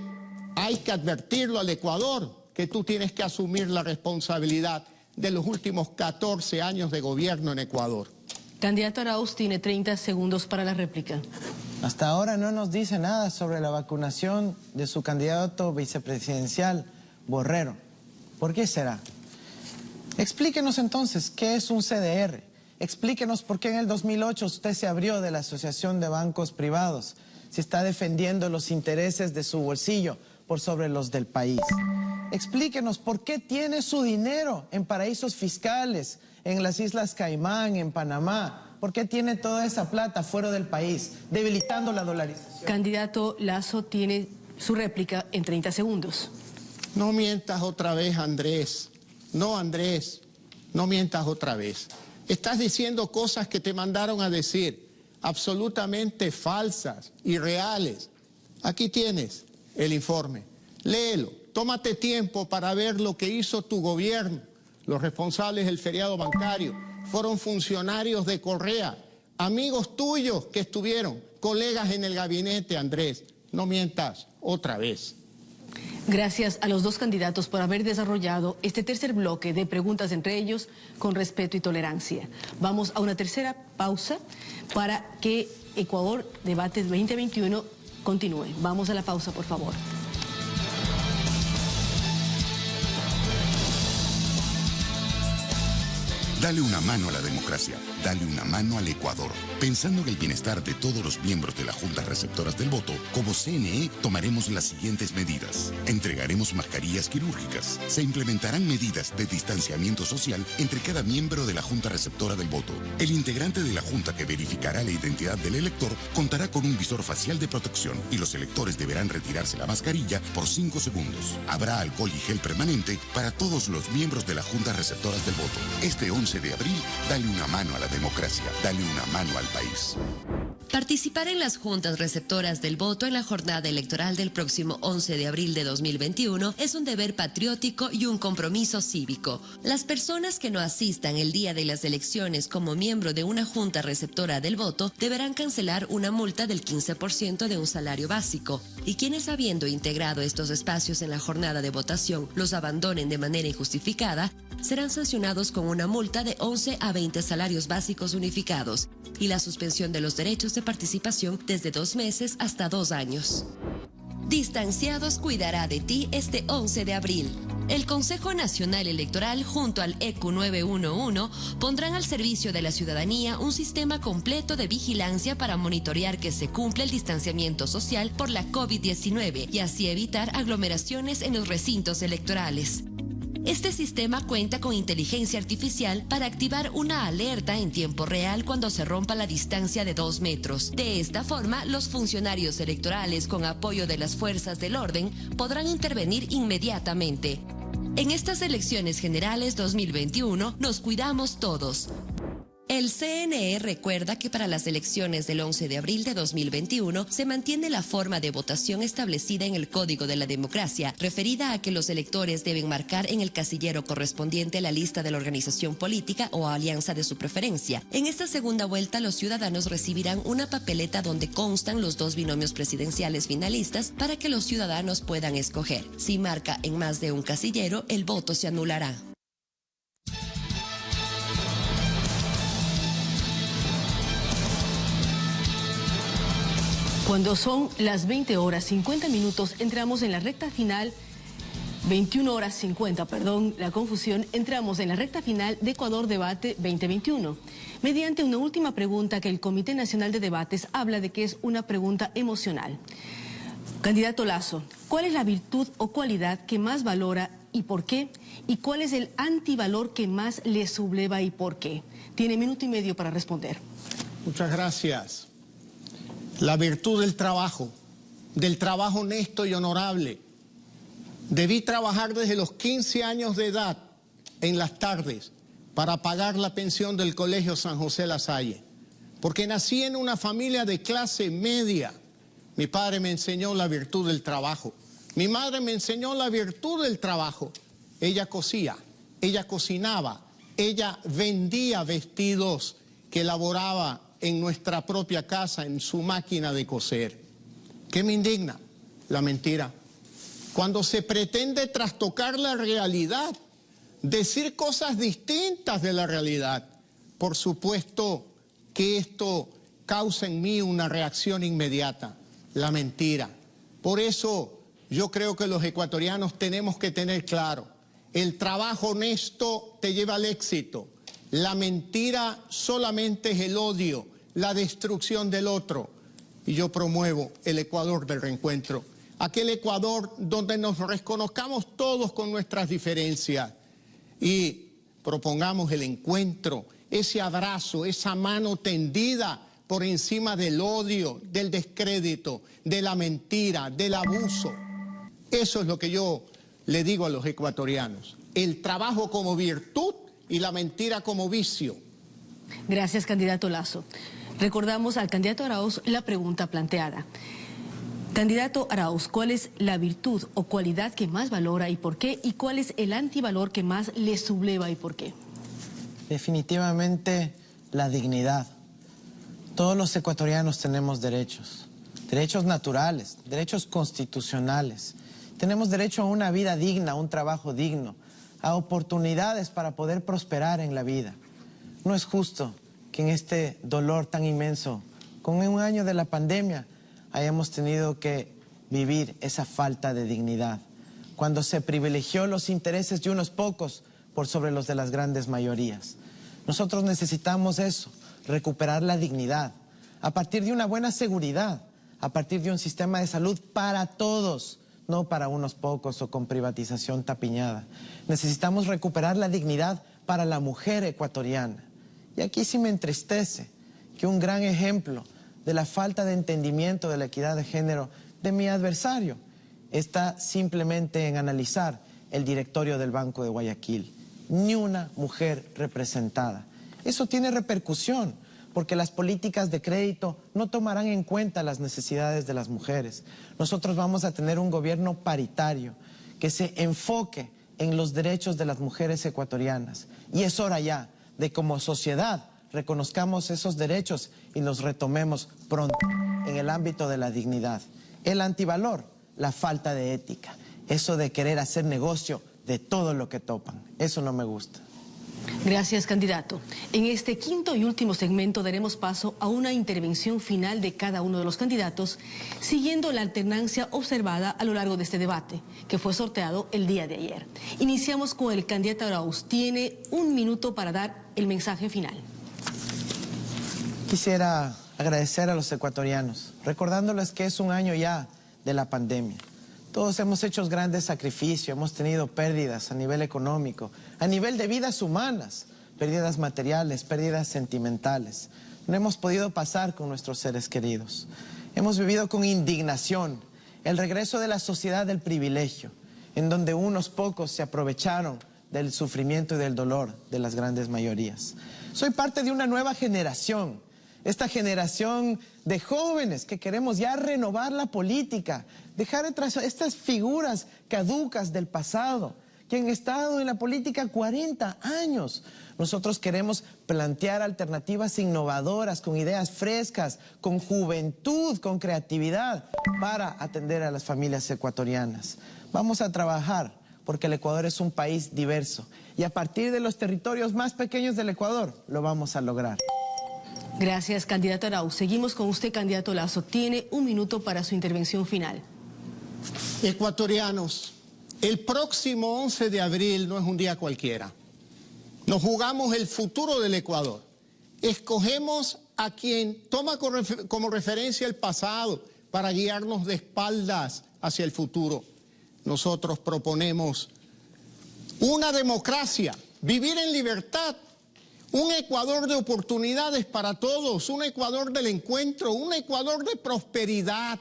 Hay que advertirlo al Ecuador que tú tienes que asumir la responsabilidad de los últimos 14 años de gobierno en Ecuador. Candidato Arauz tiene 30 segundos para la réplica. Hasta ahora no nos dice nada sobre la vacunación de su candidato vicepresidencial, Borrero. ¿Por qué será? Explíquenos entonces qué es un CDR. Explíquenos por qué en el 2008 usted se abrió de la Asociación de Bancos Privados, si está defendiendo los intereses de su bolsillo por sobre los del país. Explíquenos por qué tiene su dinero en paraísos fiscales, en las Islas Caimán, en Panamá. ¿Por qué tiene toda esa plata fuera del país, debilitando la dolarización? Candidato Lasso tiene su réplica en 30 segundos. No mientas otra vez, Andrés. No, Andrés, no mientas otra vez. Estás diciendo cosas que te mandaron a decir, absolutamente falsas, irreales. Aquí tienes el informe. Léelo. Tómate tiempo para ver lo que hizo tu gobierno. Los responsables del feriado bancario fueron funcionarios de Correa, amigos tuyos que estuvieron, colegas en el gabinete, Andrés. No mientas otra vez. Gracias a los dos candidatos por haber desarrollado este tercer bloque de preguntas entre ellos con respeto y tolerancia. Vamos a una tercera pausa para que Ecuador Debate 2021 continúe. Vamos a la pausa, por favor. Dale una mano a la democracia, dale una mano al Ecuador. Pensando en el bienestar de todos los miembros de las juntas receptoras del voto, como CNE tomaremos las siguientes medidas. Entregaremos mascarillas quirúrgicas. Se implementarán medidas de distanciamiento social entre cada miembro de la junta receptora del voto. El integrante de la junta que verificará la identidad del elector contará con un visor facial de protección y los electores deberán retirarse la mascarilla por 5 segundos. Habrá alcohol y gel permanente para todos los miembros de las juntas receptoras del voto. Este 11 de abril, dale una mano a la democracia, dale una mano al país. Participar en las juntas receptoras del voto en la jornada electoral del próximo 11 de abril de 2021 es un deber patriótico y un compromiso cívico. Las personas que no asistan el día de las elecciones como miembro de una junta receptora del voto deberán cancelar una multa del 15% de un salario básico, y quienes, habiendo integrado estos espacios en la jornada de votación, los abandonen de manera injustificada, serán sancionados con una multa de 11 a 20 salarios básicos unificados y la suspensión de los derechos de participación desde 2 meses hasta 2 años. Distanciados cuidará de ti este 11 de abril. El Consejo Nacional Electoral junto al ECU 911 pondrán al servicio de la ciudadanía un sistema completo de vigilancia para monitorear que se cumple el distanciamiento social por la COVID-19 y así evitar aglomeraciones en los recintos electorales. Este sistema cuenta con inteligencia artificial para activar una alerta en tiempo real cuando se rompa la distancia de 2 metros. De esta forma, los funcionarios electorales, con apoyo de las fuerzas del orden, podrán intervenir inmediatamente. En estas elecciones generales 2021, nos cuidamos todos. El CNE recuerda que para las elecciones del 11 de abril de 2021 se mantiene la forma de votación establecida en el Código de la Democracia, referida a que los electores deben marcar en el casillero correspondiente la lista de la organización política o alianza de su preferencia. En esta segunda vuelta, los ciudadanos recibirán una papeleta donde constan los 2 binomios presidenciales finalistas para que los ciudadanos puedan escoger. Si marca en más de un casillero, el voto se anulará. Cuando son las 20 horas 50 minutos, entramos en la recta final, 21 horas 50, perdón, la confusión, entramos en la recta final de Ecuador Debate 2021, mediante una última pregunta que el Comité Nacional de Debates habla de que es una pregunta emocional. Candidato Lasso, ¿cuál es la virtud o cualidad que más valora y por qué? ¿Y cuál es el antivalor que más le subleva y por qué? Tiene 1 minuto y medio para responder. Muchas gracias. La virtud del trabajo honesto y honorable. Debí trabajar desde los 15 años de edad en las tardes para pagar la pensión del Colegio San José La Salle, porque nací en una familia de clase media. Mi padre me enseñó la virtud del trabajo. Mi madre me enseñó la virtud del trabajo. Ella cosía, ella cocinaba, ella vendía vestidos que elaboraba en nuestra propia casa, en su máquina de coser. ¿Qué me indigna? La mentira. cuando se pretende trastocar la realidad, decir cosas distintas de la realidad, por supuesto que esto causa en mí una reacción inmediata, la mentira. Por eso yo creo que los ecuatorianos tenemos que tener claro, el trabajo honesto te lleva al éxito, la mentira solamente es el odio, la destrucción del otro. Y yo promuevo el Ecuador del reencuentro, aquel Ecuador donde nos reconozcamos todos con nuestras diferencias y propongamos el encuentro, ese abrazo, esa mano tendida por encima del odio, del descrédito, de la mentira, del abuso. Eso es lo que yo le digo a los ecuatorianos, el trabajo como virtud y la mentira como vicio. Gracias, candidato Lasso. Recordamos al candidato Arauz la pregunta planteada. Candidato Arauz, ¿cuál es la virtud o cualidad que más valora y por qué? ¿Y cuál es el antivalor que más le subleva y por qué? Definitivamente la dignidad. Todos los ecuatorianos tenemos derechos. Derechos naturales, derechos constitucionales. Tenemos derecho a una vida digna, a un trabajo digno, a oportunidades para poder prosperar en la vida. No es justo que en este dolor tan inmenso, con un año de la pandemia, hayamos tenido que vivir esa falta de dignidad, cuando se privilegió los intereses de unos pocos por sobre los de las grandes mayorías. Nosotros necesitamos eso, recuperar la dignidad, a partir de una buena seguridad, a partir de un sistema de salud para todos, no para unos pocos o con privatización tapiñada. Necesitamos recuperar la dignidad para la mujer ecuatoriana. Y aquí sí me entristece que un gran ejemplo de la falta de entendimiento de la equidad de género de mi adversario está simplemente en analizar el directorio del Banco de Guayaquil. Ni una mujer representada. Eso tiene repercusión, porque las políticas de crédito no tomarán en cuenta las necesidades de las mujeres. Nosotros vamos a tener un gobierno paritario que se enfoque en los derechos de las mujeres ecuatorianas. Y es hora ya de, como sociedad, reconozcamos esos derechos y los retomemos pronto en el ámbito de la dignidad. El antivalor, la falta de ética, eso de querer hacer negocio de todo lo que topan, eso no me gusta. Gracias, candidato. En este quinto y último segmento daremos paso a una intervención final de cada uno de los candidatos, siguiendo la alternancia observada a lo largo de este debate, que fue sorteado el día de ayer. Iniciamos con el candidato Arauz. Tiene 1 minuto para dar el mensaje final. Quisiera agradecer a los ecuatorianos, recordándoles que es un año ya de la pandemia. Todos hemos hecho grandes sacrificios, hemos tenido pérdidas a nivel económico, a nivel de vidas humanas, pérdidas materiales, pérdidas sentimentales. No hemos podido pasar con nuestros seres queridos. Hemos vivido con indignación el regreso de la sociedad del privilegio, en donde unos pocos se aprovecharon del sufrimiento y del dolor de las grandes mayorías. Soy parte de una nueva generación. Esta generación de jóvenes que queremos ya renovar la política, dejar atrás estas figuras caducas del pasado, que han estado en la política 40 años. Nosotros queremos plantear alternativas innovadoras, con ideas frescas, con juventud, con creatividad, para atender a las familias ecuatorianas. Vamos a trabajar porque el Ecuador es un país diverso y a partir de los territorios más pequeños del Ecuador lo vamos a lograr. Gracias, candidato Arauz. Seguimos con usted, candidato Lasso. Tiene 1 minuto para su intervención final. Ecuatorianos, el próximo 11 de abril no es un día cualquiera. Nos jugamos el futuro del Ecuador. Escogemos a quien toma como referencia el pasado para guiarnos de espaldas hacia el futuro. Nosotros proponemos una democracia, vivir en libertad, un Ecuador de oportunidades para todos, un Ecuador del encuentro, un Ecuador de prosperidad,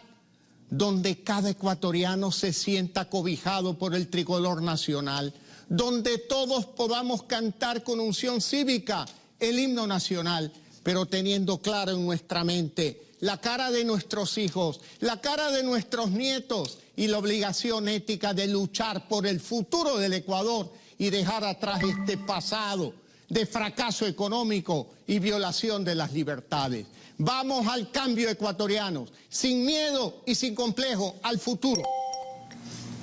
donde cada ecuatoriano se sienta cobijado por el tricolor nacional, donde todos podamos cantar con unción cívica el himno nacional, pero teniendo claro en nuestra mente la cara de nuestros hijos, la cara de nuestros nietos y la obligación ética de luchar por el futuro del Ecuador y dejar atrás este pasado de fracaso económico y violación de las libertades. Vamos al cambio, ecuatorianos, sin miedo y sin complejo, al futuro.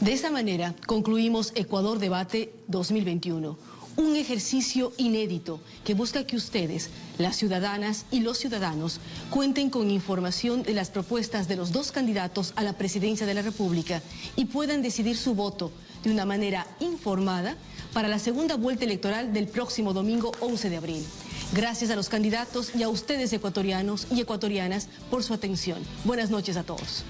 De esta manera concluimos Ecuador Debate 2021, un ejercicio inédito que busca que ustedes, las ciudadanas y los ciudadanos, cuenten con información de las propuestas de los dos candidatos a la presidencia de la República y puedan decidir su voto de una manera informada para la segunda vuelta electoral del próximo domingo 11 de abril. Gracias a los candidatos y a ustedes ecuatorianos y ecuatorianas por su atención. Buenas noches a todos.